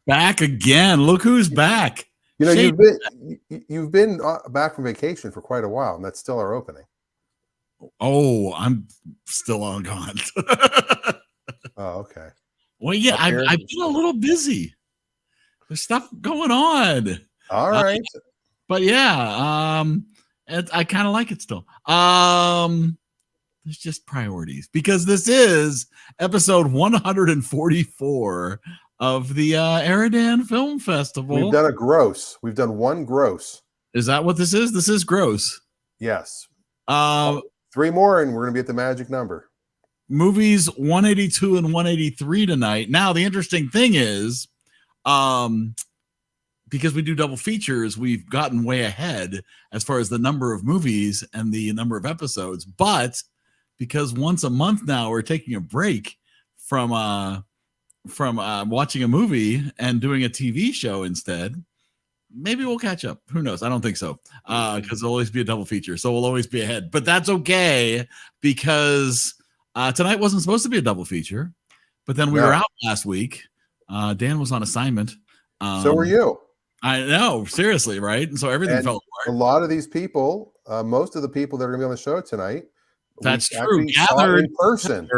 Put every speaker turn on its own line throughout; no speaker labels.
Back again. Look who's back.
You know, you've been back from vacation for quite a while, and that's still our opening.
Oh, I'm still on gone.
Oh, okay.
Well, yeah, I've been a little busy. There's stuff going on.
All right.
But yeah, I kind of like it still. There's just priorities because this is episode 144 of the EriDan Film Festival.
We've done a gross. We've done one gross.
Is that what this is? This is gross.
Yes.
3
more, and we're going to be at the magic number.
Movies 182 and 183 tonight. Now, the interesting thing is, because we do double features, we've gotten way ahead as far as the number of movies and the number of episodes. But because once a month now we're taking a break from watching a movie and doing a TV show instead, maybe we'll catch up. Who knows? I don't think so, because there'll always be a double feature, so we'll always be ahead. But that's okay, because tonight wasn't supposed to be a double feature, but then we were out last week. Dan was on assignment.
So were you.
I know, seriously, right? And so everything fell apart.
A lot of these people, most of the people that are going to be on the show tonight,
that's true. Gathered
in person.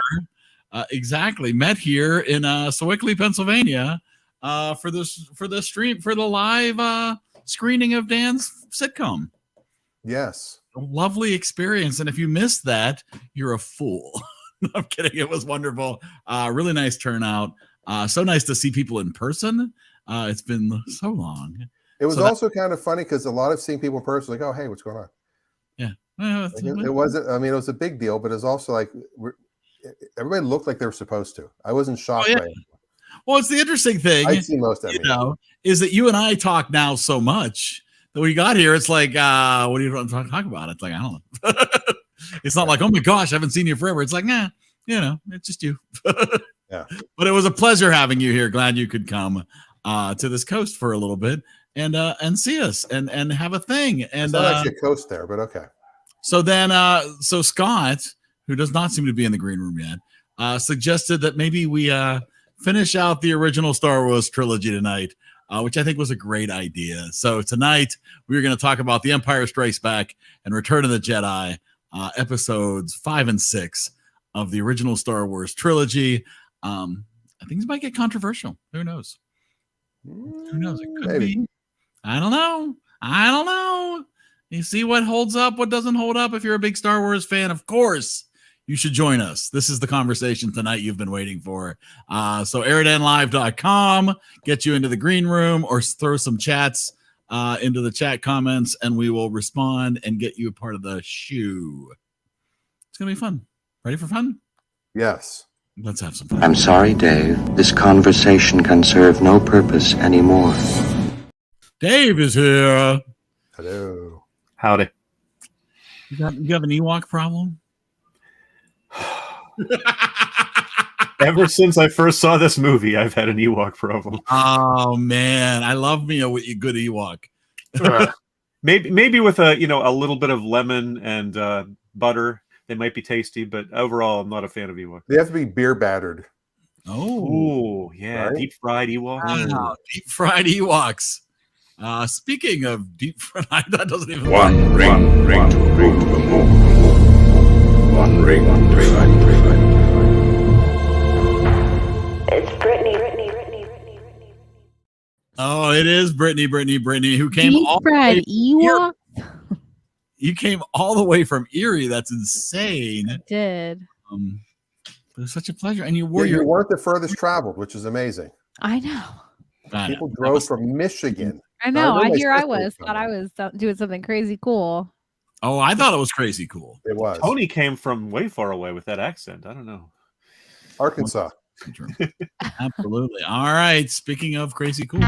Exactly. Met here in Sewickley, Pennsylvania, for the live screening of Dan's sitcom.
Yes.
A lovely experience. And if you missed that, you're a fool. I'm kidding. It was wonderful. Really nice turnout. So nice to see people in person. It's been so long.
It was also kind of funny because a lot of seeing people in person, like, oh, hey, what's going on?
Yeah.
It wasn't, I mean, it was a big deal, but it was also like, everybody looked like they were supposed to. I wasn't shocked by it.
Well, it's the interesting thing,
I'd see most of it,
is that you and I talk now so much that we got here. It's like, what do you want to talk about? It's like, I don't know. It's not like, oh my gosh, I haven't seen you forever. It's like, nah, it's just you.
Yeah.
But it was a pleasure having you here. Glad you could come to this coast for a little bit and see us and have a thing. And
it's not actually a coast there, but okay.
So then, so Scott, who does not seem to be in the green room yet, suggested that maybe we finish out the original Star Wars trilogy tonight, which I think was a great idea. So tonight we're going to talk about The Empire Strikes Back and Return of the Jedi, episodes 5 and 6 of the original Star Wars trilogy. I think this might get controversial. Who knows? Who knows? It could be. I don't know. You see what holds up, what doesn't hold up. If you're a big Star Wars fan, of course, you should join us. This is the conversation tonight you've been waiting for. So EriDanLive.com, get you into the green room or throw some chats into the chat comments, and we will respond and get you a part of the shoe. It's going to be fun. Ready for fun?
Yes.
Let's have some fun.
I'm sorry, Dave. This conversation can serve no purpose anymore.
Dave is here.
Hello.
Howdy.
You have an Ewok problem?
Ever since I first saw this movie, I've had an Ewok problem.
Oh man, I love me a good Ewok.
Maybe with a little bit of lemon and butter, they might be tasty. But overall, I'm not a fan of Ewok.
They have to be beer battered.
Oh,
yeah,
right?
deep fried Ewoks.
Wow, deep fried Ewoks. Speaking of deep fried, that doesn't even.
One ring to rule the moon. One ring to fight.
It's Brittany.
Oh, it is Brittany, who came
deep
all
fried Ewok.
You came all the way from Erie. That's insane.
I did.
It was such a pleasure, and you wore
you weren't the furthest traveled, which is amazing.
I know.
People drove from Michigan.
I know. I thought I was doing something crazy cool.
Oh, I thought it was crazy cool.
It was.
Tony came from way far away with that accent. I don't know.
Arkansas.
Absolutely. All right. Speaking of crazy cool.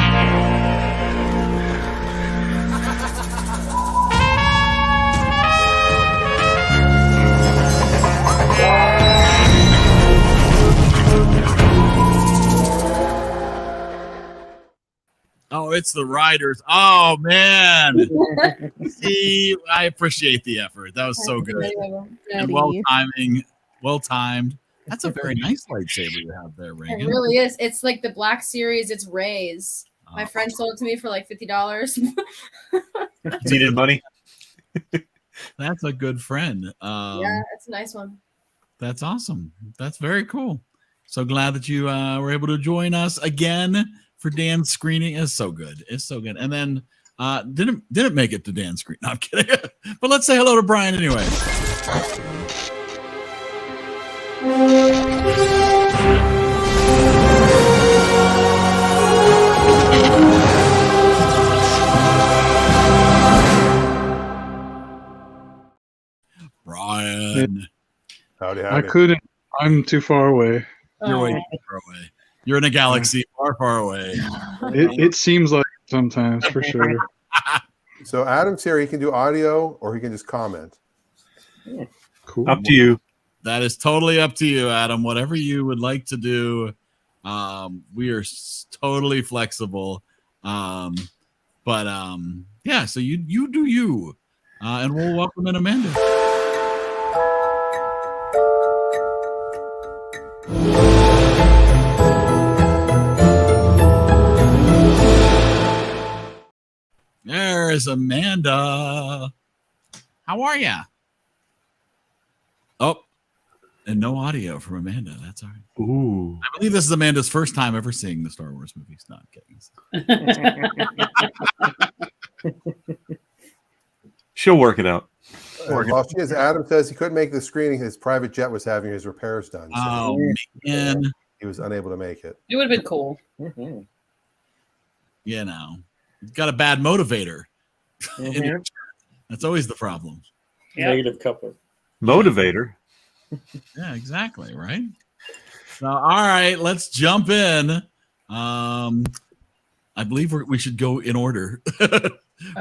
Oh, it's the writers. Oh, man. See, I appreciate the effort. That was so good. And well timed. That's a very nice lightsaber you have there,
It
Reagan.
really is. It's like the Black Series. It's Ray's. My
Oh.
friend sold it to me for like $50.
Needed money.
That's a good friend.
Yeah, it's a nice one.
That's awesome. That's very cool. So glad that you were able to join us again for Dan's screening. It's so good. It's so good. And then didn't make it to Dan's screen. No, I'm kidding. But let's say hello to Brian anyway. Brian.
Howdy.
I couldn't. I'm too far away.
You're way too far away. You're in a galaxy far, far away.
It seems like it sometimes, for sure.
So Adam's here. He can do audio or he can just comment.
Cool.
Up to you.
That is totally up to you, Adam. Whatever you would like to do, we are totally flexible. Yeah, so you do you, and we'll welcome in Amanda. There's Amanda. How are ya? Oh, and no audio from Amanda. That's all right.
Ooh.
I believe this is Amanda's first time ever seeing the Star Wars movies. Not kidding.
She'll work it out.
While she is, Adam says he couldn't make the screening. His private jet was having his repairs done. So
Oh, man.
he was unable to make it.
It would have been cool.
You know, you've got a bad motivator. That's always the problem.
Negative coupler.
Motivator.
Yeah, exactly. Right. So, all right, let's jump in. I believe we should go in order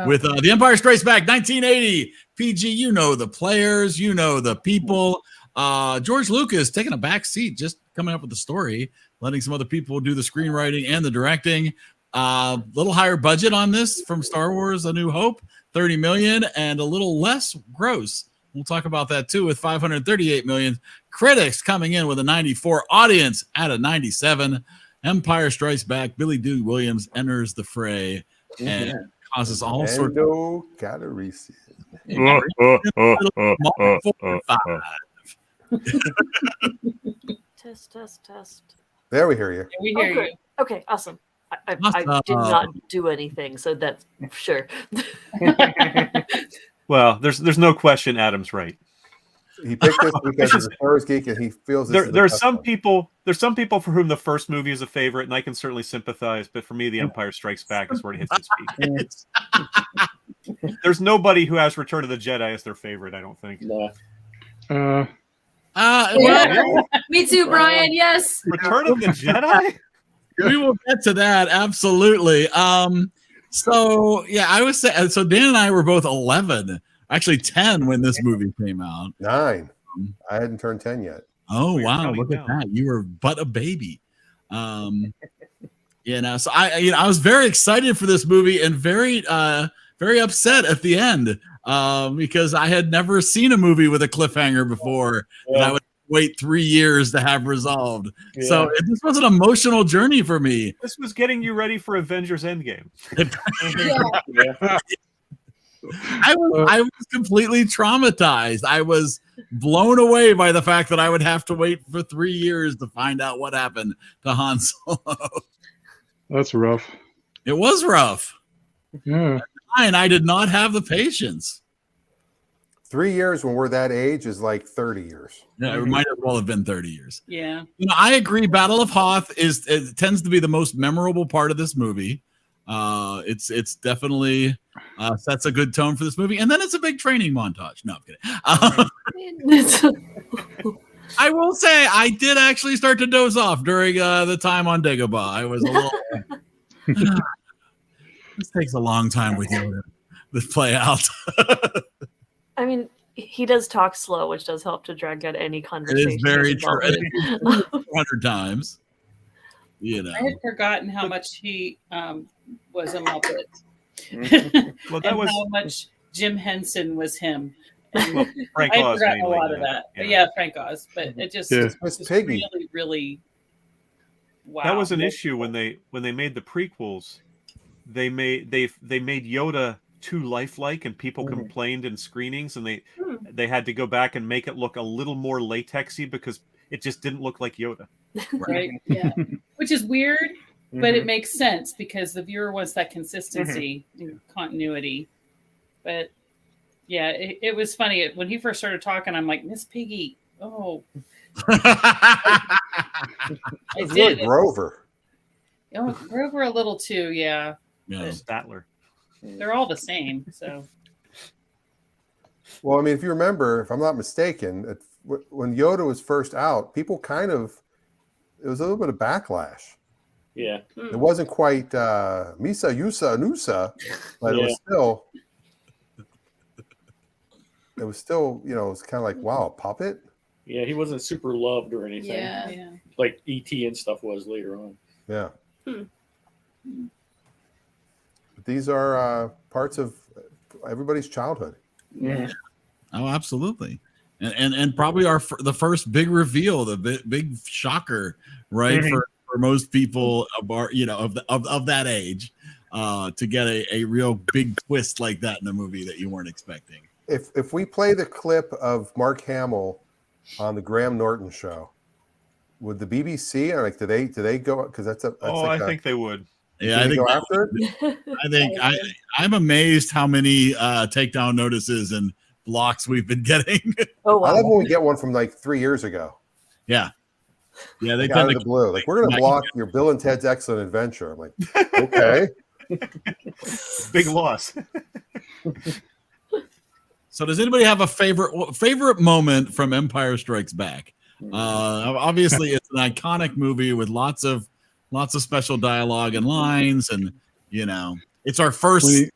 with The Empire Strikes Back, 1980. PG, you know the players, you know the people. George Lucas taking a back seat, just coming up with the story, letting some other people do the screenwriting and the directing. Little higher budget on this from Star Wars: A New Hope, $30 million, and a little less gross. We'll talk about that too with $538 million. Critics coming in with a 94, audience at a 97. Empire Strikes Back. Billy Dee Williams enters the fray and causes all sorts of
Calrissian.
Test.
There, we hear you.
We hear you.
Okay, awesome. I did not do anything, so that's sure.
Well, there's no question Adam's right.
He picked this because he's a Star Wars geek and he feels
There's some people for whom the first movie is a favorite, and I can certainly sympathize. But for me, The Empire Strikes Back is where it hits its peak. There's nobody who has Return of the Jedi as their favorite. I don't think.
No.
Me too, Brian. Yes.
Return of the Jedi.
We will get to that. Absolutely. So yeah, I was saying. So Dan and I were both 11. Actually 10 when this movie came out.
9. I hadn't turned 10 yet.
Oh wow, look at that. You were but a baby. So I was very excited for this movie and very upset at the end because I had never seen a movie with a cliffhanger before that I would wait 3 years to have resolved. Yeah. So this was an emotional journey for me.
This was getting you ready for Avengers Endgame.
I was completely traumatized. I was blown away by the fact that I would have to wait for 3 years to find out what happened to Han Solo.
That's rough.
It was rough.
Yeah.
And I did not have the patience.
3 years when we're that age is like 30 years.
Yeah, it might as well have been 30 years.
Yeah.
I agree. Battle of Hoth it tends to be the most memorable part of this movie. It's definitely sets a good tone for this movie, and then it's a big training montage. No, I'm kidding. I will say I did actually start to doze off during the time on Dagobah. I was a little. This takes a long time with you to play out.
I mean, he does talk slow, which does help to drag out any conversation.
It is very true. 100 times.
I had forgotten how much he was a Muppet.
Well, that was
how much Jim Henson was him. And
Frank
I'd
Oz
forgotten a
mainly,
lot of
yeah.
that. But yeah, Frank Oz. But it just,
Yeah.
it
Miss
was
Piggy.
really, really wow.
That was an issue when they made the prequels. They made Yoda too lifelike, and people complained in screenings, and they had to go back and make it look a little more latexy because it just didn't look like Yoda.
Right? Yeah. Which is weird, but it makes sense because the viewer wants that consistency and continuity. But yeah, it was funny. When he first started talking, I'm like, Miss Piggy, oh.
It's really Grover.
Oh, Grover a little too, yeah.
Yeah.
Statler.
They're all the same, so.
Well, I mean, if you remember, if I'm not mistaken, when Yoda was first out, people it was a little bit of backlash.
Yeah.
It wasn't quite Misa, Yusa, Nusa, but it was still, you know, it was kind of like, wow, a puppet?
Yeah, he wasn't super loved or anything.
Yeah.
Like E.T. and stuff was later on.
Yeah. But these are parts of everybody's childhood.
Yeah.
Oh, absolutely. And probably the first big reveal, the big shocker, right? For most people of our, you know, of that age, to get a real big twist like that in a movie that you weren't expecting.
If we play the clip of Mark Hamill on the Graham Norton show, would the BBC or do they go, because that's
I think they would.
Yeah, I think
go after
it. I'm amazed how many takedown notices and blocks we've been getting.
Oh wow.
I love when we get one from like 3 years ago.
Yeah, they
Like,
tend
out of
to
the blue. Like, we're gonna block your Bill and Ted's Excellent Adventure. I'm like, okay.
Big loss.
So does anybody have a favorite moment from Empire Strikes Back? Obviously it's an iconic movie with lots of special dialogue and lines, and you know, it's our first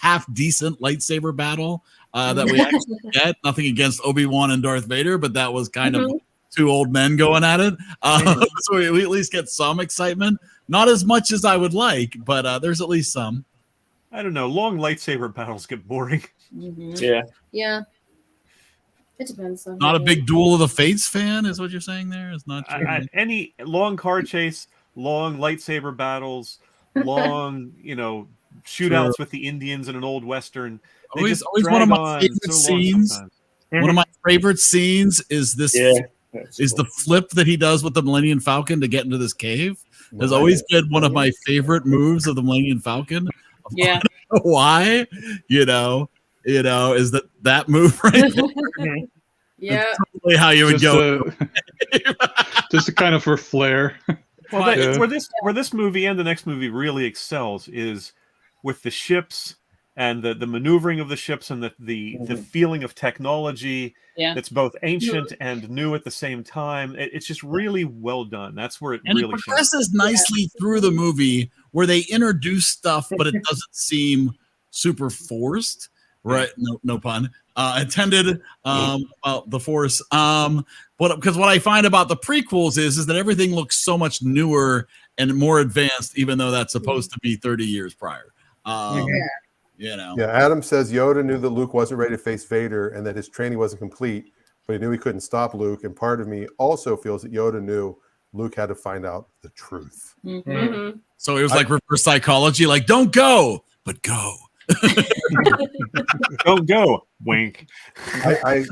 half decent lightsaber battle that we actually get. Nothing against Obi-Wan and Darth Vader, but that was kind of two old men going at it. So we at least get some excitement. Not as much as I would like, but there's at least some.
I don't know. Long lightsaber battles get boring.
Yeah.
Yeah. It depends on
Not a big Duel of the Fates fan, is what you're saying there? Is not
any long car chase, long lightsaber battles, long, you know, shootouts with the Indians in an old western.
Always one of my favorite scenes. One of my favorite scenes is this. Is the flip that he does with the Millennium Falcon to get into this cave. Has always been one of my favorite moves of the Millennium Falcon.
Yeah.
Why? You know, is that move right there?
Yeah.
That's totally how you would go.
Just kind of for flair.
Well, where this movie and the next movie really excels is with the ships and the maneuvering of the ships and the feeling of technology that's both ancient and new at the same time. It's just really well done. That's where it really
progresses nicely through the movie, where they introduce stuff, but it doesn't seem super forced. Right? No pun intended. About the Force. But because what I find about the prequels is that everything looks so much newer and more advanced, even though that's supposed to be 30 years prior. You know.
Yeah, Adam says Yoda knew that Luke wasn't ready to face Vader and that his training wasn't complete, but he knew he couldn't stop Luke. And part of me also feels that Yoda knew Luke had to find out the truth.
So it was like reverse psychology, like don't go, but go.
Don't go. Wink.
I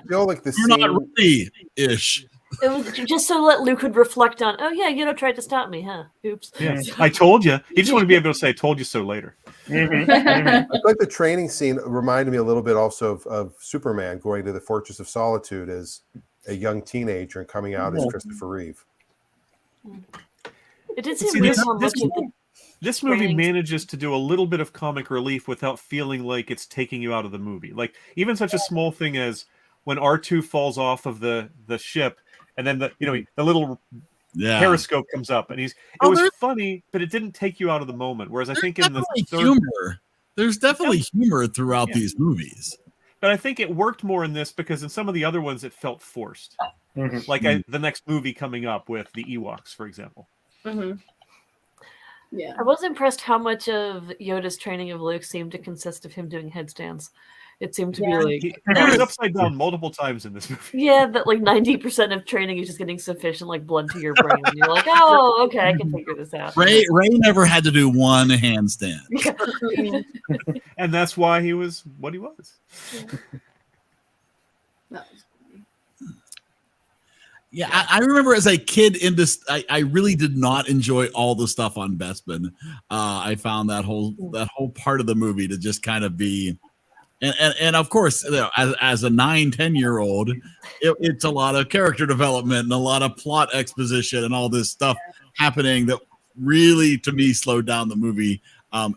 feel like the
You're not ready ish.
It was just so that Luke would reflect on, oh yeah, Yoda tried to stop me, huh? Oops.
Yeah. I told you. He just want to be able to say, "I told you so" later.
I feel like the training scene reminded me a little bit also of Superman going to the Fortress of Solitude as a young teenager and coming out as Christopher Reeve.
It did seem weird how much
this movie manages to do a little bit of comic relief without feeling like it's taking you out of the movie. Like even such a small thing as when R2 falls off of the ship, and then the little periscope comes up, and it was funny, but it didn't take you out of the moment. Whereas I think in the
humor, there's definitely humor throughout these movies.
But I think it worked more in this because in some of the other ones it felt forced. Like the next movie coming up with the Ewoks, for example.
Yeah, I was impressed how much of Yoda's training of Luke seemed to consist of him doing headstands. It seemed to be like
he was upside down multiple times in this movie.
yeah, that like 90% of training is just getting sufficient like blood to your brain. And you're like, oh, okay, I can figure this out.
Ray never had to do one handstand.
And that's why he was what he was.
Yeah, I remember as a kid in this, I really did not enjoy all the stuff on Bespin. I found that whole part of the movie to just kind of be, and of course, you know, as a 9-10-year-old, it's a lot of character development and a lot of plot exposition and all this stuff happening that really, to me, slowed down the movie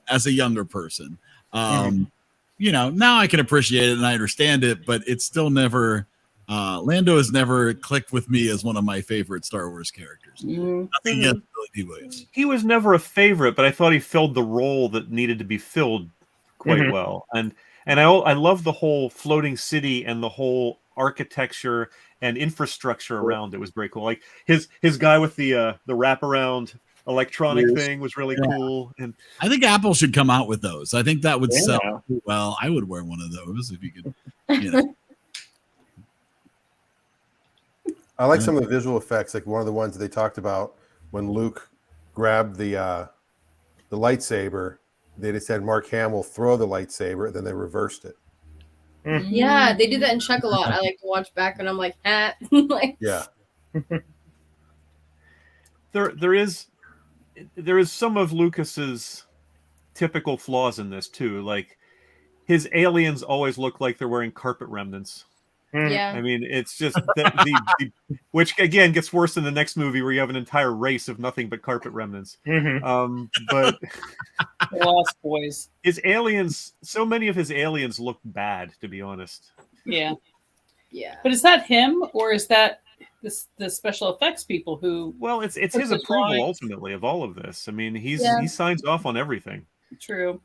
as a younger person. You know, now I can appreciate it and I understand it, but it's still never. Lando has never clicked with me as one of my favorite Star Wars characters. Nothing against Billy D. Williams.
He was never a favorite, but I thought he filled the role that needed to be filled quite well. And I love the whole floating city and the whole architecture and infrastructure around it was very cool. Like his guy with the wraparound electronic thing was really cool. And
I think Apple should come out with those. I think that would sell well. I would wear one of those if you could, you know.
I like some of the visual effects, like one of the ones they talked about when Luke grabbed the lightsaber. They just had Mark Hamill throw the lightsaber, then they reversed it.
Yeah, they do that in Chuck a lot. I like to watch back and I'm like, like
yeah.
There is some of Lucas's typical flaws in this too. Like his aliens always look like they're wearing carpet remnants.
Yeah.
I mean, it's just the which again gets worse in the next movie where you have an entire race of nothing but carpet remnants. But
Lost Boys.
His aliens, so many of his aliens look bad, to be honest.
Yeah.
Yeah.
But is that him or is that the special effects people who?
Well, it's his approval ultimately of all of this. I mean, he signs off on everything.
True.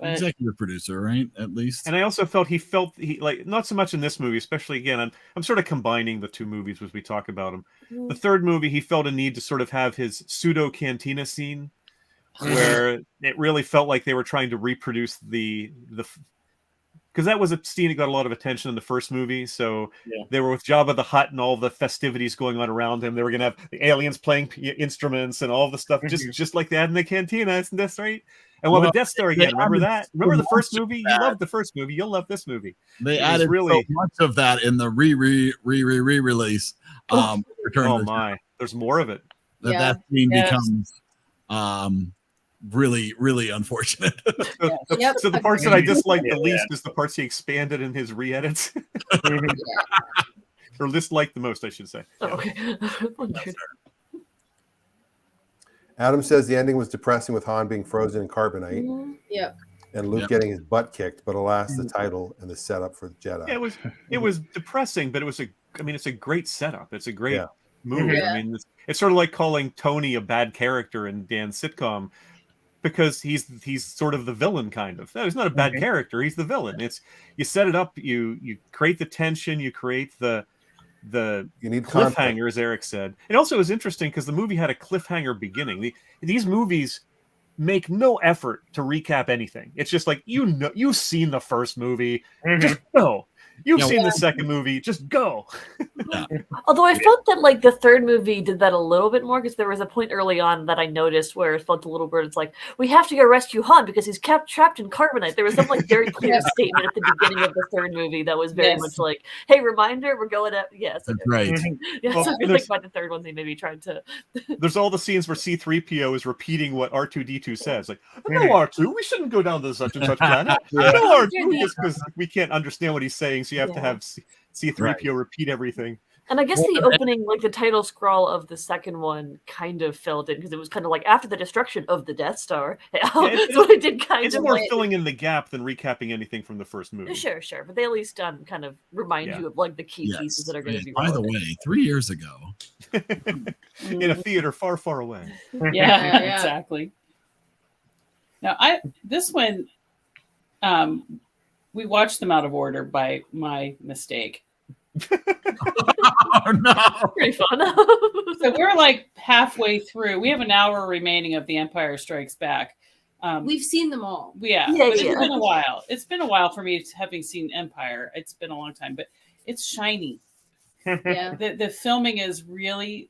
But,
executive producer, right? At least.
And I also felt he like not so much in this movie, especially again. I'm sort of combining the two movies as we talk about them. The third movie, he felt a need to sort of have his pseudo cantina scene, where it really felt like they were trying to reproduce the because that was a scene that got a lot of attention in the first movie. So they were with Jabba the Hutt and all the festivities going on around him. They were going to have the aliens playing instruments and all the stuff, just like they had in the cantina. Isn't this right? And we'll have a Death Star again. Remember that? Remember the first movie? You loved the first movie. You'll love this movie.
They added so much of that in the re-release.
There's more of it.
That scene becomes really, really unfortunate.
So the parts that I disliked the least is the parts he expanded in his re-edits. Or disliked the most, I should say.
Okay.
Adam says the ending was depressing with Han being frozen in carbonite.
Yeah.
And Luke getting his butt kicked, but alas, the title and the setup for the Jedi.
Yeah, it was depressing, but it's a great setup. It's a great movie.
Yeah.
I mean, it's sort of like calling Tony a bad character in Dan's sitcom because he's sort of the villain, kind of. No, he's not a bad character. He's the villain. It's you set it up, you create the tension, you create the
you need
cliffhanger, as Eric said. It also was interesting because the movie had a cliffhanger beginning. These movies make no effort to recap anything. It's just like, you've seen the first movie, just go. You've seen the second movie, just go.
Although I felt that like the third movie did that a little bit more because there was a point early on that I noticed where it felt a little bit. It's like, we have to go rescue Han because he's kept trapped in carbonite. There was some like very clear statement at the beginning of the third movie that was very much like, hey, reminder, we're going up. Yes.
That's right.
Yeah,
Well,
so I think by the third one they maybe tried to.
There's all the scenes where C-3PO is repeating what R2-D2 says. Like, no, R2, we shouldn't go down to such and such planet. No, R2, just because we can't understand what he's saying, so you have to have C-3PO repeat everything.
And I guess the opening, like the title scroll of the second one, kind of filled in because it was kind of like after the destruction of the Death Star. So it did kind
it's
of
more
like,
filling in the gap than recapping anything from the first movie.
Sure, but they at least kind of remind you of like the key pieces that are going to be.
By the way, 3 years ago,
in a theater far, far away.
Yeah, exactly. Now, this one, we watched them out of order by my mistake.
Oh no!
Pretty fun.
So we're like halfway through. We have an hour remaining of The Empire Strikes Back.
We've seen them all.
Yeah,
Yeah,
but
yeah.
it's been a while. It's been a while for me having seen Empire. It's been a long time, but it's shiny.
Yeah.
The filming is really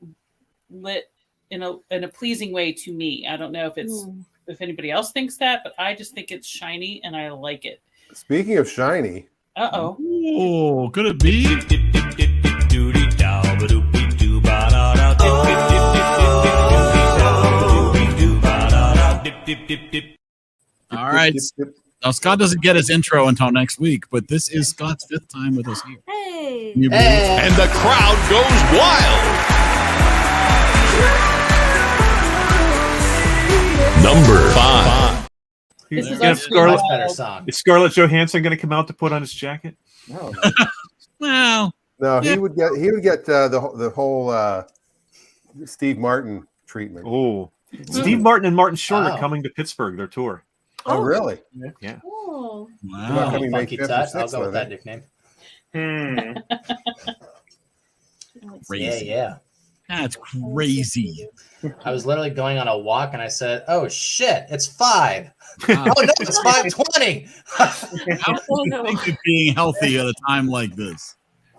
lit in a pleasing way to me. I don't know if it's if anybody else thinks that, but I just think it's shiny and I like it.
Speaking of shiny,
Uh-oh.
Oh, could it be? All right. Now, Scott doesn't get his intro until next week, but this is Scott's 5th time with us here.
Hey.
And the crowd goes wild. Number 5.
This is
Yeah, Scarlett,
much
better song.
Is Scarlett Johansson going to come out to put on his jacket?
No.
Well,
no,
Yeah.
he would get the whole Steve Martin treatment.
Oh, Steve Martin and Martin Short
Wow.
are coming to Pittsburgh. Their tour.
Oh, really?
Yeah.
Oh.
wow.
Coming May
Funky
5th or
Tut. I'll
6th,
go
are
with
they?
that nickname. Yeah,
Crazy.
yeah.
That's crazy.
I was literally going on a walk and I said, "Oh shit, it's 5."
Wow.
Oh no, it's 5:20.
How do you think of being healthy at a time like this?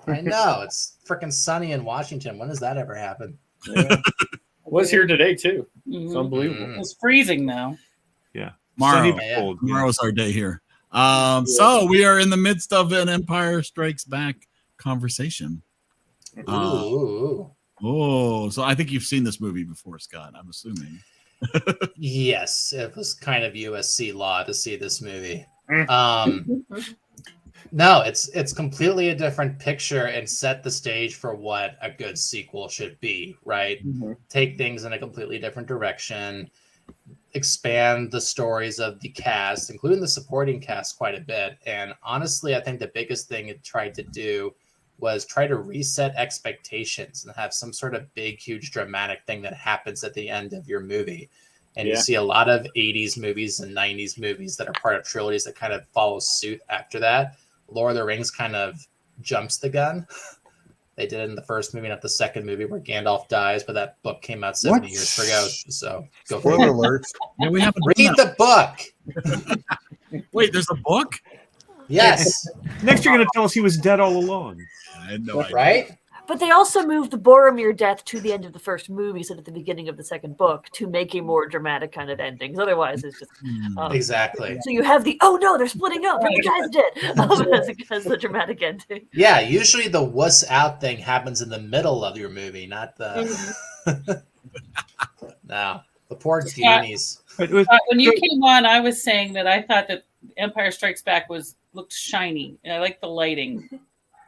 I know it's freaking sunny in Washington. When does that ever happen?
Yeah. Was here today too. It's
Mhm.
unbelievable.
It's freezing though.
Yeah.
Tomorrow.
Sunny but
Yeah.
cold. Yeah.
Tomorrow's our day here. So we are in the midst of an Empire Strikes Back conversation.
Ooh.
Oh, so I think you've seen this movie before, Scott, I'm assuming.
Yes, it was kind of USC law to see this movie. No, it's completely a different picture and set the stage for what a good sequel should be, right? Take things in a completely different direction, expand the stories of the cast, including the supporting cast, quite a bit. And honestly, I think the biggest thing it tried to do was try to reset expectations and have some sort of big, huge, dramatic thing that happens at the end of your movie. And you see a lot of 80s movies and 90s movies that are part of trilogies that kind of follow suit after that. Lord of the Rings kind of jumps the gun. They did it in the first movie, not the second movie, where Gandalf dies, but that book came out 70 years ago. So go for
Spoiler
it.
alert.
Yeah, we haven't
Read
done that.
the book.
Wait, there's a book?
Yes.
Next, you're going to tell us he was dead all along.
I had no idea.
Right?
But they also moved the Boromir death to the end of the first movie, so at the beginning of the second book, to make a more dramatic kind of ending. Because otherwise, it's just
Exactly.
So you have the oh no, they're splitting up, and the guy's dead, as the dramatic ending.
Yeah, usually the wuss out thing happens in the middle of your movie, not the. No, the poor Goonies.
When you came on, I was saying that I thought that Empire Strikes Back looked shiny, and I like the lighting.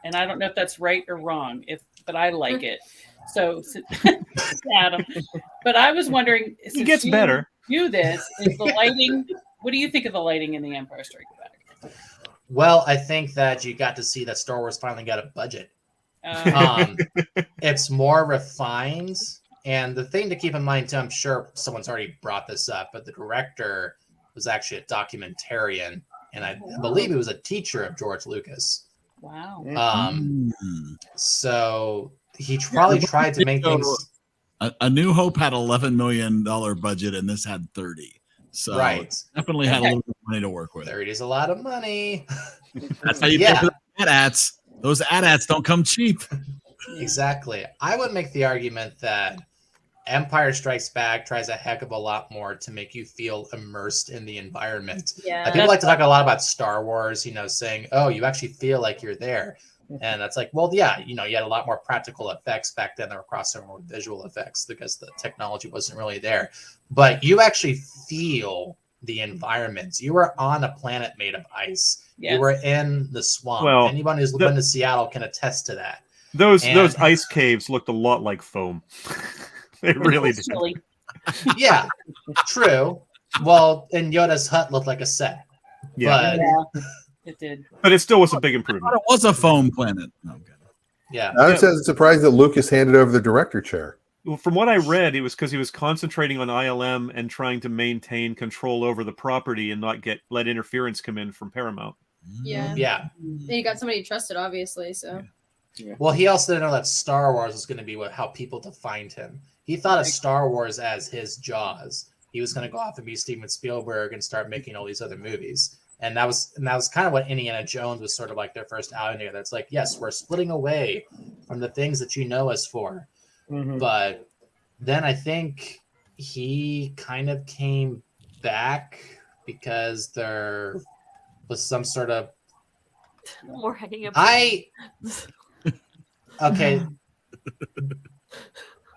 And I don't know if that's right or wrong, but I like it. So, Adam. But I was wondering,
It gets better.
Is the lighting? What do you think of the lighting in The Empire Strikes Back?
Well, I think that you got to see that Star Wars finally got a budget. It's more refined. And the thing to keep in mind, too, I'm sure someone's already brought this up, but the director was actually a documentarian. And I believe he was a teacher of George Lucas.
Wow.
So he probably tried to make things.
A New Hope had $11 million budget, and this had 30. So
Right.
definitely had a little bit of money to work with.
30 is a lot of money.
That's how you pay for the AT-ATs. Those AT-ATs don't come cheap.
Exactly. I would make the argument that Empire Strikes Back tries a heck of a lot more to make you feel immersed in the environment.
Yeah.
People like to talk a lot about Star Wars, saying, oh, you actually feel like you're there. And that's like, well, yeah, you had a lot more practical effects back then. There were crossover with visual effects because the technology wasn't really there. But you actually feel the environment. You were on a planet made of ice.
Yes.
You were in the swamp.
Well,
Anyone who's been to Seattle can attest to that.
Those ice caves looked a lot like foam. They really did.
Chilly.
Yeah, true. Well, and Yoda's hut looked like a set.
Yeah.
But,
It did.
But it still was a big
I
improvement.
thought it was a foam planet. Okay.
yeah.
Adam says it's surprising that Lucas handed over the director chair.
Well, from what I read, it was because he was concentrating on ILM and trying to maintain control over the property and not let interference come in from Paramount.
Yeah.
Yeah.
And you got somebody you trusted, obviously. So.
Well, he also didn't know that Star Wars was going to be how people defined him. He thought of Star Wars as his Jaws. he was going to go off and be Steven Spielberg and start making all these other movies. And that was kind of what Indiana Jones was sort of like their first outing together. It's like, yes, we're splitting away from the things that you know us for. But then I think he kind of came back because there was some sort of
more hanging up.
Okay.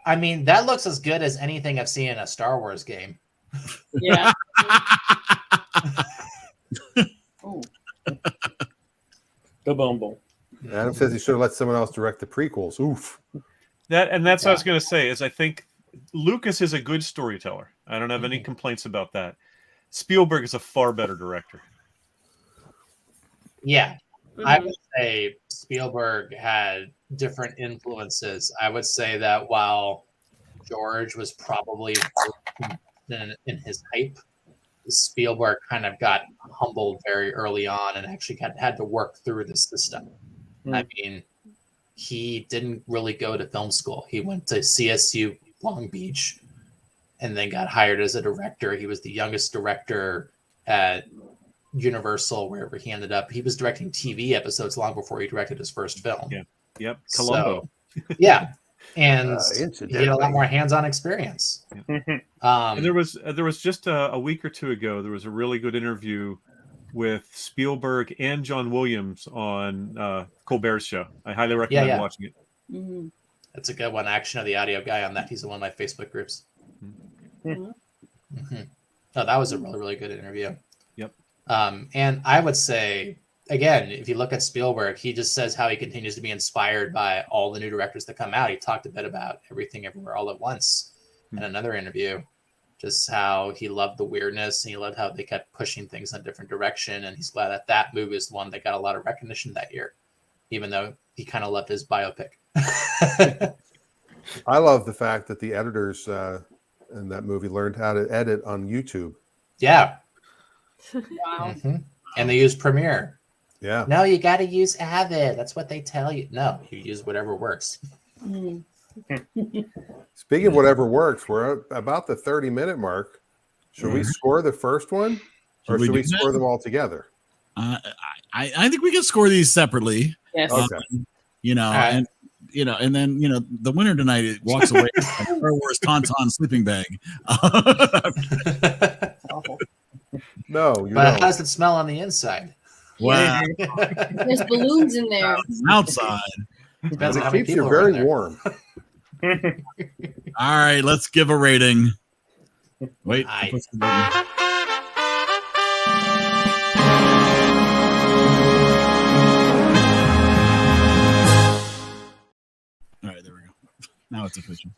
I mean, that looks as good as anything I've seen in a Star Wars game.
Yeah.
Oh. The Bumble.
Adam says he should have let someone else direct the prequels. Oof.
That's what I was going to say. Is I think Lucas is a good storyteller. I don't have any complaints about that. Spielberg is a far better director.
Yeah, I would say Spielberg had different influences. I would say that while George was probably in his hype, Spielberg kind of got humbled very early on and actually had to work through the system. I mean, he didn't really go to film school. He went to CSU Long Beach and then got hired as a director. He was the youngest director at Universal, wherever he ended up. He was directing TV episodes long before he directed his first film.
Yeah. Yep. Columbo.
So, yeah. And he had a lot more hands-on experience.
And there was just a week or two ago, there was a really good interview with Spielberg and John Williams on Colbert's show. I highly recommend watching it.
That's a good one. Action of the audio guy on that. He's in one of my Facebook groups. No, that was a really, really good interview.
Yep.
And I would say, again, if you look at Spielberg, he just says how he continues to be inspired by all the new directors that come out. He talked a bit about Everything Everywhere All at Once in another interview, just how he loved the weirdness and he loved how they kept pushing things in a different direction. And he's glad that movie is the one that got a lot of recognition that year, even though he kind of loved his biopic.
I love the fact that the editors in that movie learned how to edit on YouTube.
Yeah.
Wow.
And they use Premiere.
Yeah.
No, you got to use Avid. That's what they tell you. No, you use whatever works.
Speaking of whatever works, we're about the 30-minute mark. Should we score the first one, or should we score them all together?
I think we can score these separately.
Yes.
Okay.
And then the winner tonight walks away with a Star Wars Tauntaun sleeping bag.
No,
but how does it smell on the inside?
Wow.
There's balloons in there.
Outside.
Depends on how
It
many
keeps you
people are in
very
there.
warm.
All right, let's give a rating. Wait. All right, there we go. Now it's official.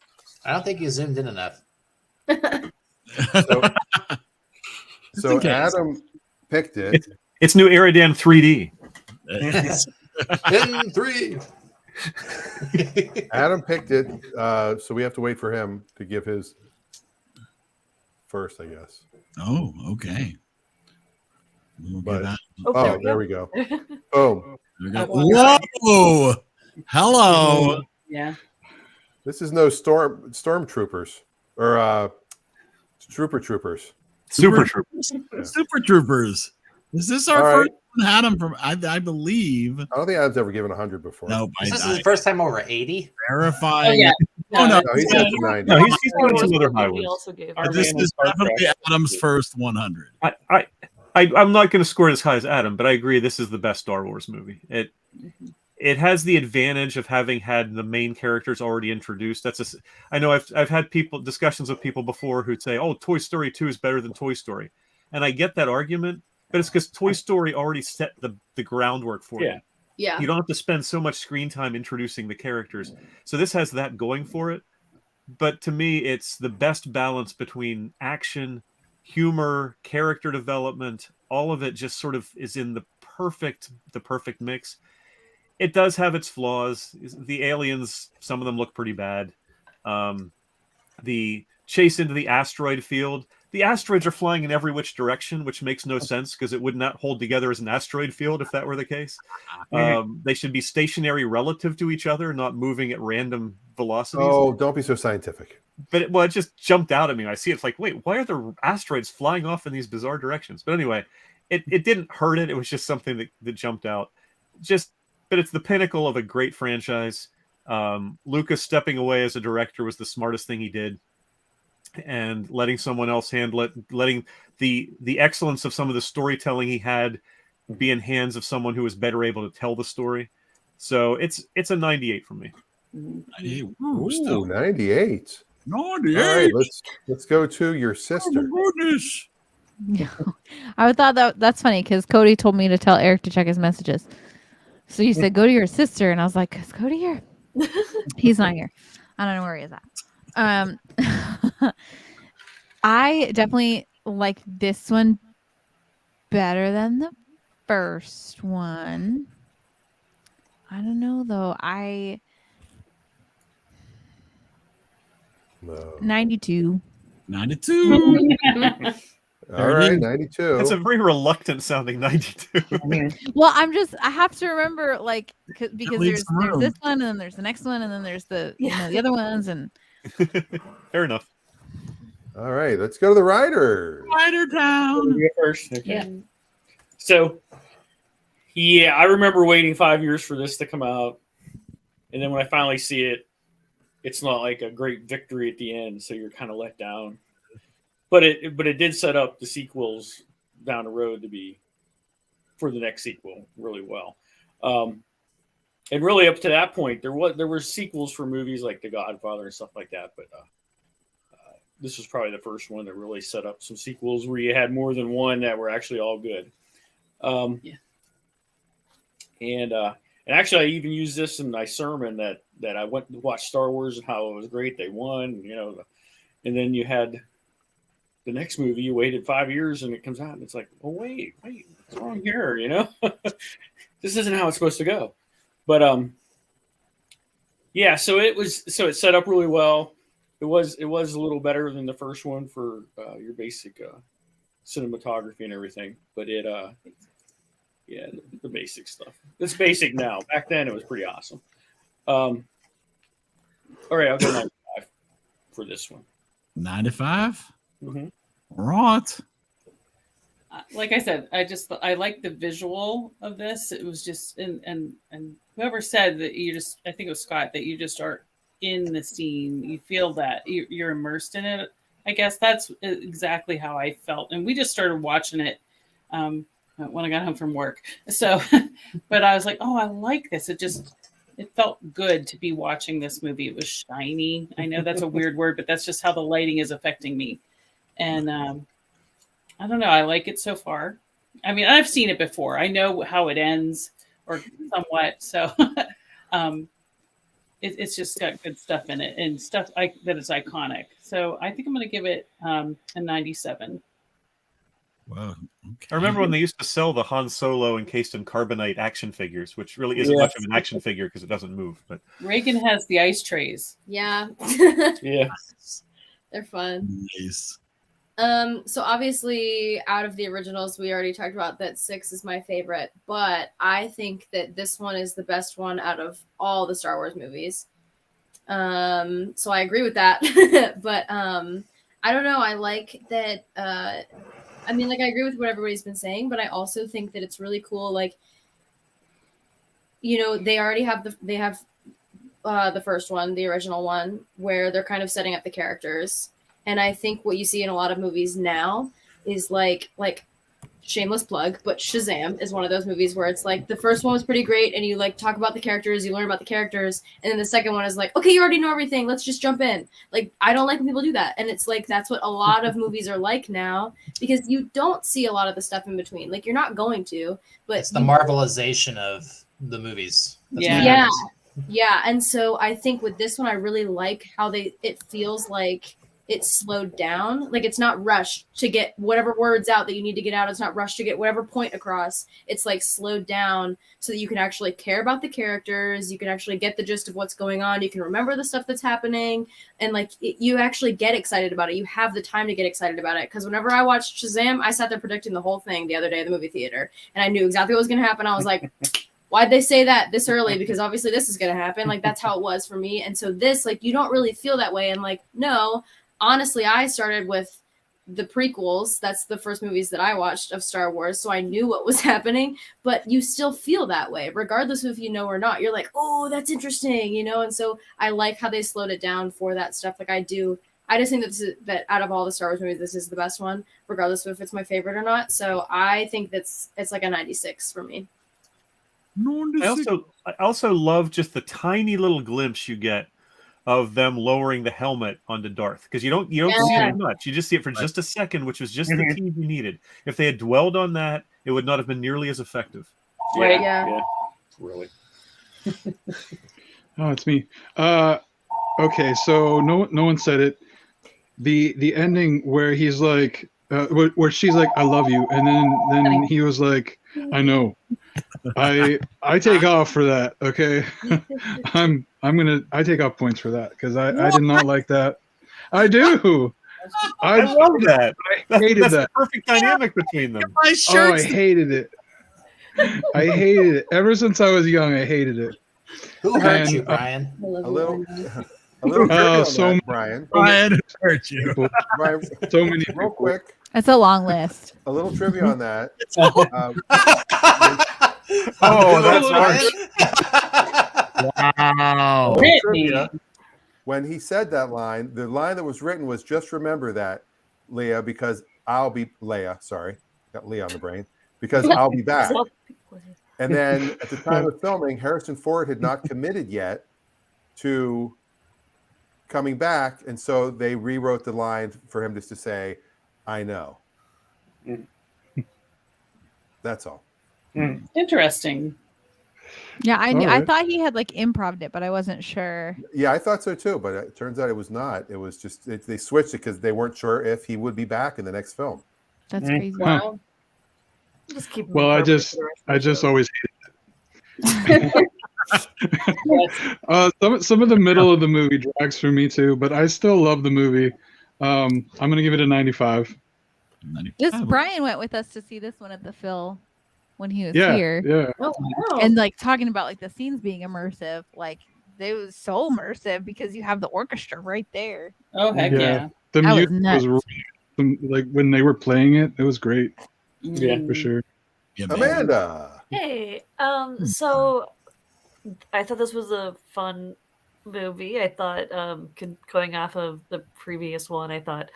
I don't think you zoomed in enough.
So Adam picked it.
It's new EriDan 3D.
In 3.
Adam picked it, so we have to wait for him to give his first, I guess.
Oh, okay.
There we go. Boom.
Whoa! Hello.
Yeah.
This is no stormtroopers or troopers.
Super Troopers. Super Troopers. Is this our first one? Adam from I believe.
I don't think Adam's ever given 100 before.
No,
This is his first time over 80.
Verifying.
Oh, yeah.
Oh no,
he's at the 90.
No, he's got some other high ones.
This is definitely Adam's first 100.
I'm not going to score it as high as Adam, but I agree this is the best Star Wars movie. It has the advantage of having had the main characters already introduced. I know I've had discussions with people before who'd say, "Oh, Toy Story 2 is better than Toy Story," and I get that argument, but it's because Toy Story already set the groundwork for you.
Yeah.
You don't have to spend so much screen time introducing the characters. So this has that going for it. But to me, it's the best balance between action, humor, character development. All of it just sort of is in the perfect mix. It does have its flaws. The aliens, some of them look pretty bad. The chase into the asteroid field, the asteroids are flying in every which direction, which makes no sense because it would not hold together as an asteroid field if that were the case. They should be stationary relative to each other, not moving at random velocities.
Oh, don't be so scientific.
But it just jumped out at me. I see it's like, wait, why are the asteroids flying off in these bizarre directions? But anyway, it didn't hurt it. It was just something that jumped out. But it's the pinnacle of a great franchise. Lucas stepping away as a director was the smartest thing he did. And letting someone else handle it, letting the excellence of some of the storytelling he had be in hands of someone who was better able to tell the story. So it's a 98 from me.
98.
Ooh, 98.
98.
All right, let's go to your sister.
Oh, goodness.
I thought that's funny because Cody told me to tell Eric to check his messages. So you said go to your sister, and I was like, is Cody here? He's not here. I don't know where he is at. I definitely like this one better than the first one. I don't know though. 92.
92.
All right, 92.
That's a very reluctant sounding 92.
Well, I have to remember because there's this one, and then there's the next one, and then there's the the other ones, and
fair enough.
All right, let's go to the Rider.
Rider Town.
First. Okay.
Yeah.
So, yeah, I remember waiting 5 years for this to come out, and then when I finally see it, it's not like a great victory at the end, so you're kind of let down. But it did set up the sequels down the road to be for the next sequel really well. And really up to that point, there were sequels for movies like The Godfather and stuff like that, but this was probably the first one that really set up some sequels where you had more than one that were actually all good. And actually, I even used this in my sermon that I went to watch Star Wars and how it was great. They won, and then you had the next movie. You waited 5 years and it comes out and it's like, oh wait, what's wrong here? This isn't how it's supposed to go. But so it set up really well. It was a little better than the first one for your basic cinematography and everything. But the basic stuff. It's basic now. Back then it was pretty awesome. All right, I'll go 95 for this one.
95.
Mm-hmm.
Right.
Like I said, I like the visual of this. It was just and whoever said that I think it was Scott, that you just are in the scene. You feel that you're immersed in it. I guess that's exactly how I felt. And we just started watching it when I got home from work. So, but I was like, oh, I like this. It felt good to be watching this movie. It was shiny. I know that's a weird word, but that's just how the lighting is affecting me. And I don't know. I like it so far. I mean, I've seen it before. I know how it ends, or somewhat. So it's just got good stuff in it and stuff that is iconic. So I think I'm going to give it a 97.
Wow. Okay.
I remember when they used to sell the Han Solo encased in carbonite action figures, which really isn't much of an action figure because it doesn't move. But
Reagan has the ice trays.
Yeah.
Yeah.
They're fun.
Nice.
So obviously out of the originals, we already talked about that 6 is my favorite, but I think that this one is the best one out of all the Star Wars movies. So I agree with that. But I don't know. I like that. I agree with what everybody's been saying, but I also think that it's really cool. Like, they already have the first one, the original one, where they're kind of setting up the characters. And I think what you see in a lot of movies now is like shameless plug, but Shazam is one of those movies where it's like the first one was pretty great and you talk about the characters, you learn about the characters, and then the second one is like, okay, you already know everything, let's just jump in. Like, I don't like when people do that. And it's like that's what a lot of movies are like now, because you don't see a lot of the stuff in between. Like, you're not going to, but
it's the marvelization of the movies.
Yeah. And so I think with this one, I really like how it feels like it's slowed down. Like it's not rushed to get whatever words out that you need to get out. It's not rushed to get whatever point across. It's like slowed down so that you can actually care about the characters. You can actually get the gist of what's going on. You can remember the stuff that's happening. And like you actually get excited about it. You have the time to get excited about it. Because whenever I watched Shazam, I sat there predicting the whole thing the other day at the movie theater. And I knew exactly what was going to happen. I was like, why'd they say that this early? Because obviously this is going to happen. Like that's how it was for me. And so this, like, you don't really feel that way. And like, no, honestly, I started with the prequels. That's the first movies that I watched of Star Wars. So I knew what was happening, but you still feel that way, regardless of if you know or not. You're like, oh, that's interesting, you know? And so I like how they slowed it down for that stuff. Like I do. I just think that out of all the Star Wars movies, this is the best one, regardless of if it's my favorite or not. So I think it's like a 96 for me.
I also love just the tiny little glimpse you get of them lowering the helmet onto Darth, because you don't see it much. You just see it for just a second, which was just the tease you needed. If they had dwelled on that, it would not have been nearly as effective.
Right? Yeah.
Really.
Oh, it's me. Okay, so no one said it. The ending where he's like, where she's like, "I love you," and then he was like, "I know." I take off for that. Okay, I take off points for that because I did not like that. I do.
I love that.
I hated
that's
that.
The perfect dynamic between them.
I hated it. I hated it. Ever since I was young, I hated it.
Who hurt you, Brian?
A little
so
Brian.
Brian hurt you.
Brian,
so many
real quick.
It's a long list.
A little trivia on that.
That's harsh.
Wow.
Trivia. When he said that line, the line that was written was "Just remember that, Leia, because I'll be Leia." Sorry, got Leia on the brain. Because I'll be back. And then at the time of filming, Harrison Ford had not committed yet to coming back, and so they rewrote the line for him just to say, "I know." That's all.
Interesting.
Yeah, I
right.
thought he had like improv'd it, but I wasn't sure.
Yeah, I thought so too, but it turns out it was not. It was just they switched it because they weren't sure if he would be back in the next film.
That's crazy.
Wow.
Just keep
Well, I just always hated it. Some of the middle of the movie drags for me too, but I still love the movie. I'm gonna give it a 95.
This Brian went with us to see this one at the Phil when he was
Yeah,
here.
yeah.
Oh, wow.
And like talking about like the scenes being immersive, like they was so immersive because you have the orchestra right there.
Oh heck yeah.
The
That was
music was like when they were playing it, it was great.
Yeah,
for sure.
Yeah,
Amanda.
Hey, so I thought this was a fun movie. I thought, going off of the previous one, I thought,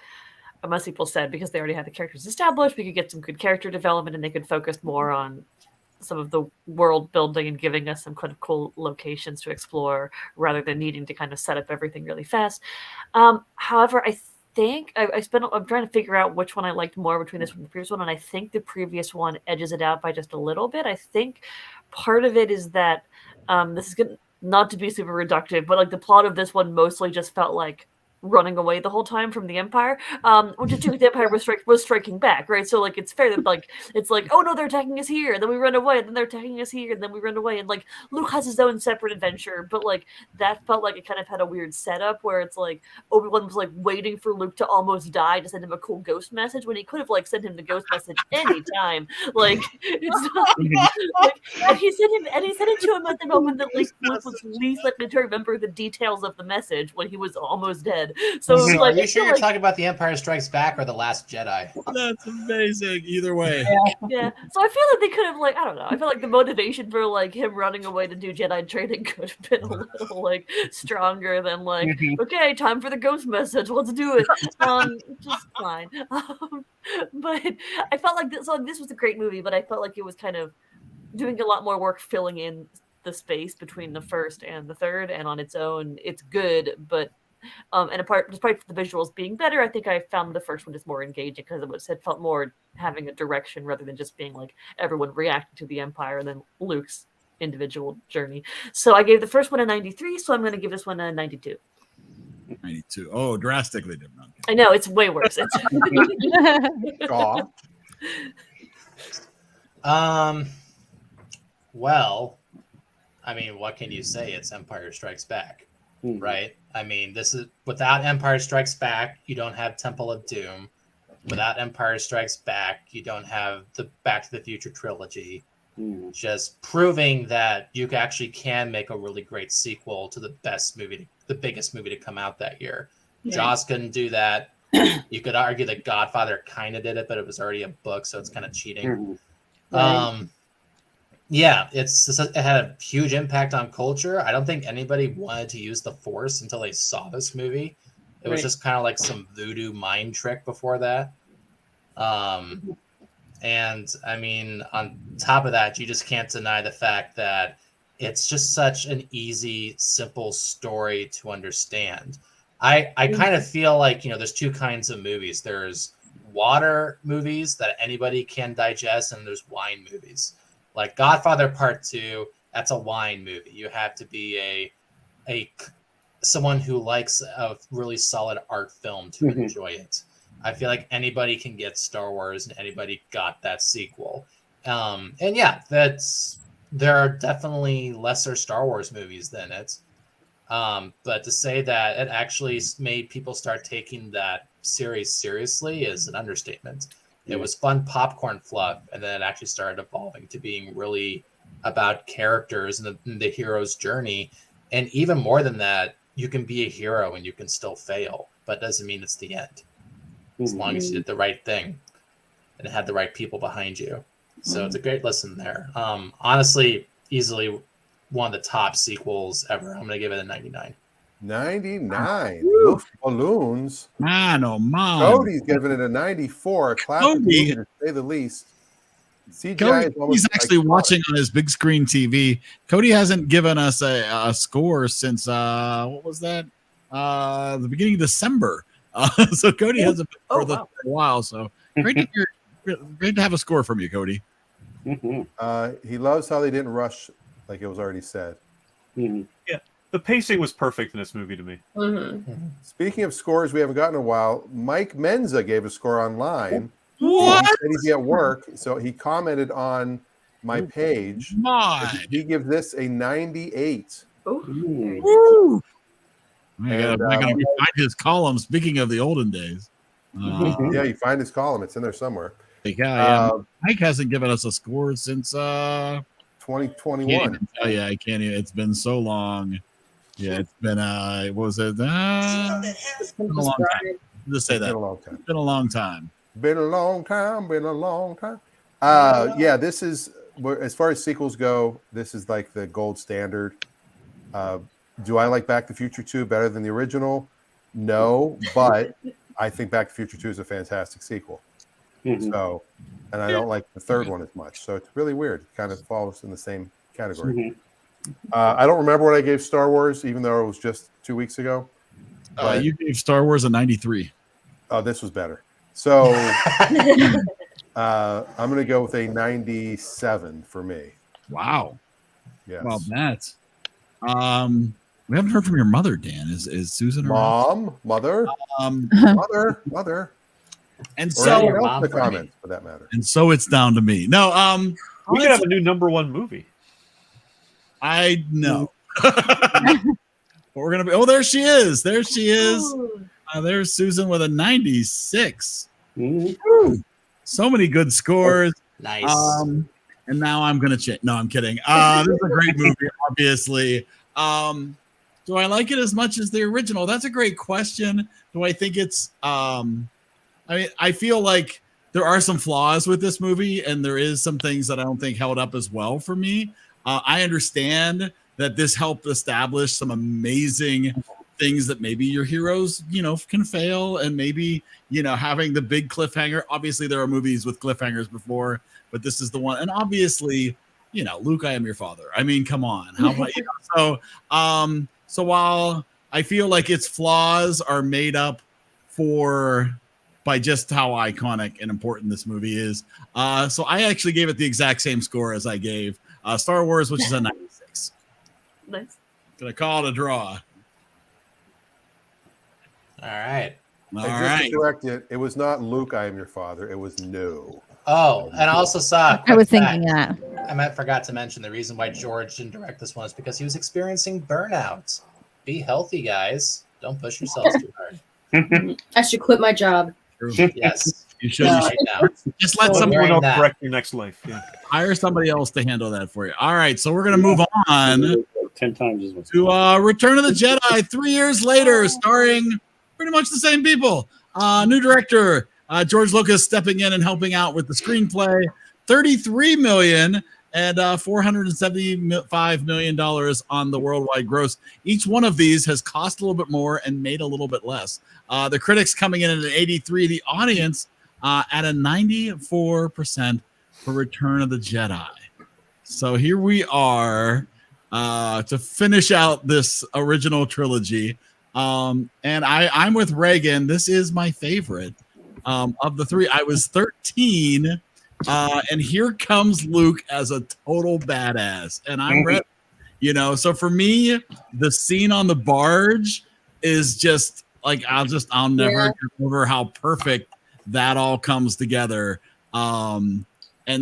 most people said because they already had the characters established, we could get some good character development and they could focus more on some of the world building and giving us some kind of cool locations to explore rather than needing to kind of set up everything really fast. However, I think I'm trying to figure out which one I liked more between this one and the previous one, and I think the previous one edges it out by just a little bit. I think part of it is that this is good, not to be super reductive, but like the plot of this one mostly just felt like running away the whole time from the Empire, which is true. The Empire was striking back, right? So like it's fair that like it's like, oh no, they're attacking us here, and then we run away, and then they're attacking us here, and then we run away, and like Luke has his own separate adventure, but like that felt like it kind of had a weird setup where it's like Obi-Wan was like waiting for Luke to almost die to send him a cool ghost message when he could have like sent him the ghost message anytime. Like it's not like, and he sent it to him at the moment that like Luke was least likely to remember the details of the message when he was almost dead. So
are you sure you're talking about The Empire Strikes Back or The Last Jedi?
That's amazing. Either way.
Yeah. So I feel like they could have like, I don't know. I feel like the motivation for like him running away to do Jedi training could have been a little like stronger than like, okay, time for the ghost message. Let's do it. Just fine. But I felt like this was a great movie, but I felt like it was kind of doing a lot more work filling in the space between the first and the third, and on its own, it's good, but and despite the visuals being better, I think I found the first one just more engaging because it felt more having a direction rather than just being like everyone reacting to the Empire and then Luke's individual journey. So I gave the first one a 93, so I'm going to give this one a 92.
92. Oh, drastically different.
I know it's way worse.
Aw.
Well, I mean, what can you say? It's Empire Strikes Back, right? I mean, this is without Empire Strikes Back, you don't have Temple of Doom. Without Empire Strikes Back, you don't have the Back to the Future trilogy. Just proving that you actually can make a really great sequel to the best movie, the biggest movie to come out that year.
Yeah.
Jaws couldn't do that. You could argue that Godfather kind of did it, but it was already a book, so it's kind of cheating. Yeah, it had a huge impact on culture. I don't think anybody wanted to use the Force until they saw this movie. It was just kind of like some voodoo mind trick before that. And I mean, on top of that, you just can't deny the fact that it's just such an easy, simple story to understand. I kind of feel like, there's two kinds of movies. There's water movies that anybody can digest, and there's wine movies. Like Godfather Part 2, that's a wine movie. You have to be someone who likes a really solid art film to enjoy it. I feel like anybody can get Star Wars, and anybody got that sequel. And yeah, there are definitely lesser Star Wars movies than it. But to say that it actually made people start taking that series seriously is an understatement. It was fun popcorn fluff, and then it actually started evolving to being really about characters and the hero's journey. And even more than that, you can be a hero and you can still fail, but it doesn't mean it's the end. As long as you did the right thing and had the right people behind you. So it's a great lesson there. Honestly, easily one of the top sequels ever. I'm going to give it a 99.
99. Those balloons.
Man, oh man.
Cody's giving it a 94. A classic movie, to say the least. CGI
He's actually watching on his big screen TV. Cody hasn't given us a score since what was that? The beginning of December. So Cody hasn't been for a while. So great to have a score from you, Cody.
He loves how they didn't rush, like it was already said.
Yeah, the pacing was perfect in this movie to me.
Speaking of scores, we haven't gotten in a while. Mike Menza gave a score online.
What?
He said he's at work, so he commented on my page. He gives this a 98.
Woo! I gotta find his column. Speaking of the olden days,
yeah, you find his column. It's in there somewhere.
Yeah. Mike hasn't given us a score since
2021.
I can't even. It's been so long. Yeah, it's been what was it? It's been a long time. Just say that. It's been a long time.
Been a long time. Been a long time. Yeah, this is as far as sequels go. This is like the gold standard. Do I like Back to the Future 2 better than the original? No, but I think Back to the Future 2 is a fantastic sequel. So, and I don't like the third one as much. So it's really weird. It kind of falls in the same category. I don't remember what I gave Star Wars, even though it was just 2 weeks ago.
You gave Star Wars a 93.
Oh, this was better. So I'm going to go with a 97 for me.
Wow.
Yes.
Well, that's we haven't heard from your mother, Dan. Is Susan
around? Mother.
And
or
so
anyone else in the comments for that matter.
And so it's down to me. No,
we could have a new #1 movie.
I know. But we're gonna be. Oh, there she is. There she is. There's Susan with a 96. So many good scores.
Nice.
And now I'm gonna change. No, I'm kidding. This is a great movie, obviously. Do I like it as much as the original? That's a great question. Do I think it's I mean, I feel like there are some flaws with this movie, and there is some things that I don't think held up as well for me. I understand that this helped establish some amazing things that maybe your heroes, can fail, and maybe, having the big cliffhanger. Obviously, there are movies with cliffhangers before, but this is the one. And obviously, Luke, I am your father. I mean, come on. How about So while I feel like its flaws are made up by just how iconic and important this movie is. So I actually gave it the exact same score as I gave Star Wars, which is a 96.
Nice.
Gonna call it a draw.
All right.
And just to correct it, it was not Luke, I am your father. It was no.
Oh, and I also saw.
I was thinking that.
I forgot to mention the reason why George didn't direct this one is because he was experiencing burnout. Be healthy, guys. Don't push yourselves too hard.
I should quit my job.
Yes.
You should.
Right now.
Just let
Someone
someone
else
that.
correct your next life. Yeah.
hire somebody else to handle that for you. All right, so we're gonna move on
10 times as much.
to Return of the Jedi 3 years later, starring pretty much the same people. New director George Lucas stepping in and helping out with the screenplay. $33 million and $475 million on the worldwide gross. Each one of these has cost a little bit more and made a little bit less. The critics coming in at an 83, the audience at a 94% for Return of the Jedi. So here we are to finish out this original trilogy. And I'm with Reagan. This is my favorite of the three. I was 13, and here comes Luke as a total badass, and I'm ready. You know, so for me, the scene on the barge is just like I'll never get over how perfect that all comes together. And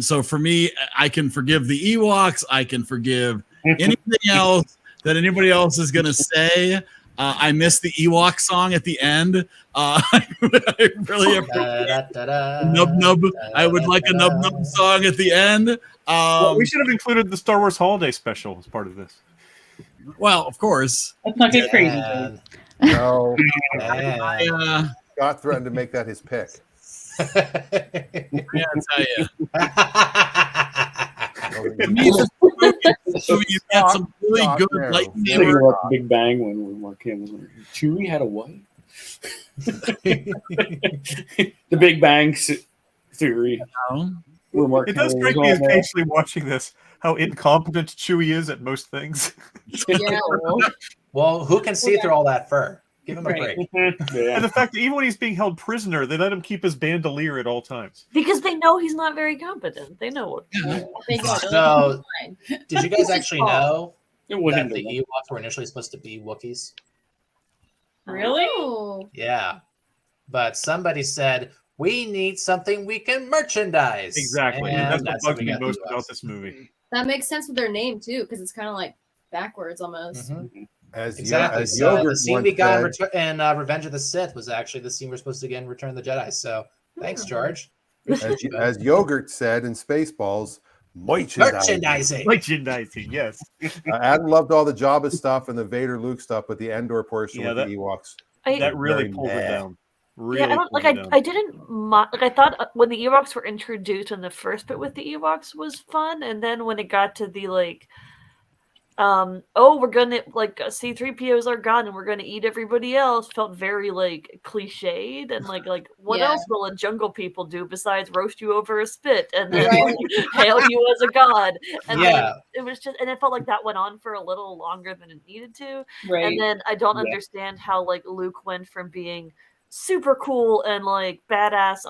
so for me, I can forgive the Ewoks. I can forgive anything else that anybody else is going to say. I missed the Ewok song at the end. I really appreciate Nub Nub. I would like a Nub Nub song at the end.
Well, we should have included the Star Wars Holiday Special as part of this.
Well, of course.
Let's not get crazy.
No.
I
Scott threatened to make that his pick.
Yeah, I tell you.
So
you've got some really good lightsaber.
Like Big Bang when Mark Hamill was like, Chewie had a what? The Big Bang theory. Where Mark
It does
Hamill
strike
was
me
on
as
there.
actually watching this how incompetent Chewie is at most things.
Yeah.
Well, who can see through all that fur? Give him a
Right.
break.
And the fact that even when he's being held prisoner, they let him keep his bandolier at all times.
Because they know he's not very competent. They know what.
So, did you guys actually know
It wouldn't
that the
be.
Ewoks were initially supposed to be Wookiees?
Really?
Oh.
Yeah. But somebody said, we need something we can merchandise.
Exactly.
And
That's what bugs
how we
me
got the
most
Ewoks.
about this movie.
That makes sense with their name too, because it's kind of like backwards almost.
As
Exactly.
as
So
Yogurt
the scene
once
we got
said,
in Revenge of the Sith was actually the scene we're supposed to get in Return of the Jedi. So thanks, George.
as Yogurt said in Spaceballs, merchandising.
Merchandising, yes.
Adam loved all the Jabba stuff and the Vader Luke stuff, but the Endor portion
Yeah,
with the Ewoks.
That really
very
pulled it
meh.
down. Really
Yeah, I don't
pulled
like.
it down.
I didn't like. I thought when the Ewoks were introduced in the first bit with the Ewoks was fun, and then when it got to the like, oh, we're gonna like C-3POs are gone, and we're gonna eat everybody else, felt very like cliched, and like what
Yeah.
else will a jungle people do besides roast you over a spit and then
Right.
like, hail you as a god? And then
Yeah.
it was just, and it felt like that went on for a little longer than it needed to.
Right.
And then I don't
Yeah.
understand how like Luke went from being super cool and like badass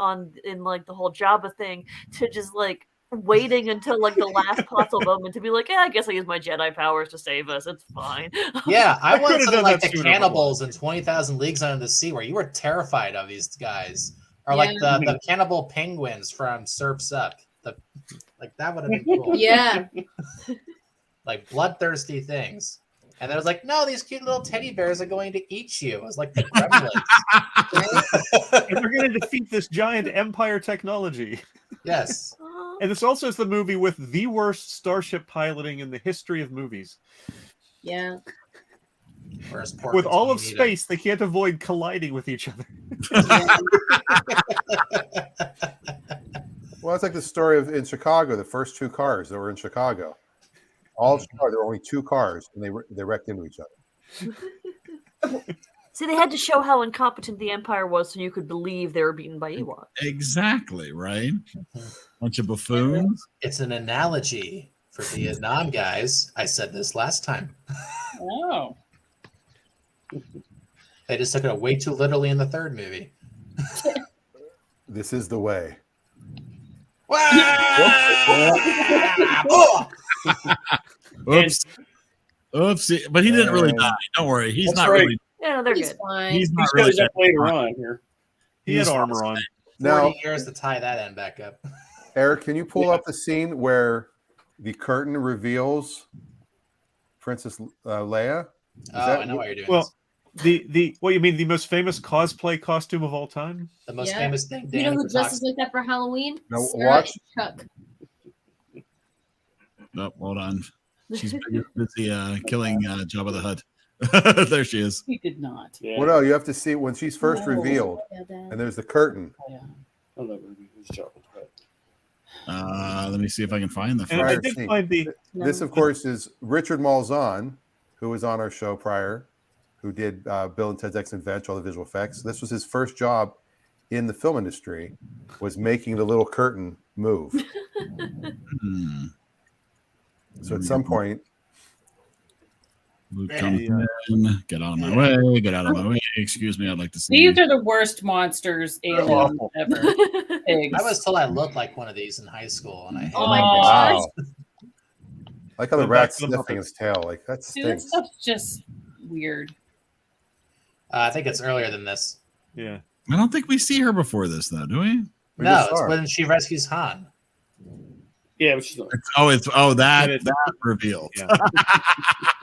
in like the whole Jabba thing to just like waiting until like the last possible moment to be like, yeah, I guess I use my Jedi powers to save us. It's fine.
Yeah, I
I
want
could've
something
done
like
that
the
sooner, but
cannibals in 20,000 Leagues Under the Sea, where you were terrified of these guys, or like
Yeah.
the cannibal penguins from Surf's Up. Like that would have been cool.
Yeah.
Like bloodthirsty things. And there was like, no, these cute little teddy bears are going to eat you. It was like the gremlins.
And we're going to defeat this giant empire technology.
Yes.
And this also is the movie with the worst starship piloting in the history of movies.
Yeah.
Whereas
With all of space, they can't avoid colliding with each other.
Well, it's like the story of in Chicago, the first two cars that were in Chicago. All of Chicago, there were only two cars, and they wrecked into each other.
See, they had to show how incompetent the Empire was so you could believe they were beaten by Ewoks.
Exactly, right? Bunch of buffoons.
It's an analogy for Vietnam, guys. I said this last time.
Oh.
They just took it way too literally in the third movie.
This is the way.
Oops. Oopsie. But he didn't really die. Don't worry. He's
That's
not
right.
really.
Yeah, they're
He's
good.
fine.
He's not
He shows
really
up later on here.
He had armor on.
40
Now,
years to tie that end back up.
Eric, can you pull up the scene where the curtain reveals Princess Leia?
I know why you're doing
Well,
this.
the what you mean, the most famous cosplay costume of all time?
The most
Yeah.
famous thing.
You know
Dan
who
ever
dresses
talks.
like that for Halloween?
Now,
Sarah
watch.
and Chuck.
Oh, hold on. She's busy killing Jabba the Hutt. There she is.
He did not.
Yeah.
Well, no, you have to see when she's first
Oh.
revealed, and there's the curtain.
I'll never be who's Jabba the Hutt.
Let me see if I can find the
And I
Prior
did
scene.
find the
This, of course, is Richard Malzahn, who was on our show prior, who did Bill and Ted's Excellent Adventure, all the visual effects. This was his first job in the film industry, was making the little curtain move. So at some point,
Luke comes in. Get out of my way. Get out of my way. Excuse me. I'd like to see.
These are the worst monsters aliens ever. Pigs.
I was told I looked like one of these in high school, and I hated
Oh my
it.
gosh.
wow. Like how the
Go back
rat's
to the
sniffing
Muppets.
his tail. Like, that
Dude, that
stinks.
stuff's just weird.
I think it's earlier than this.
yeah.
I don't think we see her before this, though, do we?
We
No,
just
it's
saw her.
when she rescues Han.
Yeah, but she's not.
That reveal.
Yeah.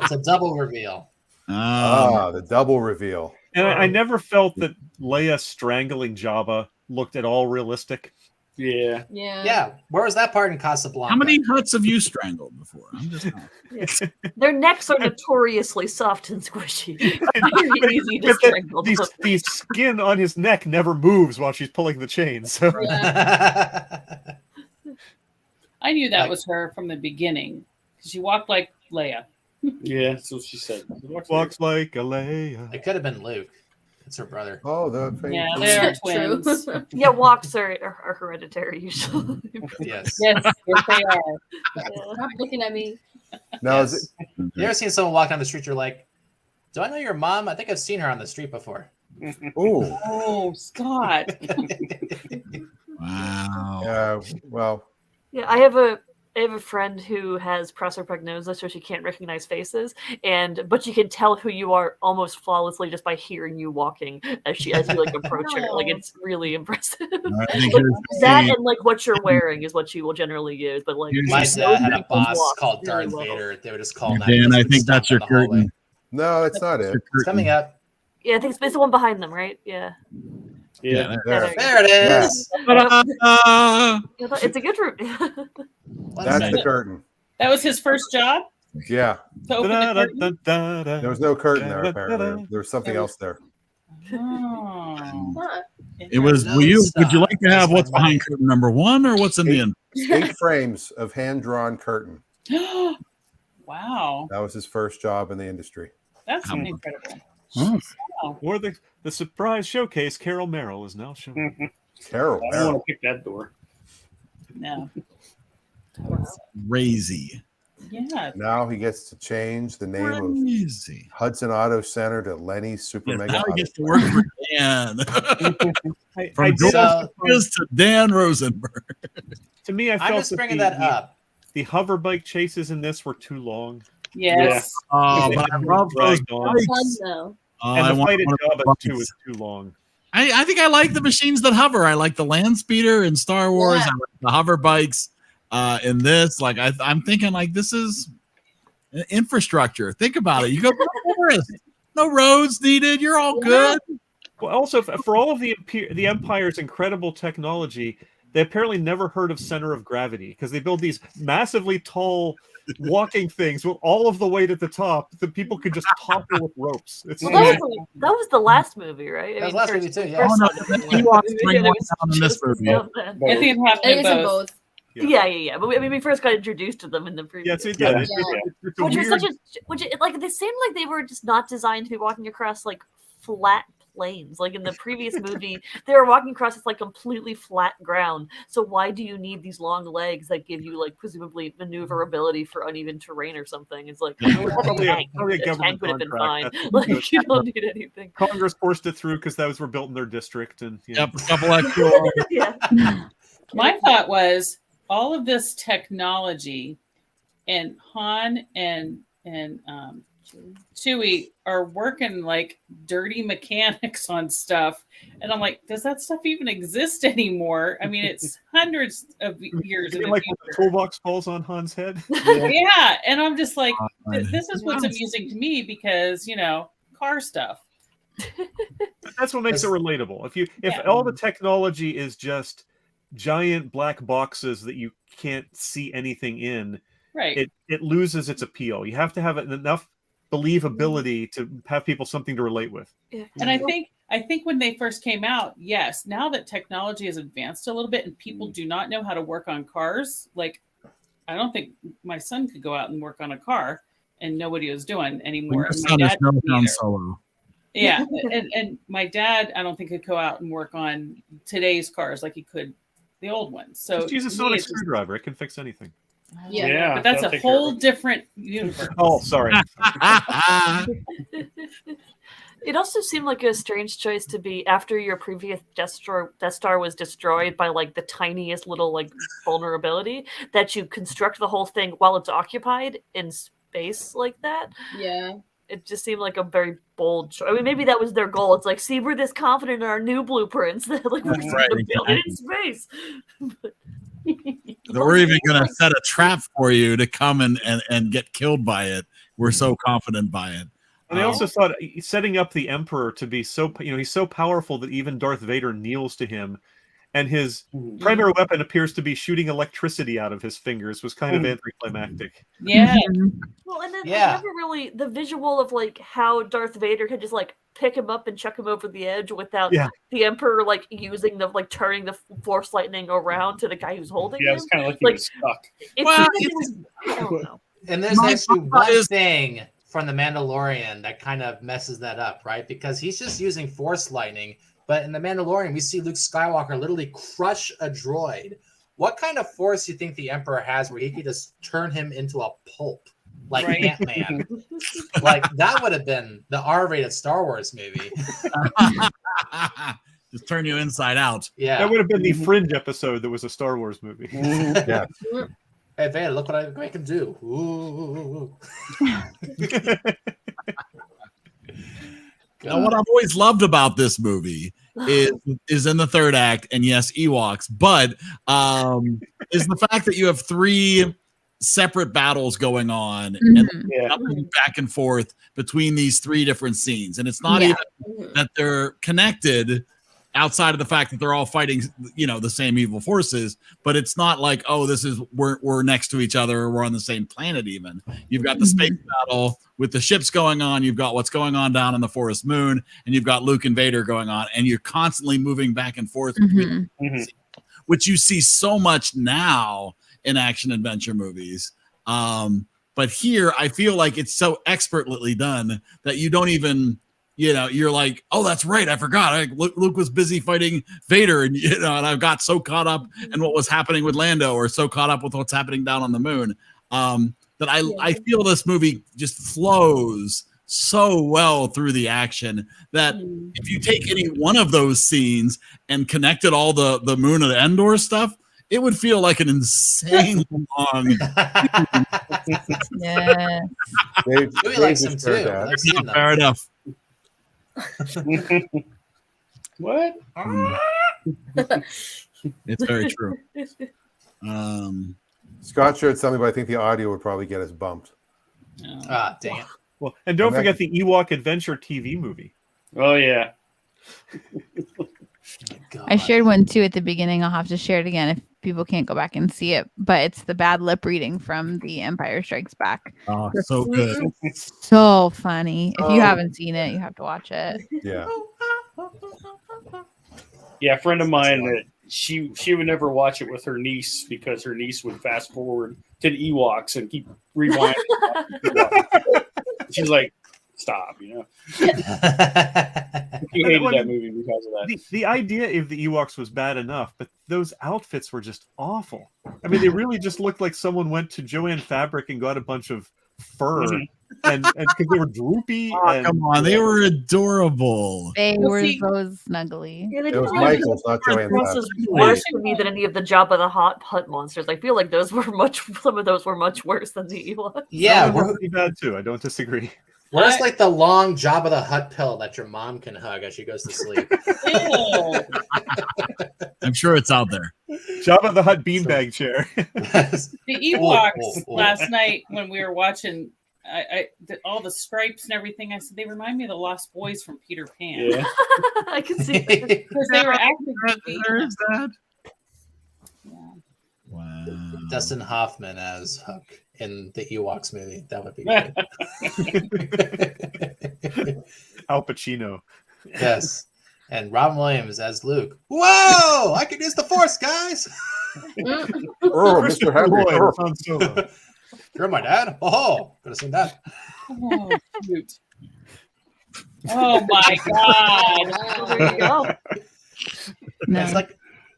It's a double reveal.
The double reveal.
And I never felt that Leia strangling Jabba looked at all realistic.
Yeah.
Yeah.
Yeah, where was that part in Casablanca?
How many Hutts have you strangled before? I'm just
Their necks are notoriously soft and squishy. Very easy to
But
strangle.
the skin on his neck never moves while she's pulling the chain. So
I knew that was her from the beginning. She walked like Leia.
Yeah, that's what she said.
walks like a Leia.
It could have been Luke. It's her brother.
Oh, the thing.
Yeah, they are
True.
twins.
Yeah, walks are hereditary usually.
Yes.
Yes, yes, they are.
Stop looking at me.
Now,
Yes.
is it,
You ever seen someone walk down the street? You're like, do I know your mom? I think I've seen her on the street before.
ooh,
Oh, Scott.
Wow.
well,
Yeah, I have a friend who has prosopagnosia, so she can't recognize faces, but she can tell who you are almost flawlessly just by hearing you walking as you like approach her. Like, it's really impressive.
I think
Like,
here's
that
the-
and like what you're wearing is what she will generally use. But like,
My
she
dad
knows
had a
people's
boss
walks
called
really
Darth
well.
Vader. They would just call him that.
Dan,
because
I
he would
think
stomp
that's your
in the hallway.
curtain.
no, that's not it.
It's coming up.
Yeah, I think it's the one behind them, right? Yeah.
Yeah.
There.
There it is.
It's a good route.
That's the curtain.
That was his first job
Yeah.
to open the curtain.
There was no curtain there, apparently. There was something else there.
Oh.
Huh.
It was.
No
Would you
stop.
like to have
Waste
what's
my money.
behind curtain number one or what's in the end?
8 frames of hand-drawn curtain.
Wow,
That was his first job in the industry.
that's
How-
incredible.
Oh,
Wow.
Or the surprise showcase, Carol Merrill is now showing.
Carol.
I don't
Merrill.
want to pick that door.
No.
crazy.
Yeah.
Now he gets to change the name of
Crazy.
Hudson Auto Center to Lenny's Super
Yes,
Mega
now he
Auto
gets to
Center.
work for Dan.
I
From
did-
George
So-
Lucas to Dan Rosenberg.
to me, I felt
I'm just
that
bringing that up.
the hover bike chases in this were too long.
Yes.
Oh,
They
but I
were
love those
dragged on.
bikes.
Fun though.
Oh,
And
I
the
want
fight at
one of
Jabba
those
2
bikes.
was too long.
I think I like the machines that hover. I like the land speeder in Star Wars.
Yeah.
I like the hover bikes in this. Like I'm thinking, like this is infrastructure. Think about it. You go to the forest, no roads needed. You're all good.
Well, also for all of the Empire's incredible technology, they apparently never heard of center of gravity because they build these massively tall walking things with all of the weight at the top that people could just topple with ropes. It's
Well, that was the last movie, right?
That was last movie too, yeah.
first
Oh, no,
one,
he walks
yeah,
bring
there
one
was
down in this
just
movie.
stuff then.
I think it happened
I think it's in
in both.
both.
Yeah. But we first got introduced to them in the previous.
Yeah, it's,
Yeah.
it's a
Which was
weird.
like they seemed like they were just not designed to be walking across like flat plains. Like in the previous movie, they were walking across this like completely flat ground. So why do you need these long legs that give you like presumably maneuverability for uneven terrain or something? It's like
Yeah, it was probably a
a
government
tank would have been fine.
contract. That's
Like you don't need anything.
Congress forced it through because those were built in their district, and you know.
Yep, a couple extra.
Yeah.
My thought was all of this technology and Han and Chewie are working like dirty mechanics on stuff, and I'm like, does that stuff even exist anymore? I mean, it's hundreds of years in the
Like when the toolbox falls on Han's head.
yeah, and I'm just like, this is what's amusing to me because car stuff.
That's what makes it relatable. If all the technology is just giant black boxes that you can't see anything in,
right,
it loses its appeal. You have to have enough believability to have people something to relate with.
Yeah. And I think when they first came out, yes, now that technology has advanced a little bit and people do not know how to work on cars, like I don't think my son could go out and work on a car and know what he was doing anymore.
Your son is no Han Solo.
Yeah, and my dad, I don't think could go out and work on today's cars like he could the old ones. So
just use a sonic screwdriver; it can fix anything.
Yeah, but that's a whole different universe.
Oh, sorry.
It also seemed like a strange choice to be after your previous Death Star was destroyed by like the tiniest little like vulnerability that you construct the whole thing while it's occupied in space like that.
Yeah.
It just seemed like a very bold choice. I mean, maybe that was their goal. It's like, see, we're this confident in our new blueprints that like we're going to build it in space.
We're even going to set a trap for you to come and get killed by it. We're so confident by it.
And they also thought setting up the Emperor to be so, he's so powerful that even Darth Vader kneels to him, and his primary weapon appears to be shooting electricity out of his fingers was kind of anticlimactic.
Yeah.
Well, and then I never really the visual of like how Darth Vader could just like pick him up and chuck him over the edge without the Emperor like using the like turning the Force lightning around to the guy who's holding him.
Yeah, it's kind of like he was stuck.
I don't know.
And there's actually one thing from The Mandalorian that kind of messes that up, right? Because he's just using Force lightning, but in The Mandalorian, we see Luke Skywalker literally crush a droid. What kind of force do you think the Emperor has where he could just turn him into a pulp, like Ant-Man? Like, that would have been the R-rated Star Wars movie.
Just turn you inside out.
Yeah.
That would have been the Fringe episode that was a Star Wars movie.
Yeah.
Hey, Vader, look what I can do. Ooh.
Now, what I've always loved about this movie is in the third act, and yes, Ewoks, but is the fact that you have three separate battles going on and jumping back and forth between these three different scenes. And it's not even that they're connected outside of the fact that they're all fighting, the same evil forces, but it's not like, oh, this is we're next to each other, or we're on the same planet even. You've got the space battle with the ships going on, you've got what's going on down on the Forest Moon, and you've got Luke and Vader going on, and you're constantly moving back and forth between which you see so much now in action adventure movies. But here I feel like it's so expertly done that you don't even you're like, oh, that's right, I forgot. Luke was busy fighting Vader, and and I got so caught up in what was happening with Lando, or so caught up with what's happening down on the moon, that I feel this movie just flows so well through the action that if you take any one of those scenes and connected all the Moon of Endor stuff, it would feel like an insane long.
Yeah.
Louis likes them too.
Fair enough.
What?
It's very true.
Scott showed something, but I think the audio would probably get us bumped.
Ah, dang it.
Well, and don't forget the Ewok Adventure TV movie.
Oh, yeah.
I shared one too at the beginning. I'll have to share it again if people can't go back and see it. But it's the bad lip reading from The Empire Strikes Back.
Oh, so good.
So funny. If you haven't seen it, you have to watch it.
Yeah.
Yeah, a friend of mine that she would never watch it with her niece because her niece would fast forward to the Ewoks and keep rewinding. She's like, stop, She hated that movie because of that.
The idea of the Ewoks was bad enough, but those outfits were just awful. I mean, they really just looked like someone went to Joann Fabric and got a bunch of fur, and because they were droopy.
Oh, come on, they were adorable.
They were so snuggly.
Yeah,
It was Michael's, not Joanne.
This is worse for me than any of the Jabba the Hutt monsters. I feel like some of those were much worse than the Ewoks.
Yeah,
we're pretty bad too. I don't disagree.
Where's like the long Jabba the Hutt pillow that your mom can hug as she goes to sleep?
I'm sure it's out there.
Jabba the Hutt beanbag chair.
The Ewoks last night when we were watching all the stripes and everything, I said they remind me of the Lost Boys from Peter Pan.
Yeah.
I can see that.
Because they were acting.
There's that.
Wow. Dustin Hoffman as Hook in the Ewoks movie. That would be great.
Al Pacino.
Yes. And Robin Williams as Luke. Whoa! I can use the Force, guys.
Oh, Mr. Happy.
You're my dad? Oh, could have seen that.
Oh, shoot. Oh my God.
There you go.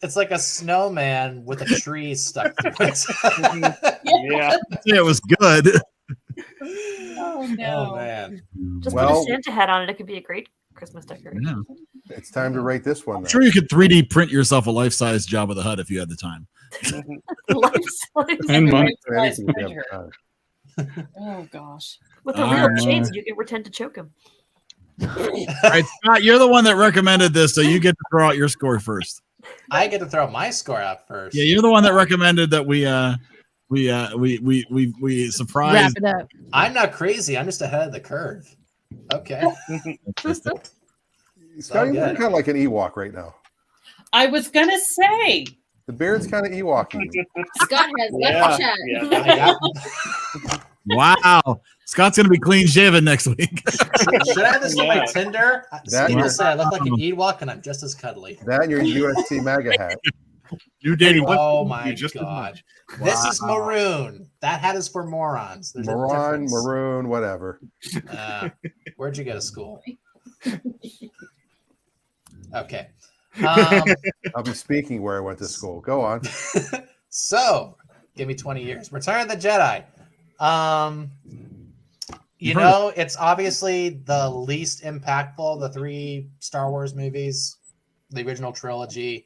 It's like a snowman with a tree stuck through it.
Yeah.
It was good.
Oh no.
Oh man.
Just put a Santa hat on it. It could be a great Christmas decoration.
Yeah.
It's time to rate this one.
I'm sure you could 3D print yourself a life-size Jabba the Hutt if you had the time.
And money.
Oh gosh.
With the real chains, you can pretend to choke him.
All right, Scott, you're the one that recommended this, so you get to throw out your score first.
I get to throw my score out first.
Yeah, you're the one that recommended that we surprise.
Wrap it up.
I'm not crazy. I'm just ahead of the curve. Okay.
Scott, you're kind of like an Ewok right now.
I was gonna say
The beard's kind of Ewok-y.
Scott has left the chat.
Wow. Scott's going to be clean shaven next week.
Should I have this on my Tinder?
That
People
you're-
say I look like an Ewok and I'm just as cuddly.
That and your USC MAGA hat.
You did.
Oh my God. This is maroon. That hat is for morons. There's a
Moron,
difference.
maroon, whatever.
Where'd you go to school? Okay.
I'll be speaking where I went to school. Go on.
So, give me 20 years. Return of the Jedi. You know, it's obviously the least impactful of the 3 Star Wars movies, the original trilogy.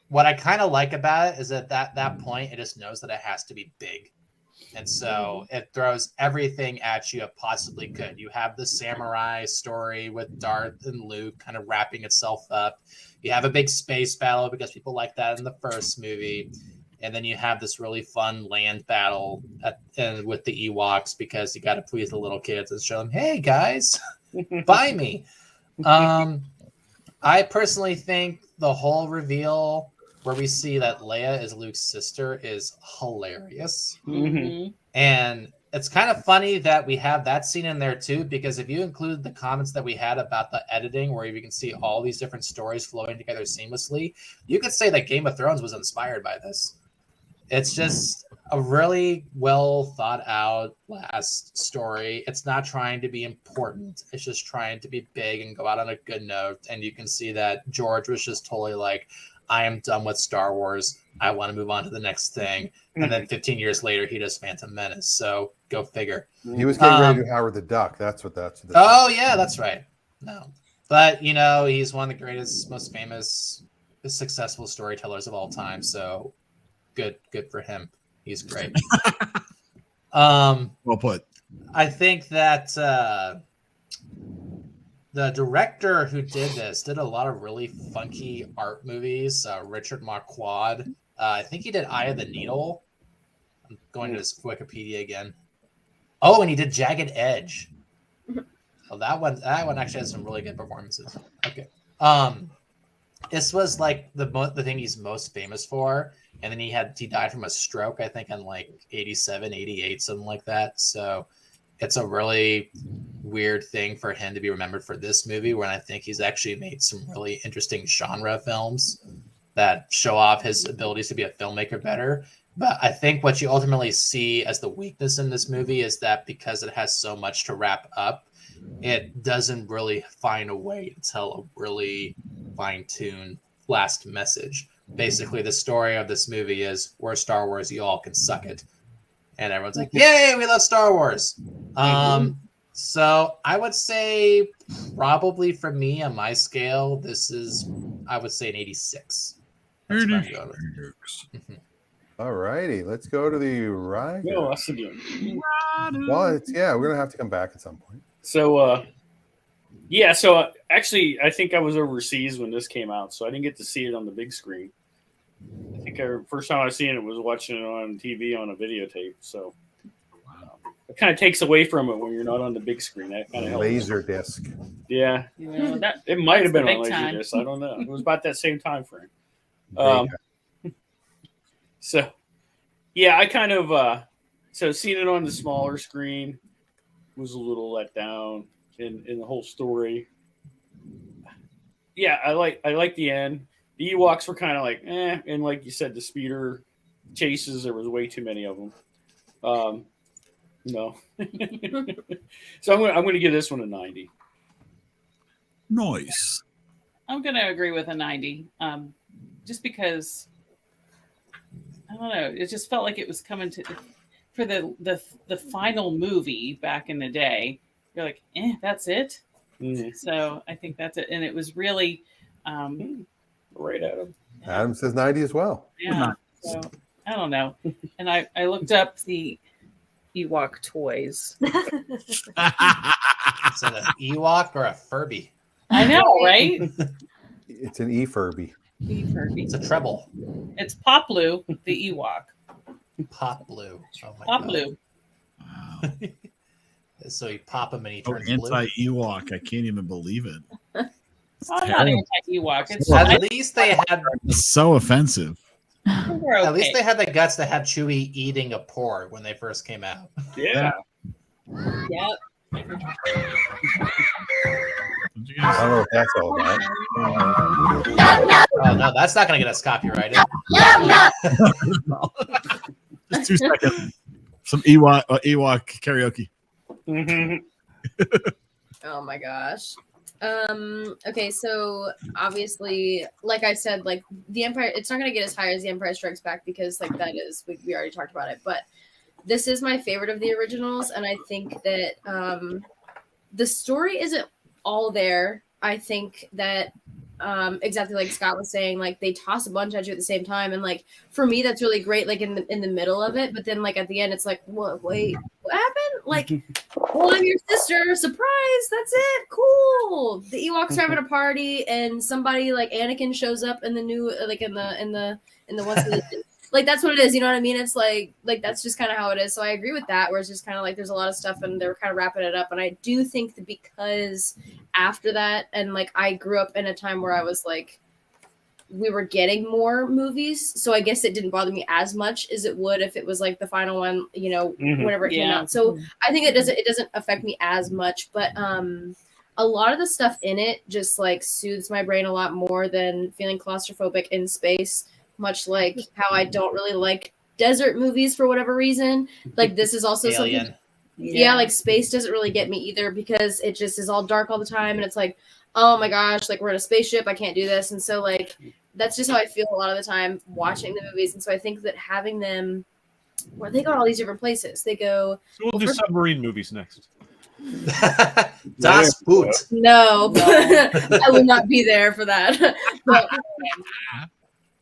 What I kind of like about it is that that point, it just knows that it has to be big. And so it throws everything at you it possibly could. You have the samurai story with Darth and Luke kind of wrapping itself up. You have a big space battle because people like that in the first movie. And then you have this really fun land battle with the Ewoks because you got to please the little kids and show them, hey, guys, buy me. I personally think the whole reveal where we see that Leia is Luke's sister is hilarious.
Mm-hmm.
And it's kind of funny that we have that scene in there too, because if you include the comments that we had about the editing, where you can see all these different stories flowing together seamlessly, you could say that Game of Thrones was inspired by this. It's just a really well thought out last story. It's not trying to be important. It's just trying to be big and go out on a good note. And you can see that George was just totally like, I am done with Star Wars. I want to move on to the next thing. And then 15 years later, he does Phantom Menace. So go figure.
He was getting ready to do Howard the Duck. That's what that's.
Oh, yeah, that's right. No. But, you know, he's one of the greatest, most famous, successful storytellers of all time. So good for him. He's great.
Well put.
I think that the director who did this did a lot of really funky art movies. Richard Marquardt. I think he did Eye of the Needle. I'm going to his Wikipedia again. Oh, and he did Jagged Edge. Oh, that one actually has some really good performances. Okay. This was like the thing he's most famous for. And then he died from a stroke, I think, in like 87, 88, something like that. So it's a really weird thing for him to be remembered for this movie, when I think he's actually made some really interesting genre films that show off his abilities to be a filmmaker better. But I think what you ultimately see as the weakness in this movie is that because it has so much to wrap up, it doesn't really find a way to tell a really fine-tuned last message. Basically, the story of this movie is, we're Star Wars, you all can suck it. And everyone's like, yay, we love Star Wars. So I would say probably for me on my scale, this is, I would say, an 86. That's what I'm going with.
All righty, let's go to the right.
Go us again.
Well, we're gonna have to come back at some point.
So, actually, I think I was overseas when this came out, so I didn't get to see it on the big screen. I think first time I seen it was watching it on TV on a videotape. So it kind of takes away from it when you're not on the big screen. That kind of helps.
Laser disc.
Yeah, it might have been on Laserdisc. I don't know. It was about that same time frame. So, yeah, I kind of so seeing it on the smaller screen was a little let down in the whole story. Yeah, I like the end. The Ewoks were kind of like, and like you said, the speeder chases, there was way too many of them. No. So I'm going to give this one a 90.
Nice.
I'm going to agree with a 90. Just because, I don't know, it just felt like it was coming for the final movie back in the day. You're like, that's it?
Mm-hmm.
So I think that's it. And it was really...
right at him.
Adam says 90 as well.
Yeah. So I don't know. And I looked up the Ewok toys.
Is it an Ewok or a Furby?
I know, right?
It's an E-Furby.
E-Furby.
It's a treble.
It's Poplu, the Ewok.
Poplu. Oh my
Poplu.
God. So you pop him and he turns blue.
Anti-Ewok. I can't even believe it.
I'm not anti-Ewok.
At least they had.
It's so offensive.
Okay.
At least they had the guts to have Chewie eating a porg when they first came out.
Yeah.
Yep.
I don't know what that's all about.
Oh no, that's not going to get us copyrighted.
Just 2 seconds. Some Ewok karaoke.
Oh my gosh. Okay, so obviously, like I said, like the Empire, it's not gonna get as high as the Empire Strikes Back because like that is we already talked about it, but this is my favorite of the originals, and I think that the story isn't all there. I think that exactly like Scott was saying, like they toss a bunch at you at the same time, and like for me that's really great, like in the middle of it, but then like at the end it's like, what? Wait, what happened? Like, well, I'm your sister, surprise, that's it, cool. The Ewoks are having a party, and somebody like Anakin shows up in the new like in the ones like that's what it is, you know what I mean? It's like that's just kind of how it is. So I agree with that, where it's just kind of like there's a lot of stuff and they're kind of wrapping it up. And I do think that because after that, and like I grew up in a time where I was like we were getting more movies, so I guess it didn't bother me as much as it would if it was like the final one, you know, whenever it came out. So I think it doesn't affect me as much, but a lot of the stuff in it just like soothes my brain a lot more than feeling claustrophobic in space. Much like how I don't really like desert movies for whatever reason. Like this is also
Alien.
something. Yeah, like space doesn't really get me either because it just is all dark all the time, and it's like, oh my gosh, like we're in a spaceship, I can't do this, and so like that's just how I feel a lot of the time watching the movies, and so I think that having them, where they go to all these different places, they go.
So we'll do submarine movies next.
Das Boot.
No, I will not be there for that. But,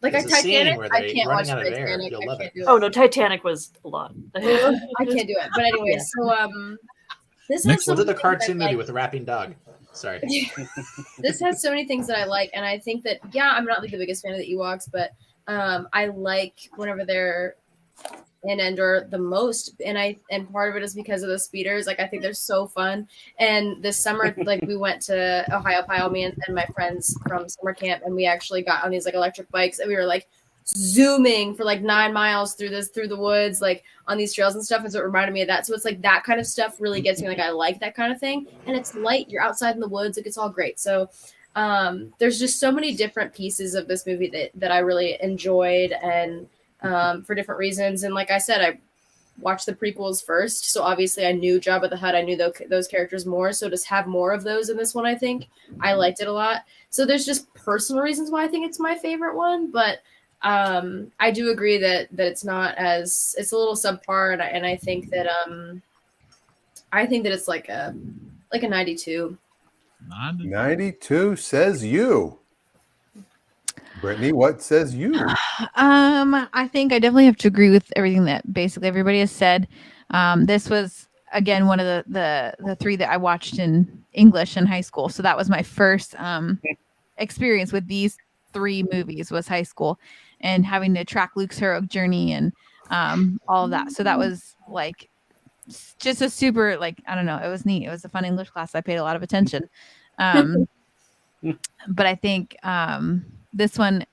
like
There's
a
a scene
Titanic,
where
I
they
can't
running
watch
out of air.
Titanic.
You'll love it.
Oh no, Titanic was a lot.
I can't do it. But anyway, so this has
We'll do the
some
cartoon movie
like,
with the rapping dog. Sorry.
This has so many things that I like, and I think that I'm not like the biggest fan of the Ewoks, but I like whenever they're in Endor the most, and part of it is because of the speeders. Like I think they're so fun. And this summer, like we went to Ohio, me and my friends from summer camp, and we actually got on these like electric bikes, and we were like zooming for like 9 miles through the woods, like on these trails and stuff. And so it reminded me of that. So it's like that kind of stuff really gets me. Like I like that kind of thing, and it's light. You're outside in the woods. Like it's all great. So there's just so many different pieces of this movie that I really enjoyed, and for different reasons. And like I said, I watched the prequels first, so obviously I knew Jabba the Hutt. I knew those characters more. So to have more of those in this one, I think I liked it a lot. So there's just personal reasons why I think it's my favorite one, but I do agree that it's not as it's a little subpar, and I think that it's like a 92.
92 says you. Brittany, what says you?
I think I definitely have to agree with everything that basically everybody has said. This was again one of the three that I watched in English in high school, so that was my first experience with these three movies was high school, and having to track Luke's heroic journey and all of that. So that was like just a super like I don't know, it was neat. It was a fun English class. I paid a lot of attention. But I think this one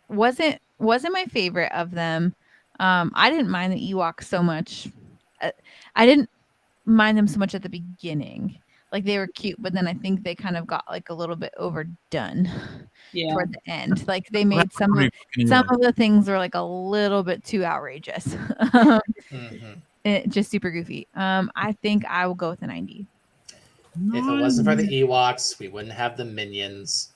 wasn't my favorite of them. I didn't mind the Ewoks so much. I didn't mind them so much at the beginning. Like they were cute, but then I think they kind of got like a little bit overdone toward the end. Like they made some of the things were like a little bit too outrageous. Just super goofy. I think I will go with a 90.
If it wasn't for the Ewoks, we wouldn't have the Minions.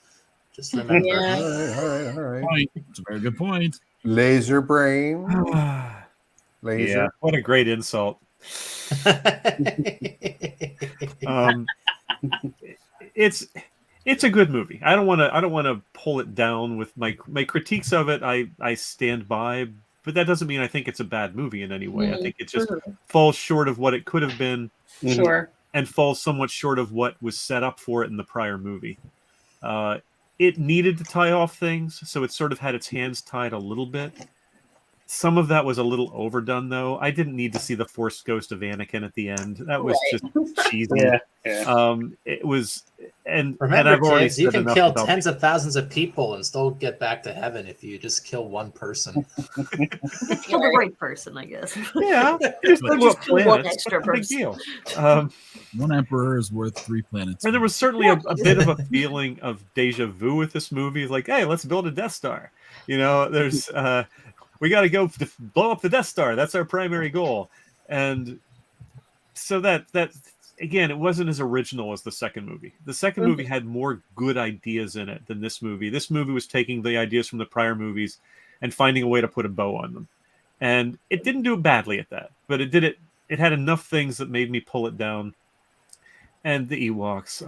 Just remember.
All right.
It's a very good point.
Laser brain. Laser.
Yeah, what a great insult. It's a good movie. I don't want to pull it down with my critiques of it. I stand by, but that doesn't mean I think it's a bad movie in any way. I think it just falls short of what it could have been.
Sure.
And falls somewhat short of what was set up for it in the prior movie. It needed to tie off things, so it sort of had its hands tied a little bit. Some of that was a little overdone, though. I didn't need to see the Force ghost of Anakin at the end. That was just cheesy. It was, and
remember,
and I've already
kids, you
said
can kill
about
tens of thousands of people and still get back to heaven if you just kill one person.
Kill the right person, I guess.
Yeah,
just kill one extra
big
person.
deal.
One emperor is worth 3 planets.
And there was certainly a bit of a feeling of deja vu with this movie. Like, hey, let's build a Death Star. You know, there's we got to go blow up the Death Star. That's our primary goal. And so that again, it wasn't as original as the second movie. The second movie had more good ideas in it than this movie. This movie was taking the ideas from the prior movies and finding a way to put a bow on them. And it didn't do badly at that, but it did it. It had enough things that made me pull it down. And the Ewoks.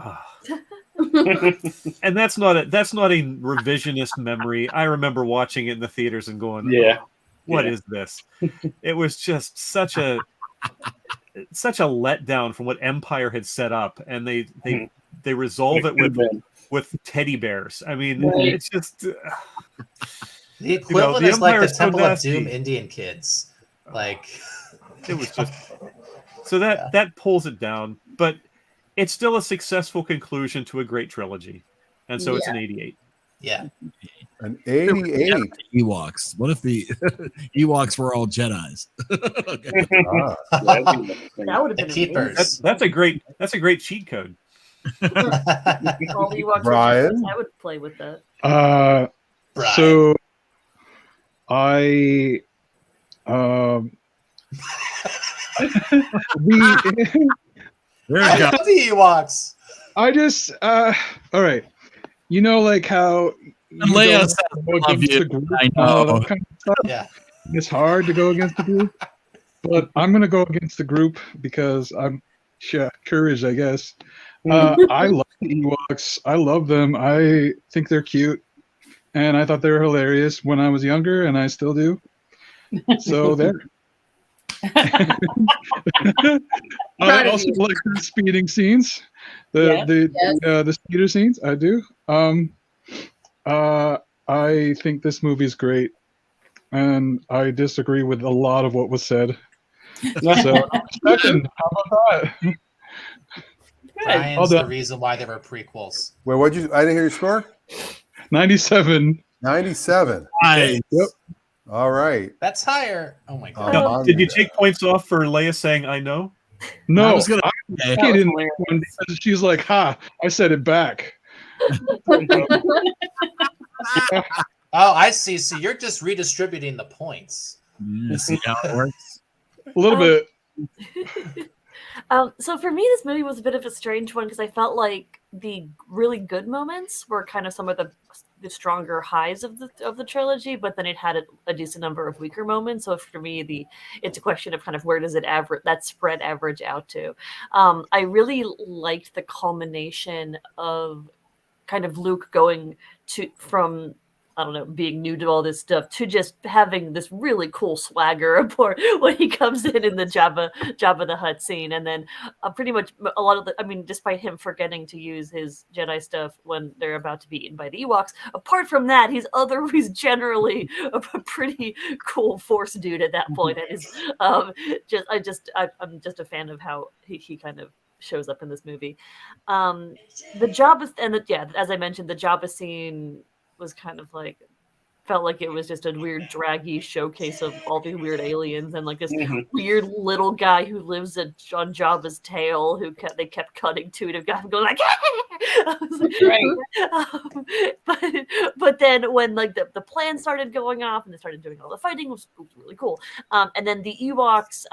And that's not a revisionist memory. I remember watching it in the theaters and going, what is this? It was just such a letdown from what Empire had set up, and they resolve it with teddy bears. I mean, it's just
the equivalent is like the Temple of
nasty.
Doom Indian kids. Like
it was just so that pulls it down, but it's still a successful conclusion to a great trilogy, and so it's an 88.
Yeah,
an 88.
Ewoks. What if the Ewoks were all Jedis?
That would have been
keepers. That's a great cheat code.
All Ewoks
Brian?
I would play with that.
So I
I love the Ewoks.
I just all right. You know, like how
Leia said, "Love you." I know.
Kind of stuff.
Yeah,
it's hard to go against the group, but I'm gonna go against the group because I'm courage, I guess. I love the Ewoks. I love them. I think they're cute, and I thought they were hilarious when I was younger, and I still do. So there. I also like the speeding scenes, the speeder scenes. I do. I think this movie is great, and I disagree with a lot of what was said. So, second, how about that?
Brian's the reason why there were prequels.
Wait, I didn't hear your score.
97.
97.
Nice.
Yep. All right.
That's higher. Oh my god.
Now, did you take points off for Leia saying "I know"?
No,
I was gonna.
I didn't. Because she's like, "Ha! I said it back."
Oh, I see. So you're just redistributing the points.
Yeah, see how it works?
A little bit.
So for me, this movie was a bit of a strange one because I felt like the really good moments were kind of some of the stronger highs of the trilogy, but then it had a decent number of weaker moments. So for me, it's a question of kind of where does it spread average out to. I really liked the culmination of kind of Luke going from I don't know, being new to all this stuff, to just having this really cool swagger when he comes in the Jabba the Hutt scene, and then pretty much a lot of despite him forgetting to use his Jedi stuff when they're about to be eaten by the Ewoks, apart from that, he's generally a pretty cool Force dude at that point. And I'm just a fan of how he kind of shows up in this movie. The Jabba, as I mentioned, the Jabba scene was kind of like, felt like it was just a weird draggy showcase of all these weird aliens and like this weird little guy who lives on Jabba's tail they kept cutting to going like I was like, but then when like the plan started going off and they started doing all the fighting, it was really cool. And then the Ewoks,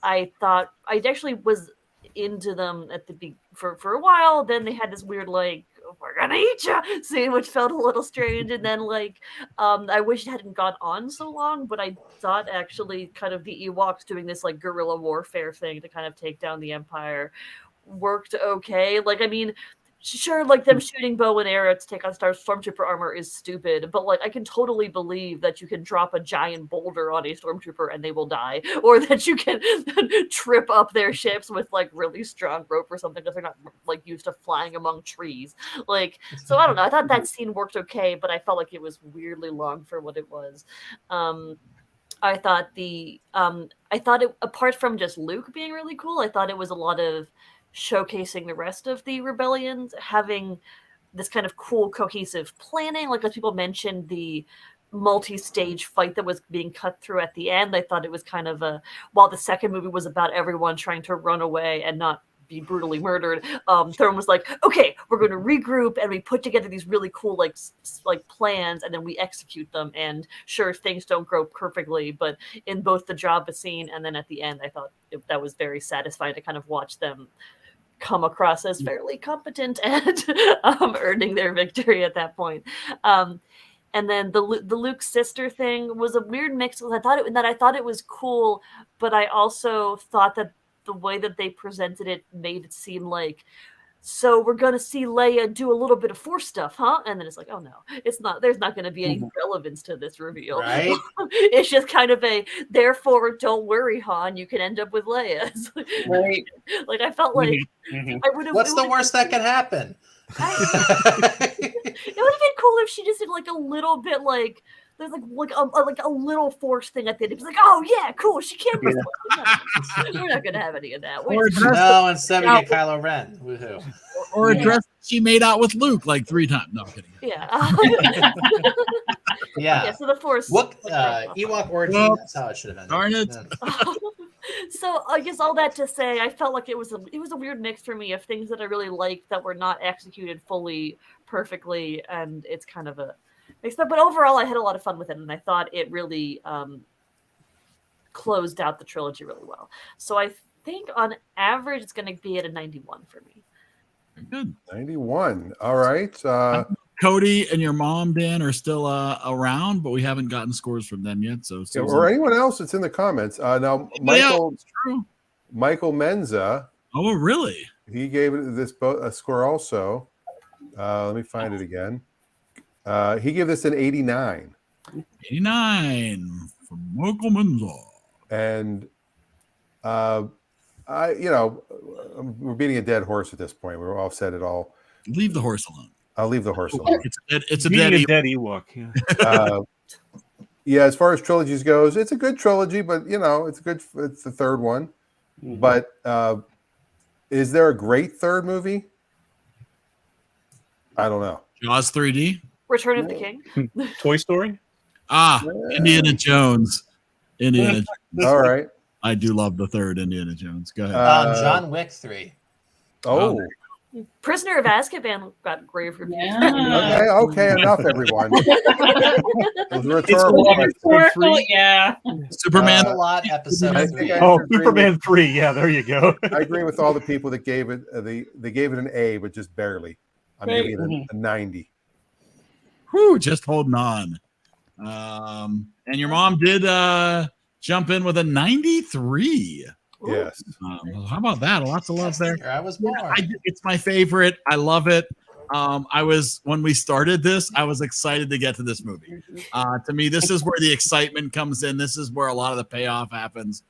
I thought I actually was into them at for a while. Then they had this weird like, we're gonna eat you scene, which felt a little strange. And then like I wish it hadn't gone on so long, but I thought actually kind of the Ewoks doing this like guerrilla warfare thing to kind of take down the Empire worked okay. Like, I mean, sure, like them shooting bow and arrow to take on stormtrooper armor is stupid, but like I can totally believe that you can drop a giant boulder on a stormtrooper and they will die, or that you can trip up their ships with like really strong rope or something because they're not like used to flying among trees. Like, so I don't know. I thought that scene worked okay, but I felt like it was weirdly long for what it was. I thought apart from just Luke being really cool, I thought it was a lot of showcasing the rest of the rebellions, having this kind of cool cohesive planning. Like, as people mentioned, the multi-stage fight that was being cut through at the end, I thought it was kind of while the second movie was about everyone trying to run away and not be brutally murdered, Thurman was like, okay, we're going to regroup and we put together these really cool like plans and then we execute them. And sure, things don't go perfectly, but in both the Jabba scene and then at the end, I thought that was very satisfying to kind of watch them come across as fairly competent and earning their victory at that point. And then the Luke sister thing was a weird mix. I thought it was cool, but I also thought that the way that they presented it made it seem like, so we're going to see Leia do a little bit of Force stuff, huh? And then it's like, oh no, it's not. There's not going to be any relevance to this reveal.
Right?
It's just kind of therefore, don't worry, Han, you can end up with Leia.
Right.
Like, I felt like I would have.
What's the worst that can happen?
It would have been cool if she just did like a little bit like. There's like a little Force thing at the end. It's like, oh yeah, cool. She can't. We're not gonna have any of that.
No, instead we get Kylo Ren. Woohoo!
Or a dress she made out with Luke like 3 times. No, I'm kidding.
Yeah.
Yeah.
So the Force.
What Ewok origin? That's how it should have ended.
Darn it.
So I guess all that to say, I felt like it was a weird mix for me of things that I really liked that were not executed fully perfectly, and it's kind of a. But overall, I had a lot of fun with it, and I thought it really closed out the trilogy really well. So I think on average, it's going to be at a 91 for me.
Good.
91. All right.
Cody and your mom, Dan, are still around, but we haven't gotten scores from them yet. So,
or anyone else that's in the comments. Now, Michael Menza.
Oh, really?
He gave this a score also. Let me find it again. He gave this an 89.
89 from Michael Menza.
And we're beating a dead horse at this point. We're all said it all.
Leave the horse alone.
I'll leave the horse alone.
It's a dead
Ewok. Yeah.
Yeah. As far as trilogies goes, it's a good trilogy, but it's the third one. Mm-hmm. But is there a great third movie? I don't know.
Jaws 3D.
Return of the King.
Toy Story.
Indiana Jones. Indiana Jones.
All right.
I do love the third Indiana Jones. Go ahead.
John Wick 3.
Oh.
Prisoner of Azkaban got grave reviews.
Yeah. Okay, enough, everyone.
Rhetorical, yeah.
Superman.
A lot episode 3.
Superman 3. Yeah, there you go.
I agree with all the people that gave it. They gave it an A, but just barely. I'm giving it a 90.
Whew, just holding on. And your mom did jump in with a 93.
Yes.
How about that? Lots of love there.
I was born.
It's my favorite. I love it. I was when we started this, I was excited to get to this movie. To me, this is where the excitement comes in. This is where a lot of the payoff happens.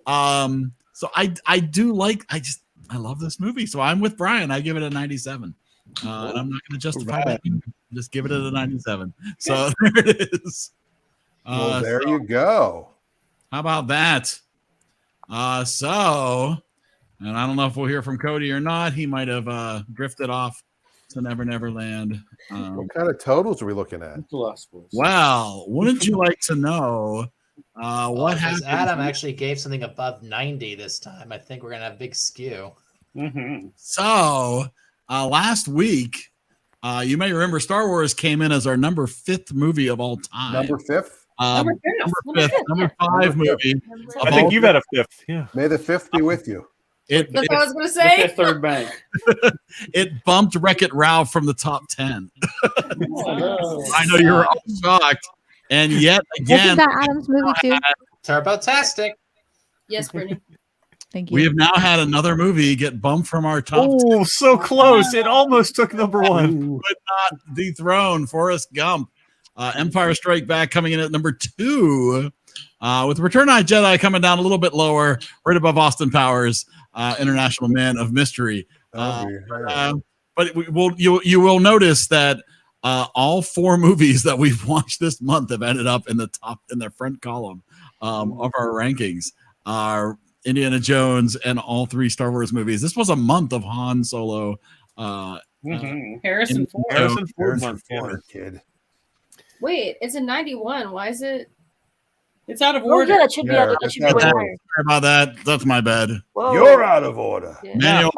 So I do like. I love this movie. So I'm with Brian. I give it a 97. And I'm not going to justify that. Just give it a 97. So there it is.
Well, there you go.
How about that? So, and I don't know if we'll hear from Cody or not. He might have drifted off to Never Never Land.
What kind of totals are we looking at?
Well, wouldn't you like to know what happened?
Adam actually gave something above 90 this time. I think we're going to have a big skew.
So, last week, you may remember Star Wars came in as our number 5th movie of all time.
Number 5th?
Number 5 movie.
I think you've had a 5th. Yeah.
May the 5th be with you.
That's what I was going to say.
Third bank.
It bumped Wreck-It Ralph from the top 10. I know you were all shocked. And yet again,
Isn't that Adam's movie too?
Turbotastic.
Yes, Brittany.
Thank you.
we have now had another movie get bumped from our top 10.
Oh, so close. It almost took number 1.
But not dethrone Forrest Gump. Empire Strike Back coming in at number 2. With Return of the Jedi coming down a little bit lower, right above Austin Powers, International Man of Mystery. But you will notice that all 4 movies that we've watched this month have ended up in the front column of our rankings. Indiana Jones and all 3 Star Wars movies. This was a month of Han Solo.
Harrison Ford.
Kid.
Wait, it's a 91. Why is it?
It's out of
Oh,
order.
yeah, that should be out of that should be way higher.
Sorry about that. That's my bad.
Whoa.
You're out of order.
Manual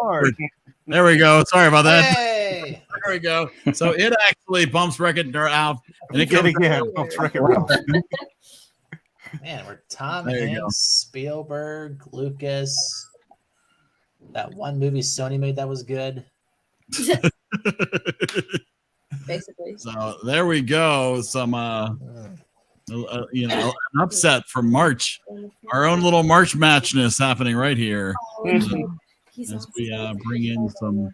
There we go. Sorry about that.
Hey!
There we go. So it actually bumps Wreck-It Ralph, and it
Yet
goes
again, bumps Wreck-It Ralph.
Man, we're Tom
There you go.
Hanks, Spielberg, Lucas. That one movie Sony made that was good.
Basically.
So there we go. Some an upset for March. Our own little March matchness happening right here. As we bring in some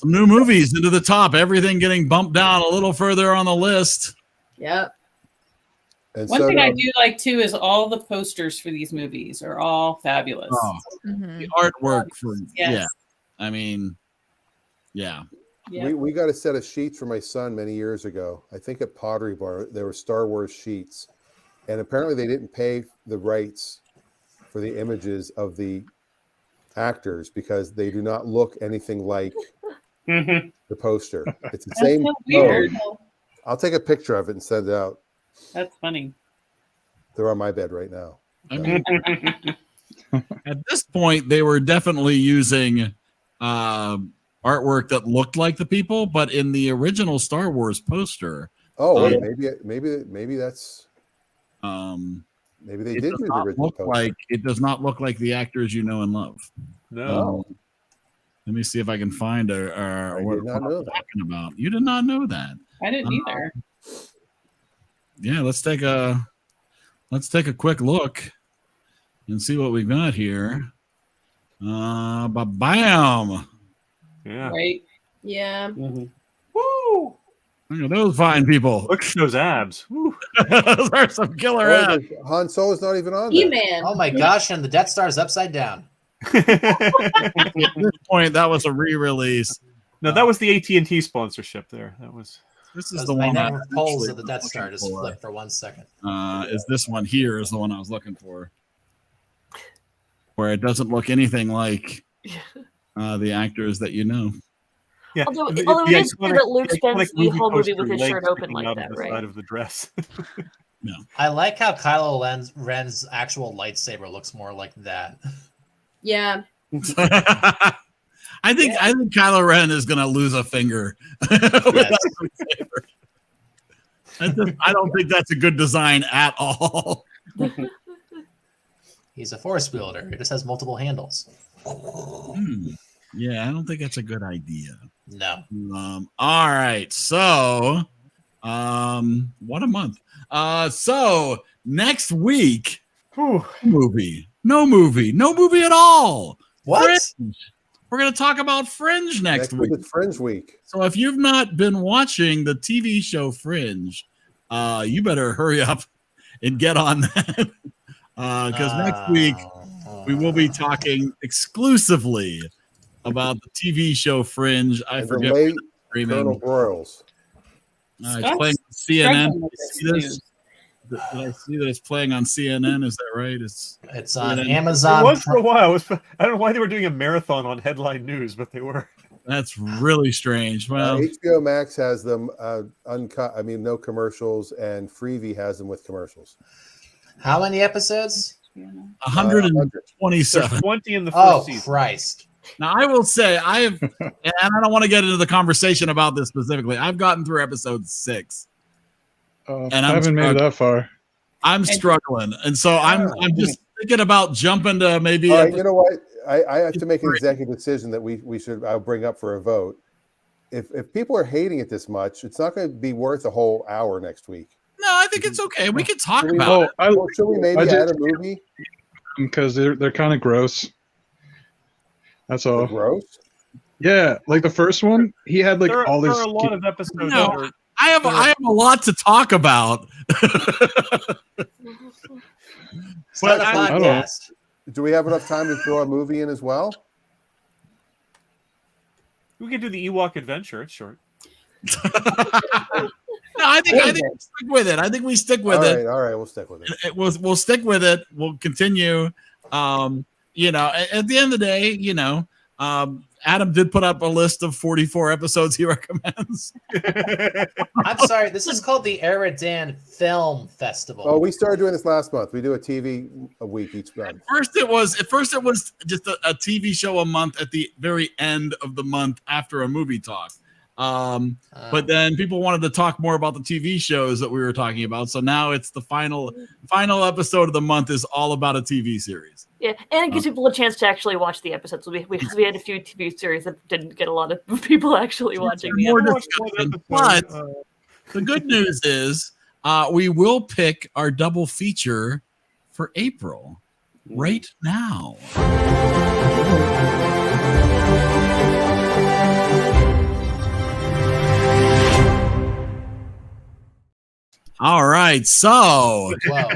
new movies into the top. Everything getting bumped down a little further on the list.
Yep.
And
One
so
thing I do like too is all the posters for these movies are all fabulous.
Oh, the artwork for yeah. I mean, yeah.
we got a set of sheets for my son many years ago. I think at Pottery Bar there were Star Wars sheets, and apparently they didn't pay the rights for the images of the actors because they do not look anything like the poster. It's the same.
So weird.
I'll take a picture of it and send it out.
That's funny.
They're on my bed right now.
I mean, at this point, they were definitely using artwork that looked like the people, but in the original Star Wars poster,
maybe that's maybe they
it
did
does
do the
not
original
look
poster.
like it does not look like the actors you know and love.
No.
Let me see if I can find what I'm talking about. You did not know that.
I didn't either.
Yeah, let's take a quick look and see what we've got here. Bam!
Yeah.
Right.
Yeah.
Woo!
Look at those fine people.
Look at those abs. Woo.
Those are some killer abs.
Han Solo's not even on
He-Man.
Oh my gosh, and the Death Star's upside down.
At this point, that was a re-release.
No, that was the AT&T sponsorship there. That was.
This is the one.
Magnetic poles of the Death Star just flipped for 1 second.
Is this one here is the one I was looking for, where it doesn't look anything like the actors that you know.
Yeah.
Although it is true that Luke spends the whole movie with his shirt open like that, right?
Side of the dress.
No.
I like how Kylo Ren's actual lightsaber looks more like that.
Yeah.
I think Kylo Ren is going to lose a finger.
Yes.
I don't think that's a good design at all.
He's a force wielder. He just has multiple handles.
Yeah, I don't think that's a good idea.
No.
All right. So, what a month. So next week, no movie at all.
What?
we're going to talk about Fringe next week.
It's Fringe week.
So if you've not been watching the TV show Fringe, you better hurry up and get on that. Because next week we will be talking exclusively about the TV show Fringe. I forget
the late
streaming.
Colonel Broyles.
It's playing on CNN. Did you see this? Did I see that it's playing on CNN? Is that right? It's
on
CNN.
Amazon.
It was for a while. I don't know why they were doing a marathon on headline news, but they were.
That's really strange. Well,
HBO Max has them uncut. I mean, no commercials, and Freevee has them with commercials.
How many episodes?
127.
There's 20 in the first season.
Christ.
Now, I will say, and I don't want to get into the conversation about this specifically. I've gotten through episode 6.
And I haven't made it that far.
I'm struggling. And so I'm just thinking about jumping to maybe.
All right, you know what? I have to make an executive decision that I'll bring up for a vote. If people are hating it this much, it's not going to be worth a whole hour next week.
No, I think it's okay. We can talk about it.
Should we maybe add a movie?
Because they're kind of gross. That's all.
They're gross?
Yeah, like the first one, he had like all this.
There are a lot of episodes.
No, I have a lot to talk about.
But podcast. Do we have enough time to throw a movie in as well?
We could do the Ewok Adventure. It's short.
No, I think we stick with it. I think we stick with it.
All right, we'll stick with it.
We'll stick with it. We'll continue. You know, at the end of the day, you know, Adam did put up a list of 44 episodes he recommends.
I'm sorry. This is called the EriDan Film Festival.
Oh, we started doing this last month. We do a TV a week each month.
First, it was just a TV show a month at the very end of the month after a movie talk. But then people wanted to talk more about the TV shows that we were talking about. So now it's the final episode of the month is all about a TV series.
Yeah, and it gives people a chance to actually watch the episodes. We had a few TV series that didn't get a lot of people actually watching the
More
episodes.
discussion. But the good news is we will pick our double feature for April right now. All right, so
now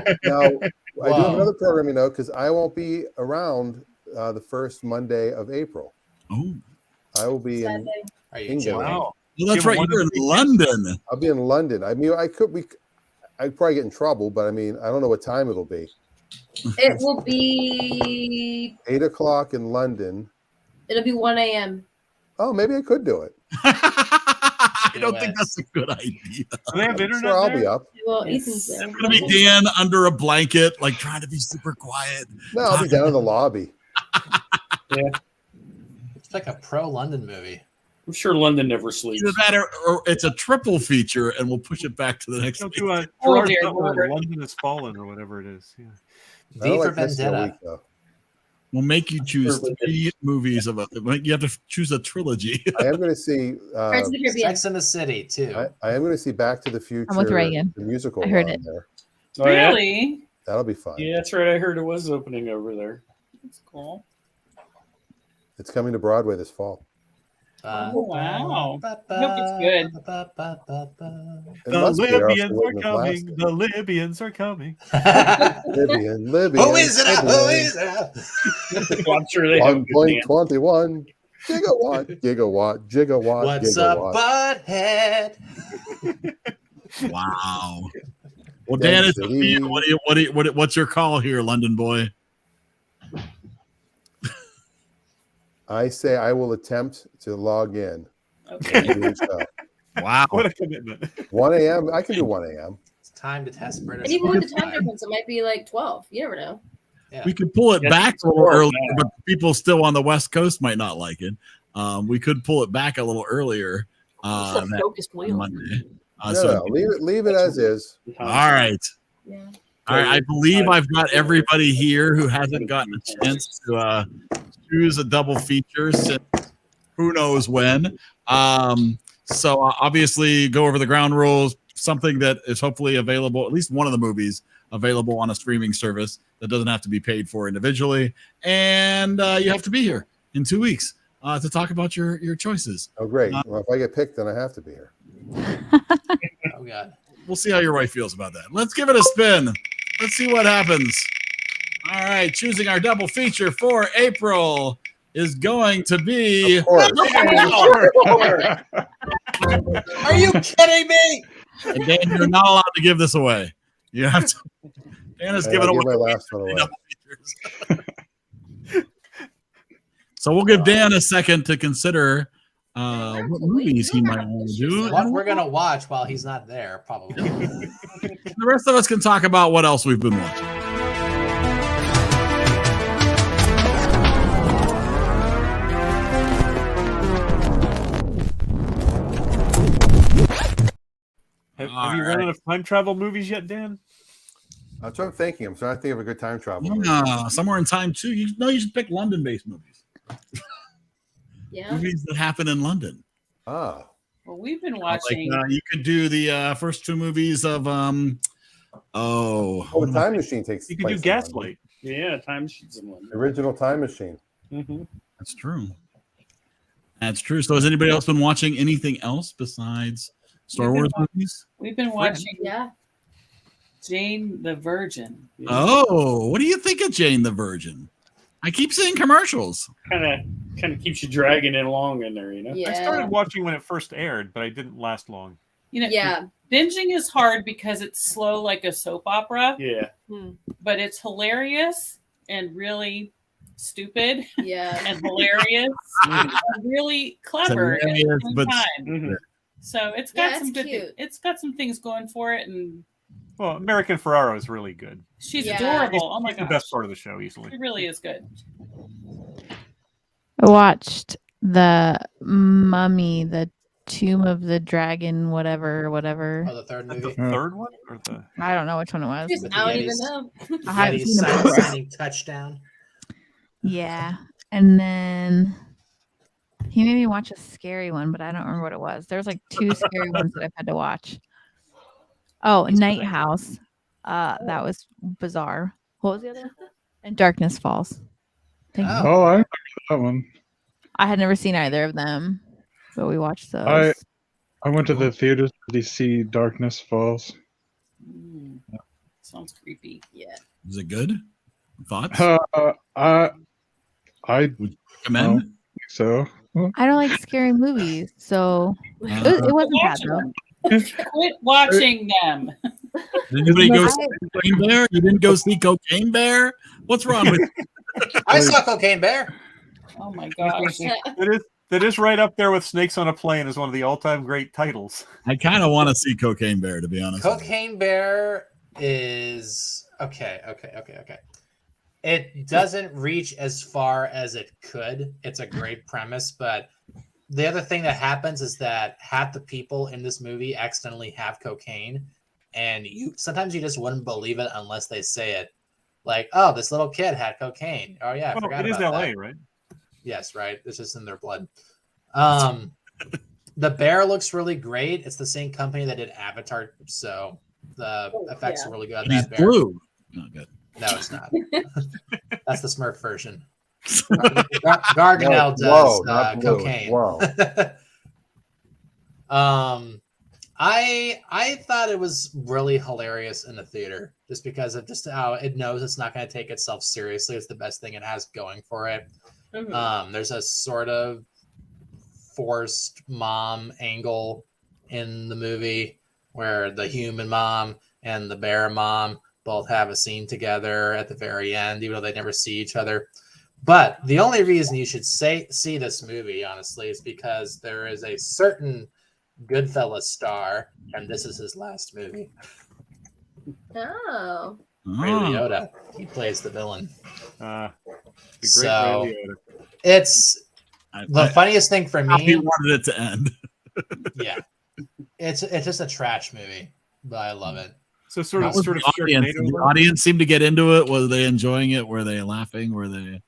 I do have another programming note because I won't be around the first Monday of April.
Oh,
I will be in England.
Wow. Well, that's right. You're in London.
I'll be in London. I mean, I'd probably get in trouble, but I mean, I don't know what time it'll be.
It will be
8 o'clock in London.
It'll be 1 a.m.
Oh, maybe I could do it.
I don't think that's a good idea.
Do they have internet
Sure, I'll
there?
be up.
Well, Ethan's there.
It's gonna be Dan under a blanket, like trying to be super quiet.
No, I'll be down in the lobby.
Yeah. It's like a pro London movie.
I'm sure London never sleeps.
Either that or it's a triple feature, and we'll push it back to the next week.
London has fallen, or whatever it is. Yeah.
V for Vendetta.
We'll make you choose 3 movies of you have to choose a trilogy.
I am going to see
Sex and the City too.
I am going to see Back to the Future.
I'm with Reagan.
The musical.
I heard
on
it.
There.
Oh, yeah?
Really?
That'll be fun.
Yeah, that's right. I heard it was opening over there.
That's cool.
It's coming to Broadway this fall.
Oh, wow. I hope it's good.
The Libyans are coming. The Libyans are coming.
Libyan.
Who is it? Who is it?
I'm sure they have
1.21 gigawatt.
What's
gigawatt.
up, butthead?
Wow. Well, Dan, it's up to you. What's your call here, London boy?
I say I will attempt to log in.
Okay.
Wow.
What a commitment.
1 a.m. I can do 1 a.m.
It's time to test British.
And even with the time difference, it might be like 12. You never know.
We could pull it back a little earlier, but people still on the West Coast might not like it. We could pull it back a little earlier. Monday.
Leave it as is.
All right.
Yeah.
All right. I believe I've got everybody here who hasn't gotten a chance to choose a double feature since who knows when. So obviously go over the ground rules, something that is hopefully available, at least one of the movies available on a streaming service that doesn't have to be paid for individually. And you have to be here in 2 weeks. to talk about your choices.
Oh, great. Well, if I get picked, then I have to be here.
Oh God.
We'll see how your wife feels about that. Let's give it a spin. Let's see what happens. All right, choosing our double feature for April is going to be.
Of course.
Are you kidding me?
And Dan, you're not allowed to give this away. You have to. Dan is giving away
my last one away.
double features. So we'll give Dan a second to consider what movies he might want to do.
What we're gonna watch while he's not there, probably.
The rest of us can talk about what else we've been watching.
Have you run out of time travel movies yet, Dan?
That's what I'm thinking. I'm trying to think of a good time travel.
Somewhere in time too. You should pick London-based movies.
Yeah.
Movies that happen in London.
Oh.
Well, we've been watching.
Like, you could do the first two movies of
the Time Machine takes.
You could do Gaslight.
Yeah, Time Machine's in one.
Original Time Machine.
Mm-hmm.
That's true. That's true. So has anybody else been watching anything else besides Star Wars movies?
We've been watching. Jane the Virgin.
Oh, what do you think of Jane the Virgin? I keep seeing commercials.
Kind of keeps you dragging it along in there, you know.
Yeah.
I started watching when it first aired, but I didn't last long.
You know,
Yeah.
binging is hard because it's slow like a soap opera.
Yeah.
But it's hilarious and really stupid.
Yeah.
And hilarious and really clever at the
hilarious,
same
but
time. So it's got
Yeah,
some
it's
good
cute.
it's got some things going for it, and
Well, American Ferraro is really good.
she's
Yeah.
adorable. Oh my
He's the
god.
best part of the show, easily.
She really is good.
I watched the Mummy, the Tomb of the Dragon, whatever.
Oh, the third
The
movie.
third one or the
I don't know which one it was.
With the
I don't even
Yetis.
know.
I haven't
Yeti
seen it before.
signing touchdown.
Yeah. And then he made me watch a scary one, but I don't remember what it was. There's like two scary ones that I've had to watch. Oh, Night House. That was bizarre. What was the other one? And Darkness Falls. Thank you.
Oh, I remember that one.
I had never seen either of them, but we watched those.
I went to the theaters to see Darkness Falls.
Sounds creepy.
Yeah.
Is it good? Thoughts?
I
Would you recommend?
think so.
I don't like scary movies, so it wasn't bad though.
Quit watching them.
Did anybody go see Cocaine Bear? You didn't go see Cocaine Bear? What's wrong with you?
I saw Cocaine Bear.
Oh my gosh.
That is right up there with Snakes on a Plane as one of the all-time great titles.
I kind of want to see Cocaine Bear, to be honest.
Cocaine Bear is okay. It doesn't reach as far as it could. It's a great premise, but the other thing that happens is that half the people in this movie accidentally have cocaine, and sometimes you just wouldn't believe it unless they say it. Like, oh, this little kid had cocaine. Oh yeah, I forgot
it is
about
LA,
that.
right?
Yes, right. It's just in their blood. The bear looks really great. It's the same company that did Avatar, so the effects are really good on
He's
that bear.
blue. Not good.
No, it's not. That's the Smurf version. Gargamel
Whoa,
does
not blue.
cocaine.
Whoa.
I thought it was really hilarious in the theater, just because of just how it knows it's not going to take itself seriously. It's the best thing it has going for it. There's a sort of forced mom angle in the movie where the human mom and the bear mom both have a scene together at the very end, even though they never see each other. But the only reason you should see this movie, honestly, is because there is a certain Goodfellas star, and this is his last movie.
Oh.
Ray Liotta. He plays the villain.
The great
So
Ray Liotta.
it's the funniest thing for me.
He wanted it to end.
Yeah, it's just a trash movie, but I love it.
So sort of
The audience,
Sharknado
the audience seemed to get into it. Were they enjoying it? Were they laughing? Were they?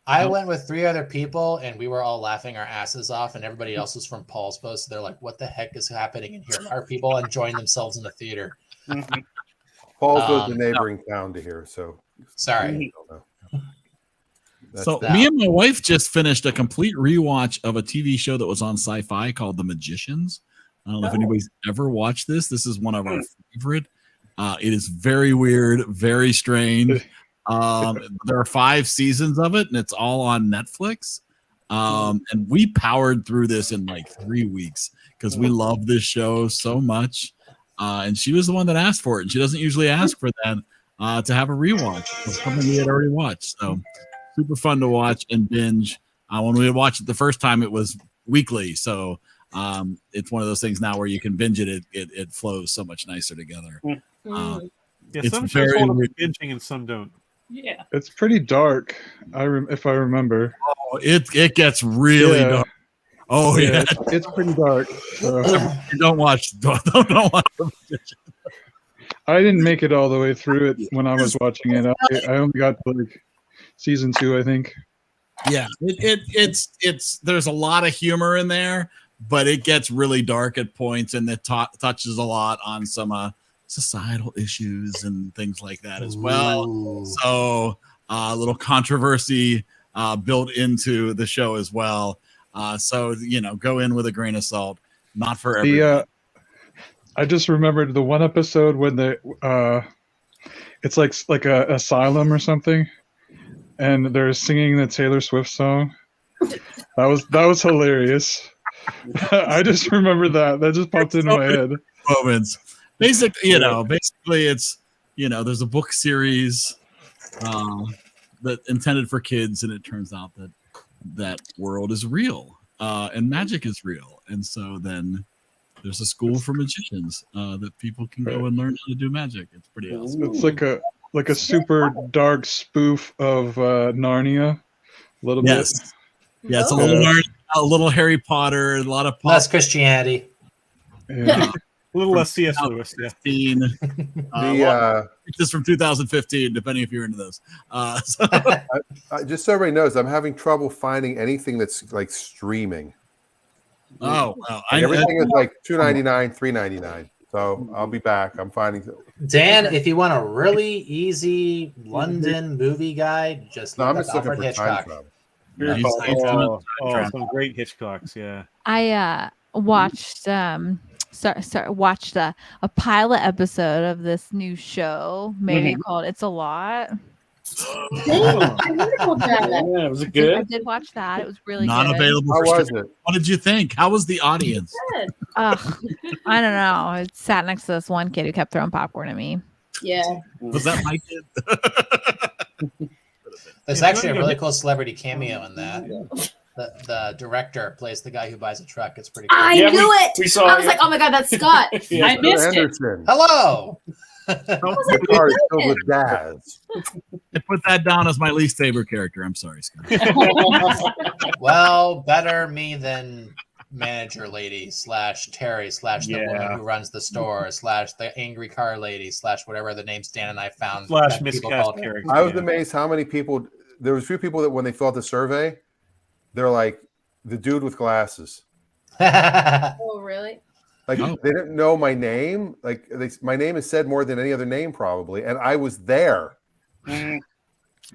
I went with 3 other people, and we were all laughing our asses off, and everybody else was from Paul's Post. So they're like, "What the heck is happening in here? Are people enjoying themselves in the theater?"
Paul's was the neighboring town to here, so
sorry.
So me and my wife just finished a complete rewatch of a TV show that was on Sci-Fi called The Magicians. I don't know if anybody's ever watched this. This is one of our favorite. It is very weird, very strange. There are 5 seasons of it, and it's all on Netflix. And we powered through this in like 3 weeks because we love this show so much. And she was the one that asked for it, and she doesn't usually ask for that to have a rewatch of something we had already watched. So super fun to watch and binge. When we watched it the first time, it was weekly, so it's one of those things now where you can binge it. It flows so much nicer together.
It's some shows hold up binging and some don't.
Yeah,
it's pretty dark. If I remember.
Oh, it gets really dark. Oh yeah,
it's pretty dark. So.
Don't watch. Don't watch.
I didn't make it all the way through it when I was watching it. I only got to like season 2, I think.
Yeah, it's there's a lot of humor in there, but it gets really dark at points, and it touches a lot on some societal issues and things like that as well. Ooh. So a little controversy built into the show as well. So go in with a grain of salt. Not for everyone.
I just remembered the one episode when it's like a asylum or something, and they're singing the Taylor Swift song. That was hilarious. I just remember that just popped into my head.
Moments. Basically, it's there's a book series that intended for kids, and it turns out that world is real and magic is real, and so then there's a school for magicians that people can go and learn how to do magic. It's pretty awesome.
It's like a super dark spoof of Narnia, a little bit.
Yeah, it's a little Narnia, a little Harry Potter, a lot of
less Christianity.
Yeah.
A little less C.S. Lewis.
Just from 2015, depending if you're into those.
Just so everybody knows, I'm having trouble finding anything that's like streaming.
Oh,
everything is like $2.99, $3.99. So I'll be back. I'm finding.
Dan, if you want a really easy London movie guide, just look up Alfred Hitchcock.
Some great Hitchcocks. Yeah,
I watched watched a pilot episode of this new show, maybe called "It's a Lot."
Yeah, was it good?
I did watch that. It was really
not
good.
available.
How was it?
What did you think? How was the audience?
I don't know. I sat next to this one kid who kept throwing popcorn at me.
Yeah.
Was that my kid?
There's actually a really cool celebrity cameo in that. The director plays the guy who buys a truck. It's pretty cool.
I knew it.
We saw
I was like, oh my God, that's Scott.
I missed it.
Hello.
The car is filled with jazz.
I put that down as my least favorite character. I'm sorry, Scott.
Well, better me than manager lady / Terry / the woman who runs the store / the angry car lady / whatever the name Stan and I found.
/ miscast character.
I was amazed how many people. There was a few people that when they filled out the survey, they're like the dude with glasses.
Oh, really?
Like they didn't know my name. Like my name is said more than any other name probably, and I was there.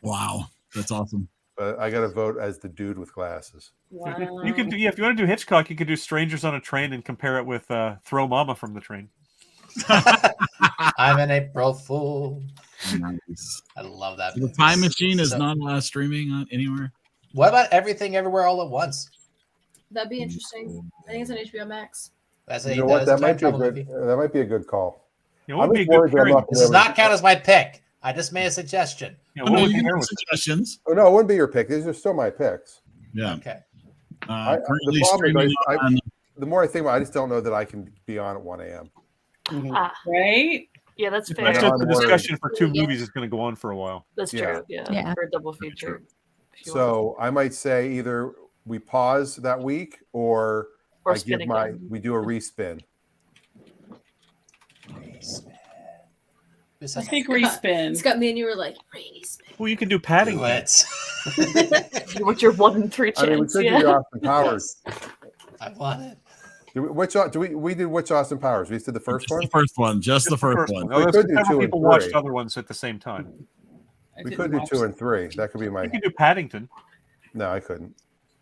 Wow, that's awesome.
But I got to vote as the dude with glasses.
Wow.
You can do, if you want to do Hitchcock, you could do Strangers on a Train and compare it with Throw Mama from the Train.
I'm an April Fool.
Nice.
I love that.
The Time Machine is not streaming anywhere.
What about Everything Everywhere All at Once?
That'd be interesting. I think it's on HBO Max.
You know what? That might be a good call.
This does not count as my pick. I just made a suggestion.
Yeah, what would you suggestions?
Oh no, it wouldn't be your pick. These are still my picks.
Yeah.
Okay.
The problem is the more I think about it, I just don't know that I can be on at 1 a.m.
Right?
Yeah, that's fair.
That's just a discussion for 2 movies. It's going to go on for a while.
That's true. Yeah. For a double feature.
So I might say either we pause that week or I give we do a respin.
I think respin.
Scott, me and you were like, respin.
Well, you can do padding.
Let's.
What's your 1 in 3 chance?
I mean, we could do Austin Powers.
I want it.
We did which Austin Powers? We did the first one?
The first one, just the first one.
Several people watched other ones at the same time.
We could do 2 and 3. That could be my.
You can do Paddington.
No, I couldn't.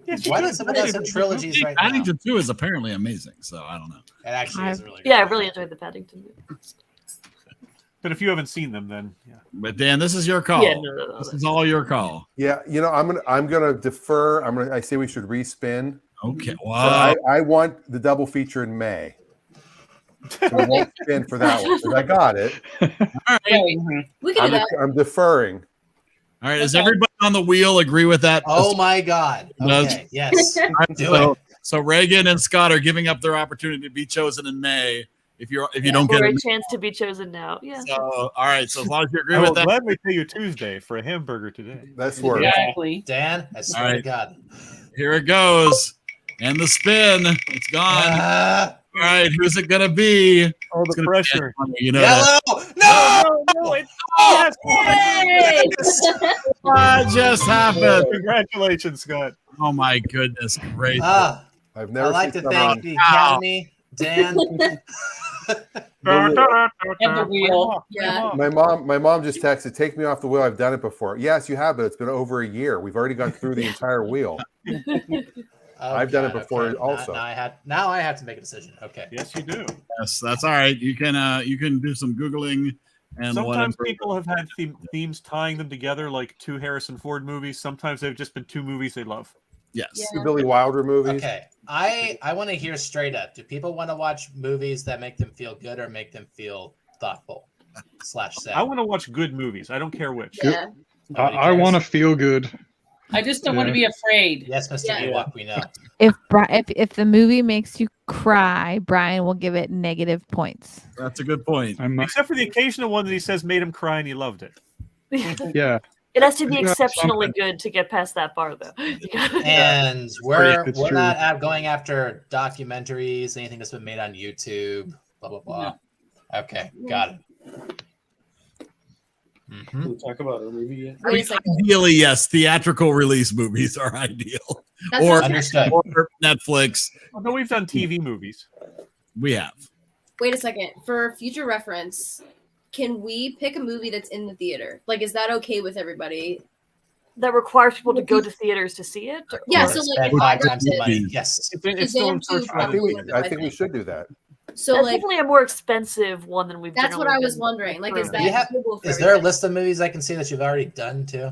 Yes,
Why does someone have some trilogies right now?
Paddington 2 is apparently amazing, so I don't know.
It actually is really good.
Yeah, I really enjoyed the Paddington movie.
But if you haven't seen them, then yeah.
But Dan, this is your call.
Yeah, no.
This is all your call.
Yeah, I'm gonna defer. I say we should respin.
Okay.
So
Wow.
I want the double feature in May. So we won't spin for that one because I got it.
All right.
We can do that.
I'm deferring.
All right. Does everybody on the wheel agree with that?
Oh my God. Okay. Yes.
All right,
Do
so,
it.
so Reagan and Scott are giving up their opportunity to be chosen in May. If you don't get
Or a
it.
chance to be chosen now. Yeah.
So, all right. So as long as you agree
I
with
will
that.
gladly pay you Tuesday for a hamburger today.
That's worth
Exactly.
Dan, I swear
All
to
right.
God.
Here it goes. And the spin. It's gone. All right. Who's it going to be?
Oh,
It's
the
gonna be
pressure.
you know that.
Yellow! No!
No, it's yes.
What just happened?
Congratulations, Scott.
Oh my goodness gracious.
Ah,
I've
I'd
never
like to
seen
thank the Academy, Dan.
And the wheel.
Yeah.
My mom just texted, "Take me off the wheel. I've done it before." Yes, you have, but it's been over a year. We've already gone through the entire wheel. I've done it before also.
Now I have to make a decision. Okay.
Yes, you do.
Yes, that's all right. You can do some Googling and
Sometimes
whatever.
people have had themes tying them together, like 2 Harrison Ford movies. Sometimes they've just been 2 movies they love.
Yes.
The Billy Wilder movies.
Okay. I want to hear straight up. Do people want to watch movies that make them feel good or make them feel thoughtful / sad?
I want to watch good movies. I don't care which.
Yeah.
I want to feel good.
I just don't want to be afraid.
Yes, Mr.
Yeah.
Ewok, we know.
If the movie makes you cry, Brian will give it negative points.
That's a good point.
Except for the occasional one that he says made him cry and he loved it.
Yeah.
It has to be
You got
exceptionally
something.
good to get past that bar, though.
And we're
It's
we're
true.
not going after documentaries, anything that's been made on YouTube, blah blah blah. Okay, got it.
Can we talk about a movie yet?
Wait a second.
Ideally, yes, theatrical release movies are ideal.
That's
Or,
what-
Understood.
or Netflix.
Oh, no, we've done TV movies.
We have.
Wait a second. For future reference, can we pick a movie that's in the theater? Like, is that okay with everybody?
That requires people to go to theaters to see it?
Yeah,
Or
so
spend
like,
5 times the money.
movies.
Yes.
It's still in search
I
for
think
the-
I think we should do that.
So
That's
like,
definitely a more expensive one than we've.
that's what
generally
I was
been
wondering. Like, is
through.
that
Do you have-
doable for
Is there a
everybody?
list of movies I can see that you've already done too?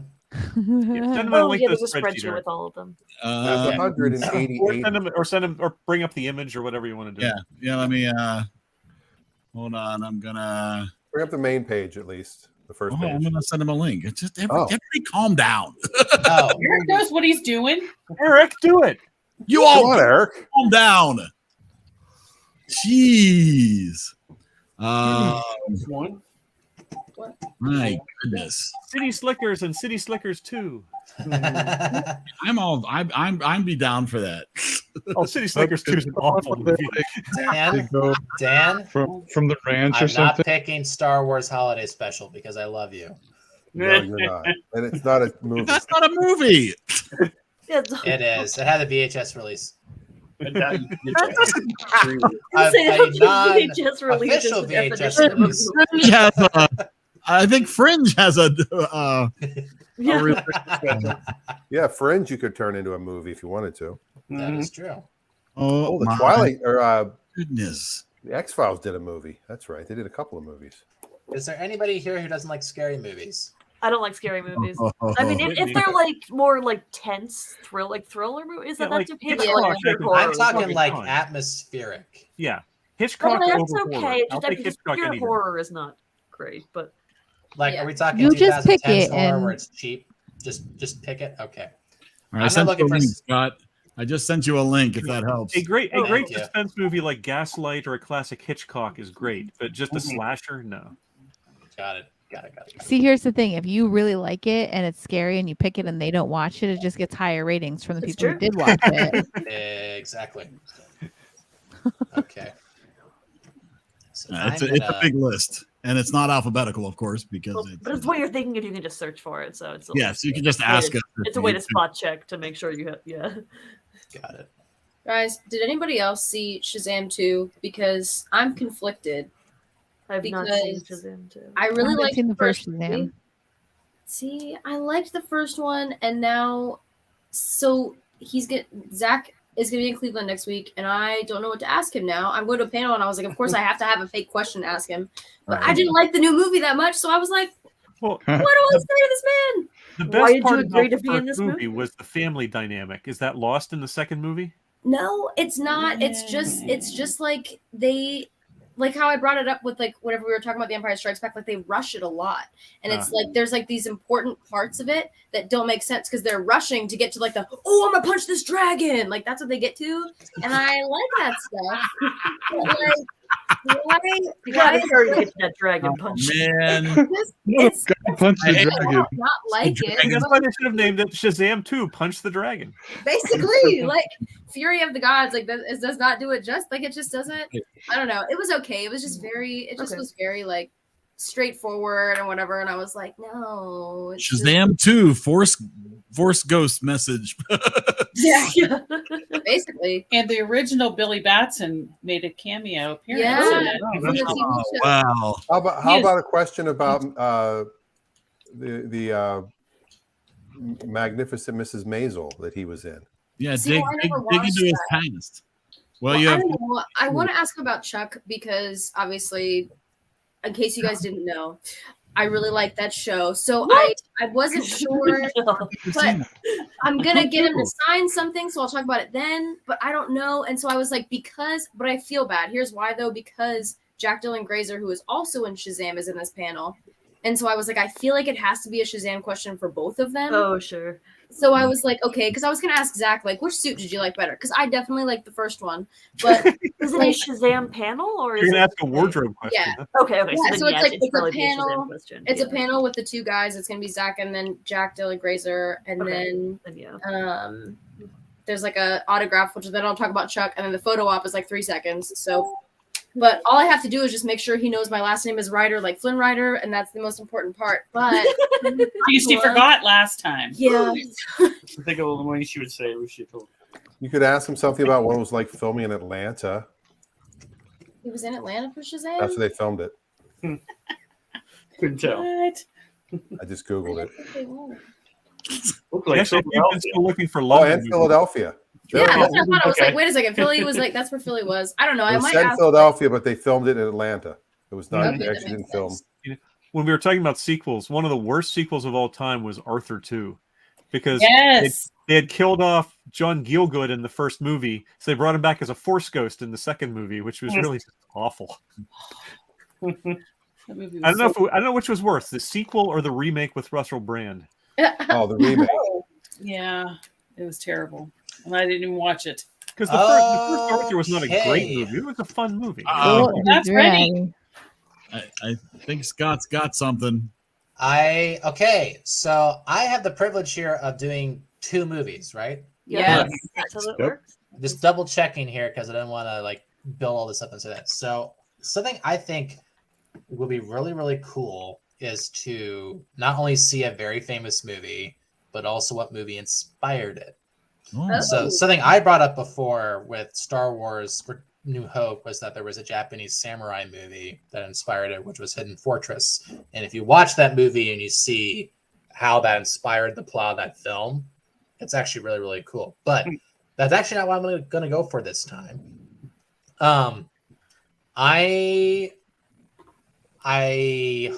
Send them a
Oh,
link
yeah,
to
there's
the
a
spreadsheet.
spreadsheet with all of them.
There's 188.
Or send them, or bring up the image or whatever you want to do.
Yeah. Let me hold on. I'm gonna
Bring up the main page at least. The first
I'm
page.
gonna send him a link. It's just everybody calm down.
Oh,
Eric knows what he's doing.
Eric, do it.
You
Come
all
on, Eric.
calm down. Jeez.
One.
My goodness.
City Slickers and City Slickers 2.
I'm be down for that.
Oh, City Slickers 2 is an awful movie.
Dan,
Go
Dan,
from the ranch or
I'm not
something.
picking Star Wars Holiday Special because I love you.
No, you're not. And it's not a movie.
That's not a movie.
Yeah,
It is. It had a VHS release.
say,
A
VHS release is
non-official
the
VHS
definition of a
release.
Fringe has I think Fringe has a
Yeah.
Yeah, Fringe you could turn into a movie if you wanted to.
That is true.
Oh, the
my
Twilight or
goodness.
the X-Files did a movie. That's right. They did a couple of movies.
Is there anybody here who doesn't like scary movies?
I don't like scary movies. I mean, if they're like more like tense, thriller movies, then
Yeah,
that's
like
okay. But
Hitchcock,
like pure
I'm
horror,
I'm talking
Fucking
like
fine.
atmospheric.
Yeah. Hitchcock
Well,
over
that's
horror.
okay.
I'll
Just, I
take
mean, just
Hitchcock
pure
any day.
horror is not great, but
Like,
Yeah.
are we talking
You just pick
2010s
it
horror
and-
where it's cheap? Just pick it. Okay.
All
I'm
right, I
not
sent you
looking
a
for
link,
s-
Scott. I just sent you a link if that helps.
A great
Thank you.
suspense movie like Gaslight or a classic Hitchcock is great, but just a slasher, no.
Got it.
See, here's the thing: if you really like it and it's scary, and you pick it and they don't watch it, it just gets higher ratings from the
It's
people
true.
who did watch it.
Exactly. Okay. So
It's
I'm
a
gonna-
big list, and it's not alphabetical, of course, because
but it's what you're thinking if you can just search for it. So it's
yes, you can just ask us.
It's a way to spot check to make sure you have
Got it.
Guys, did anybody else see Shazam 2? Because I'm conflicted.
I've not seen Shazam too.
I really
haven't
like
seen the first
movie.
Shazam.
See, I liked the first one, and now, so Zach is gonna be in Cleveland next week, and I don't know what to ask him now. I'm going to a panel, and I was like, of course I have to have a fake question to ask him, but I didn't like the new movie that much, so I was like,
Well,
what do I say to this man?
The
Why
best
did
part
you agree
about
to
the
be in
first
this
movie was the family dynamic. Is that lost in the second movie?
No, it's not. It's just like they, like how I brought it up with like whenever we were talking about The Empire Strikes Back, like they rush it a lot, and it's like there's like these important parts of it that don't make sense because they're rushing to get to like the I'm gonna punch this dragon, like that's what they get to, and I like that stuff. But, like,
You gotta hurry to get to that dragon punch.
Man,
it's
punch the
I
dragon.
don't not like it.
That's why they should have named it Shazam 2, Punch the Dragon.
Basically, like Fury of the Gods, like that it does not do it just like it just doesn't. I don't know. It was okay. It was just was very like straightforward and whatever. And I was like, no, it's
Shazam 2, Force Ghost message.
yeah, basically.
And the original Billy Batson made a cameo appearance.
Yeah.
in it.
Oh, wow.
How about a question about the Magnificent Mrs. Maisel that he was in?
Yeah,
See,
dig
well, I never
into his
watched
past. Well, you
I
have.
don't know. I want to ask about Chuck because obviously, in case you guys didn't know, I really like that show. So I wasn't sure, but I'm gonna get him to sign something, so I'll talk about it then. But I don't know, and so I was like, but I feel bad. Here's why though, because Jack Dylan Grazer, who is also in Shazam, is in this panel, and so I was like, I feel like it has to be a Shazam question for both of them.
Oh, sure.
So I was like, okay, because I was gonna ask Zach, like, which suit did you like better? Because I definitely like the first one, but
is it a Shazam panel or is
You're gonna
it
ask a wardrobe question.
Yeah.
Okay.
Yeah, so it's like it's a
probably be Shazam
panel.
question.
It's a panel with the two guys. It's gonna be Zach and then Jack Dylan Grazer, and then there's like a autograph, which then I'll talk about Chuck, and then the photo op is like 3 seconds. So, but all I have to do is just make sure he knows my last name is Ryder, like Flynn Rider, and that's the most important part. But
You forgot last time.
Yeah.
I think of the one she would say.
You could ask him something about what it was like filming in Atlanta.
He was in Atlanta for Shazam.
That's where they filmed it.
Couldn't tell.
What?
I just Googled it.
Yes, you've been still looking for
Oh,
London.
and Philadelphia.
Yeah, that's what I thought. I was like, wait a second. Philly was like, that's where Philly was. I don't know.
It
I
was
might
set in
ask.
Philadelphia, but they filmed it in Atlanta. It was not
Okay, that
actually didn't
makes
film.
sense.
When we were talking about sequels, one of the worst sequels of all time was Arthur 2, because
Yes.
they had killed off John Gielgud in the first movie, so they brought him back as a Force ghost in the second movie, which was really just awful. I don't know which was worse, the sequel or the remake with Russell Brand.
Oh, the remake.
Yeah, it was terrible, and I didn't even watch it
Because the first Arthur was not a great
Okay.
movie; it was a fun movie.
That's ready.
I think Scott's got something.
Okay, so I have the privilege here of doing 2 movies, right?
Yes. That's how it works.
Just double checking here because I didn't want to like build all this up and say that. So something I think would be really, really cool is to not only see a very famous movie, but also what movie inspired it.
Oh.
So something I brought up before with Star Wars New Hope was that there was a Japanese samurai movie that inspired it, which was Hidden Fortress. And if you watch that movie and you see how that inspired the plot of that film, it's actually really, really cool. But that's actually not what I'm going to go for this time. I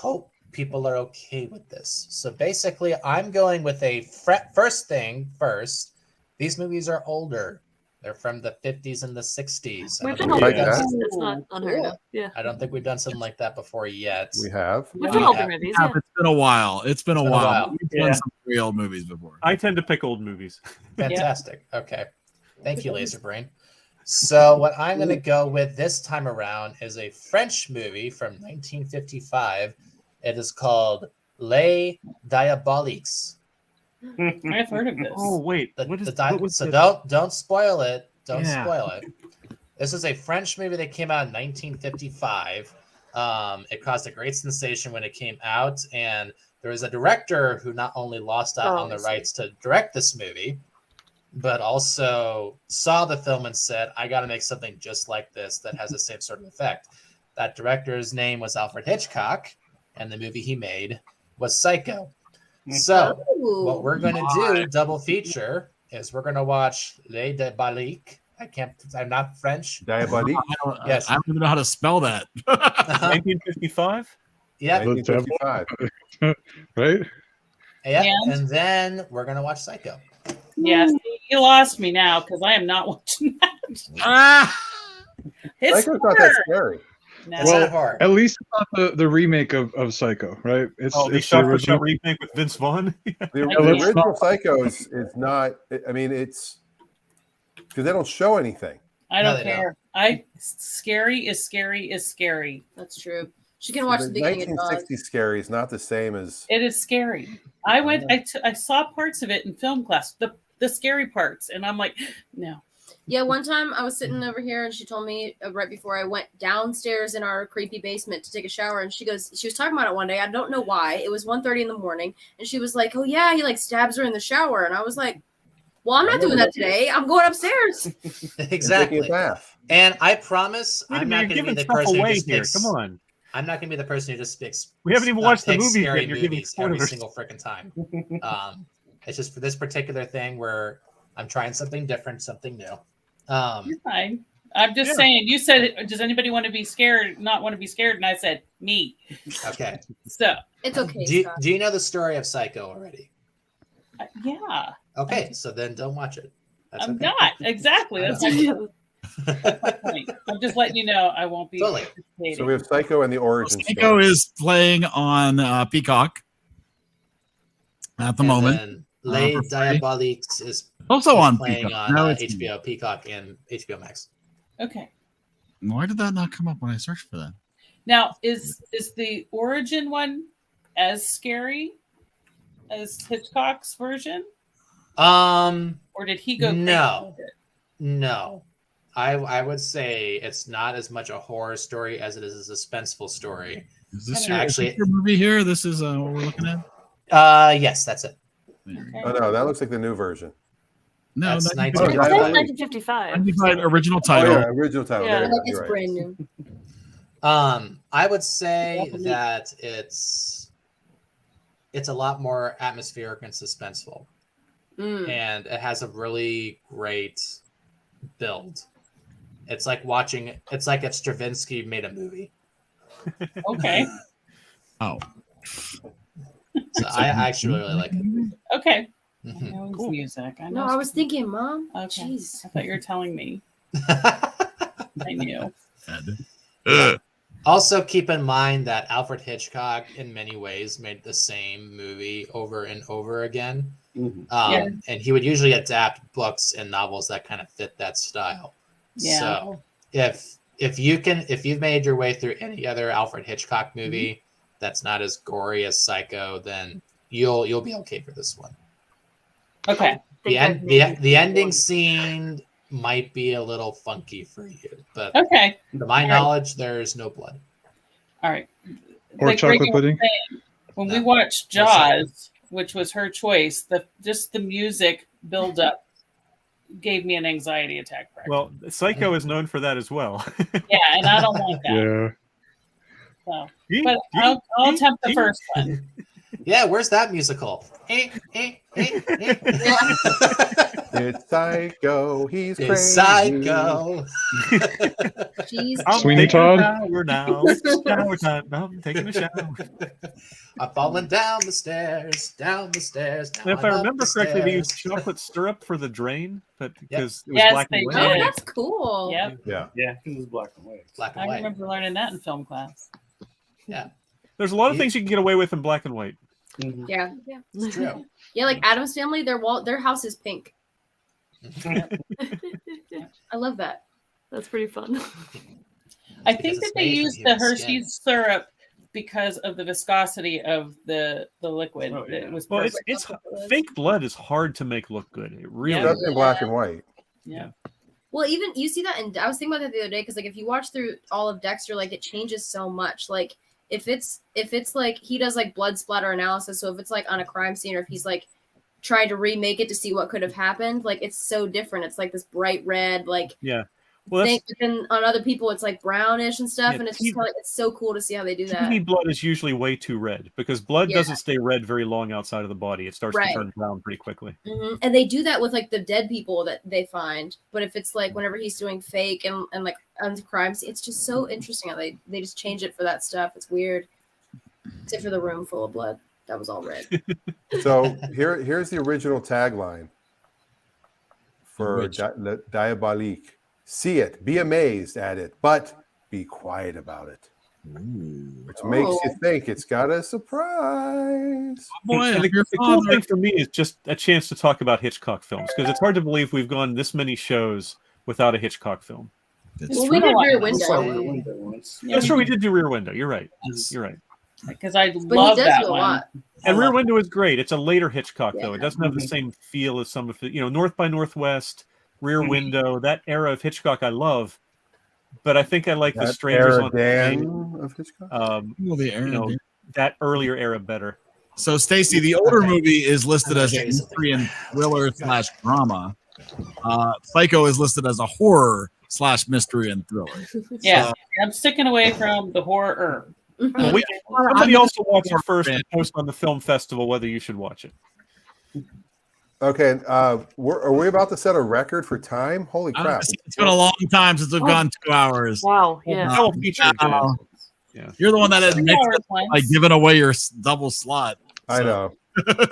hope people are okay with this. So basically, I'm going with a first thing first. These movies are older. They're from the 50s and the 60s.
We've done all that. It's not unheard of. Yeah.
I don't think we've done something like that before yet.
We have.
We've done older movies. Yeah.
It's been a while. It's been a while. We've done
Yeah.
some real old movies before.
I tend to pick old movies.
Fantastic. Okay. Thank you, Laser Brain. So what I'm going to go with this time around is a French movie from 1955. It is called Les Diaboliques.
I've heard of this.
Oh wait,
Don't spoil it. Don't
Yeah.
spoil it. This is a French movie that came out in 1955. It caused a great sensation when it came out, and there was a director who not only lost out on the rights to direct this movie, but also saw the film and said, I got to make something just like this that has the same sort of effect. That director's name was Alfred Hitchcock, and the movie he made was Psycho. So
Ooh.
what we're going to do, double feature, is we're going to watch Les Diaboliques. I'm not French.
Diabolique.
Yes.
I don't even know how to spell that.
1955.
Yeah.
1955.
Right?
Yeah. And then we're going to watch Psycho.
Yes, you lost me now because I am not watching that. It's
Psycho's not that scary.
No.
It's not hard.
At least it's not the remake of Psycho, right? It's
the
it's
shot-for-shot remake with Vince Vaughn.
The original Psycho is not. I mean, it's because they don't show anything.
I don't care. Scary is scary is scary.
That's true. She can watch the beginning of
1960s scary is not the same as.
It is scary. I went. I saw parts of it in film class. The scary parts, and I'm like, no.
Yeah, one time I was sitting over here and she told me right before I went downstairs in our creepy basement to take a shower, and she was talking about it one day. I don't know why. It was 1:30 in the morning, and she was like, "Oh yeah, he like stabs her in the shower," and I was like, "Well, I'm not doing that today. I'm going upstairs."
Exactly. And I promise I'm not going to be the person who just picks.
Come on.
I'm not going to be the person who just picks.
We haven't even watched the
picks
movie
scary
yet. You're giving
movies every
spoilers.
single freaking time. It's just for this particular thing where I'm trying something different, something new.
You're fine. I'm just saying. You said, "Does anybody want to be scared? Not want to be scared?" And I said, "Me."
Okay.
So
it's okay.
Do you know the story of Psycho already?
Yeah.
Okay, so then don't watch it.
I'm not exactly. That's my point. I'm just letting you know I won't be.
Totally.
So we have Psycho and the origin
Psycho
story.
is playing on Peacock at the moment.
Les Diaboliques is
also on
playing
Peacock.
on
No, it's
HBO Peacock and HBO Max.
Okay.
Why did that not come up when I searched for that?
Now, is the origin one as scary as Hitchcock's version? Or did he go?
No. I would say it's not as much a horror story as it is a suspenseful story.
Is this your movie here? This is what we're looking at?
Yes, that's it.
Oh no, that looks like the new version.
No,
That's
1955.
1955 original title.
Oh, yeah, original title.
Yeah.
There you go.
It's
You're right.
brand new.
I would say that it's a lot more atmospheric and suspenseful. And it has a really great build. It's like if Stravinsky made a movie.
Okay.
Oh.
So I actually really like it.
Okay.
Mhm.
Cool. Music.
No, I was thinking, Mom.
Okay.
Jeez.
I thought you were telling me. I knew.
Also, keep in mind that Alfred Hitchcock, in many ways, made the same movie over and over again. And he would usually adapt books and novels that kind of fit that style.
Yeah.
So if you've made your way through any other Alfred Hitchcock movie that's not as gory as Psycho, then you'll be okay for this one.
Okay.
The ending scene might be a little funky for you, but
Okay.
to my knowledge, there's no blood.
All right.
Or chocolate
Reagan was
pudding.
saying, when we watched Jaws, which was her choice, just the music build up gave me an anxiety attack.
Well, Psycho is known for that as well.
Yeah, and I don't want that.
Yeah.
So, but I'll attempt the first one.
Yeah, where's that musical?
It's Psycho. He's crazy.
It's Psycho.
Jeez.
I'm
Sweeney
taking a
Todd?
shower now. Shower time. I'm taking a shower.
I'm falling down the stairs. Now
If I
I'm up
remember
the
correctly, they
stairs.
used chocolate syrup for the drain, but because it was
Yes,
black
they
and white.
did.
Oh, that's cool.
Yep.
Yeah.
Yeah, because it's black and white.
Black and
I
white.
remember learning that in film class.
Yeah,
There's a lot of things you can get away with in black and white.
Yeah.
it's true.
Yeah, like Adam's Family, their house is pink. I love that.
That's pretty fun.
I think
Because
that
it's
they
made from
used the
human
Hershey's syrup because of the viscosity of the liquid.
Oh, yeah.
It was
Well,
perfect.
it's fake blood is hard to make look good. It really
That's
is.
in black and white.
Yeah.
Well, even you see that, and I was thinking about that the other day because, like, if you watch through all of Dexter, like, it changes so much. Like, if it's like he does like blood splatter analysis, so if it's like on a crime scene, or if he's like trying to remake it to see what could have happened, like it's so different. It's like this bright red, like
Yeah. Well,
thing, but then on other people it's like brownish and stuff,
Yeah,
and it's just kind of it's so cool to see how they do that.
TV blood is usually way too red because blood doesn't stay red very long outside of the body. It starts to turn brown pretty quickly.
And they do that with like the dead people that they find. But if it's like whenever he's doing fake and like crime scene, it's just so interesting how they just change it for that stuff. It's weird. Except for the room full of blood. That was all red.
So here's the original tagline for Diabolique. See it, be amazed at it, but be quiet about it. Which makes you think it's got a surprise.
The cool thing for me is just a chance to talk about Hitchcock films because it's hard to believe we've gone this many shows without a Hitchcock film.
Well, we did Rear Window.
That's true. We did do Rear Window. You're right. You're right.
Because I love that one.
And Rear Window is great. It's a later Hitchcock though. It doesn't have the same feel as some of the, North by Northwest, Rear Window, that era of Hitchcock I love. But I think I like The Strangers on
EriDan of Hitchcock.
That earlier era better.
So, Stacy, the older movie is listed as a mystery and thriller / drama. Psycho is listed as a horror / mystery and thriller.
Yeah,
So,
I'm sticking away from the horror.
Well, somebody also watch it first and post on the film festival whether you should watch it.
Okay, are we about to set a record for time? Holy crap!
It's been a long time since we've gone 2 hours.
Wow, yeah.
You're the one that admits by giving away your double slot.
I know.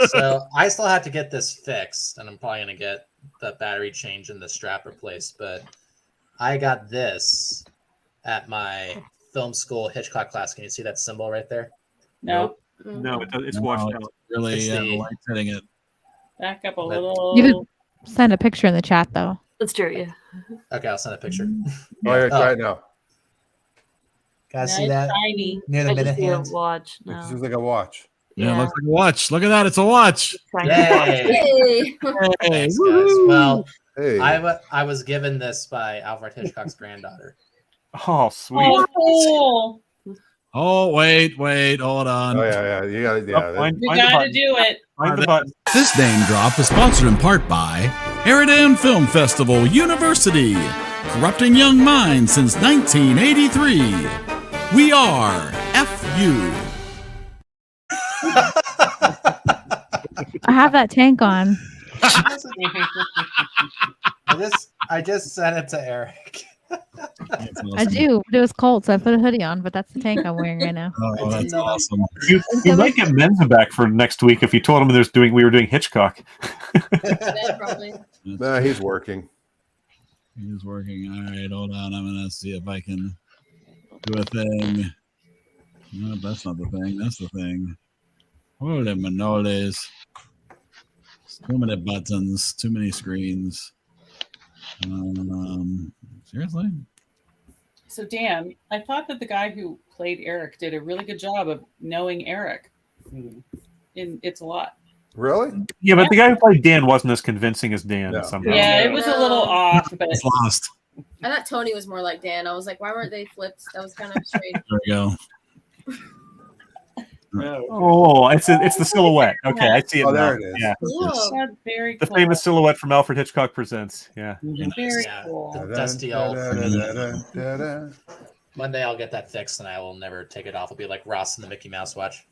So I still have to get this fixed, and I'm probably going to get the battery change and the strap replaced. But I got this at my film school Hitchcock class. Can you see that symbol right there?
No.
No, it's washed out.
Really,
It's
the
the-
light's hitting it.
Back up a little.
You can send a picture in the chat though.
Let's do it, yeah.
Okay, I'll send a picture.
Oh, yeah, try it now.
Guys,
No,
see
it's
that?
tiny.
Near the
I just
minute
see a
hand.
watch.
It
No.
seems like a watch.
Yeah, it looks like a watch. Look at that. It's a watch.
Yay!
Hey,
Thanks, guys.
woo-hoo.
Well,
Hey.
I was given this by Alfred Hitchcock's granddaughter.
Oh, sweet.
Oh, cool.
Oh, wait, hold on.
Oh yeah, you got it. Yeah,
We got to do it.
Find the button.
This name drop is sponsored in part by EriDan Film Festival University, corrupting young minds since 1983. We are FU.
I have that tank on.
I just sent it to Eric.
I do. But it was cold, so I put a hoodie on. But that's the tank I'm wearing right now.
Oh, that's awesome.
You might get Menza back for next week if you told him we were doing Hitchcock.
Nah, he's working.
He's working. All right, hold on. I'm gonna see if I can do a thing. No, that's not the thing. That's the thing. Holy manoles. Too many buttons. Too many screens. Seriously?
So, Dan, I thought that the guy who played Eric did a really good job of knowing Eric. In It's a Lot.
Really?
Yeah, but the guy who played Dan wasn't as convincing as Dan somehow.
Yeah, it was a little off, but
It's lost.
I thought Tony was more like Dan. I was like, why weren't they flipped? That was kind of strange.
There we go.
Oh, it's the silhouette. Okay, I see it
Oh,
now.
there it is.
Yeah.
Cool. That's very
The
cool.
famous silhouette from Alfred Hitchcock Presents. Yeah.
Very cool.
The dusty old.
Da-da.
Monday I'll get that fixed and I will never take it off. It'll be like Ross in the Mickey Mouse watch.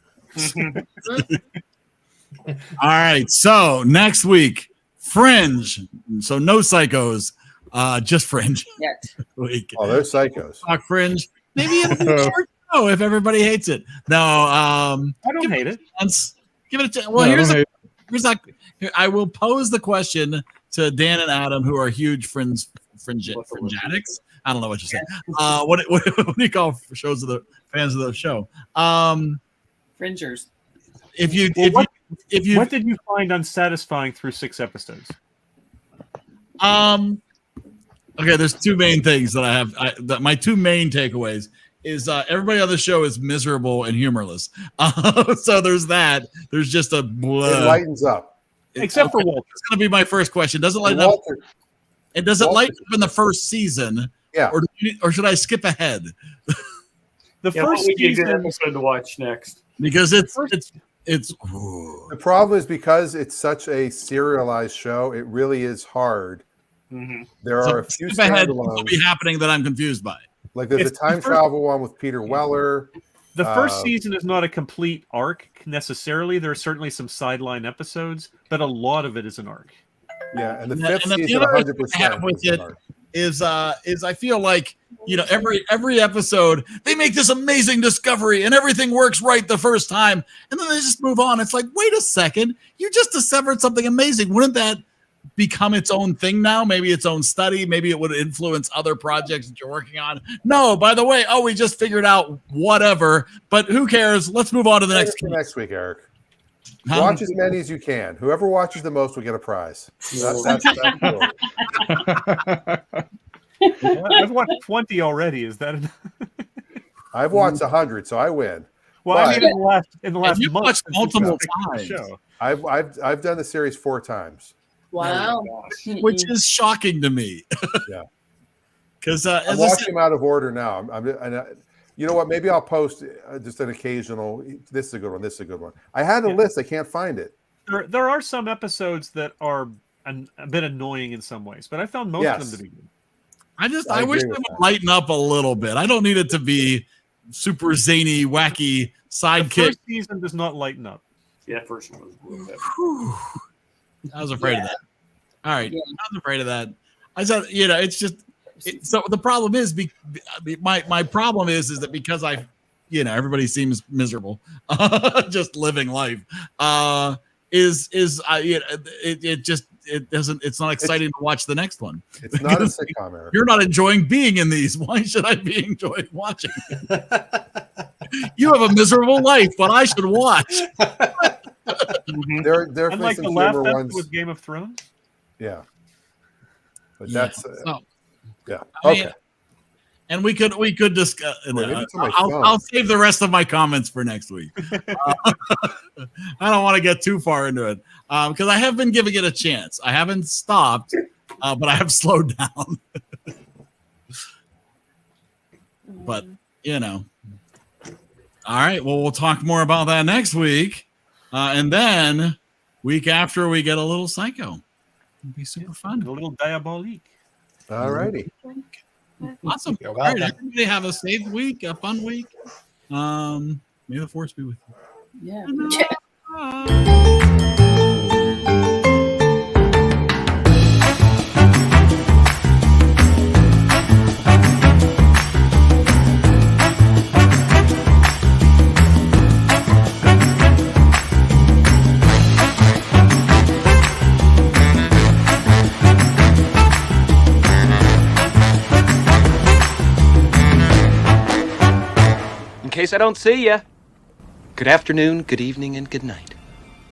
All right. So next week, Fringe. So no Psychos, just Fringe.
Yet.
Week.
Oh, they're psychos.
Talk Fringe. Maybe it'll be a short show if everybody hates it. No,
I don't hate it.
Give it a chance. Well, here, I will pose the question to Dan and Adam, who are huge fringe addicts. I don't know what you said. What do you call shows of the fans of the show?
Fringers.
What did you find unsatisfying through 6 episodes?
Okay, there's 2 main things that I have. My 2 main takeaways is everybody on the show is miserable and humorless. So there's that. There's just a
It lightens up.
Except for Walter.
It's going to be my first question. Does it lighten up? And does it lighten up in the first season?
Yeah.
Or should I skip ahead?
The first
would be a good
season
episode to watch next.
Because it's
The problem is because it's such a serialized show, it really is hard There are a few
skip ahead will
standalones.
be happening that I'm confused by.
Like there's a time travel one with Peter Weller.
The first season is not a complete arc necessarily. There are certainly some sideline episodes, but a lot of it is an arc.
Yeah, and the
And
fifth
the
season,
other thing
100%
I have with
is an
it
arc.
is I feel like, you know, every episode they make this amazing discovery and everything works right the first time, and then they just move on. It's like, wait a second, you just discovered something amazing. Wouldn't that become its own thing now? Maybe its own study. Maybe it would influence other projects that you're working on. No, by the way, we just figured out whatever, but who cares? Let's move on to the next
week, Eric. Watch as many as you can. Whoever watches the most will get a prize. That's cool.
I've watched 20 already. Is that enough?
I've watched 100, so I win.
Well, I mean, in the last
you've
month,
watched
since we
multiple
started the
times.
show.
I've done the series 4 times.
Wow.
which is shocking to me.
Yeah,
because
I'm watching them out of order now. You know what? Maybe I'll post just an occasional. This is a good one. This is a good one. I had a list. I can't find it.
There are some episodes that are a bit annoying in some ways, but I found most of them to be good.
I wish they would lighten up a little bit. I don't need it to be super zany, wacky sidekick.
The first season does not lighten up.
Yeah, first one was a little bit.
I was afraid of that. All right, I was afraid of that. I said, you know, it's just so the problem is my problem is that because everybody seems miserable, just living life. It's not exciting to watch the next one.
It's not a sitcom, Eric.
You're not enjoying being in these. Why should I be enjoying watching? You have a miserable life, but I should watch.
There are definitely
Unlike
some
the last
humor
episode
ones.
with Game of Thrones.
Yeah, but
Yeah,
that's
so-
yeah.
I mean,
Okay.
And we could discuss.
maybe it's on my
I'll
phone.
save the rest of my comments for next week. I don't want to get too far into it because I have been giving it a chance. I haven't stopped, but I have slowed down. But all right. Well, we'll talk more about that next week, and then week after we get a little Psycho. It'll be super fun.
A little Diabolique.
All righty.
Awesome.
You're
All right,
welcome.
everybody have a safe week, a fun week. May the force be with you.
Yeah.
In case I don't see ya, good afternoon, good evening, and good night.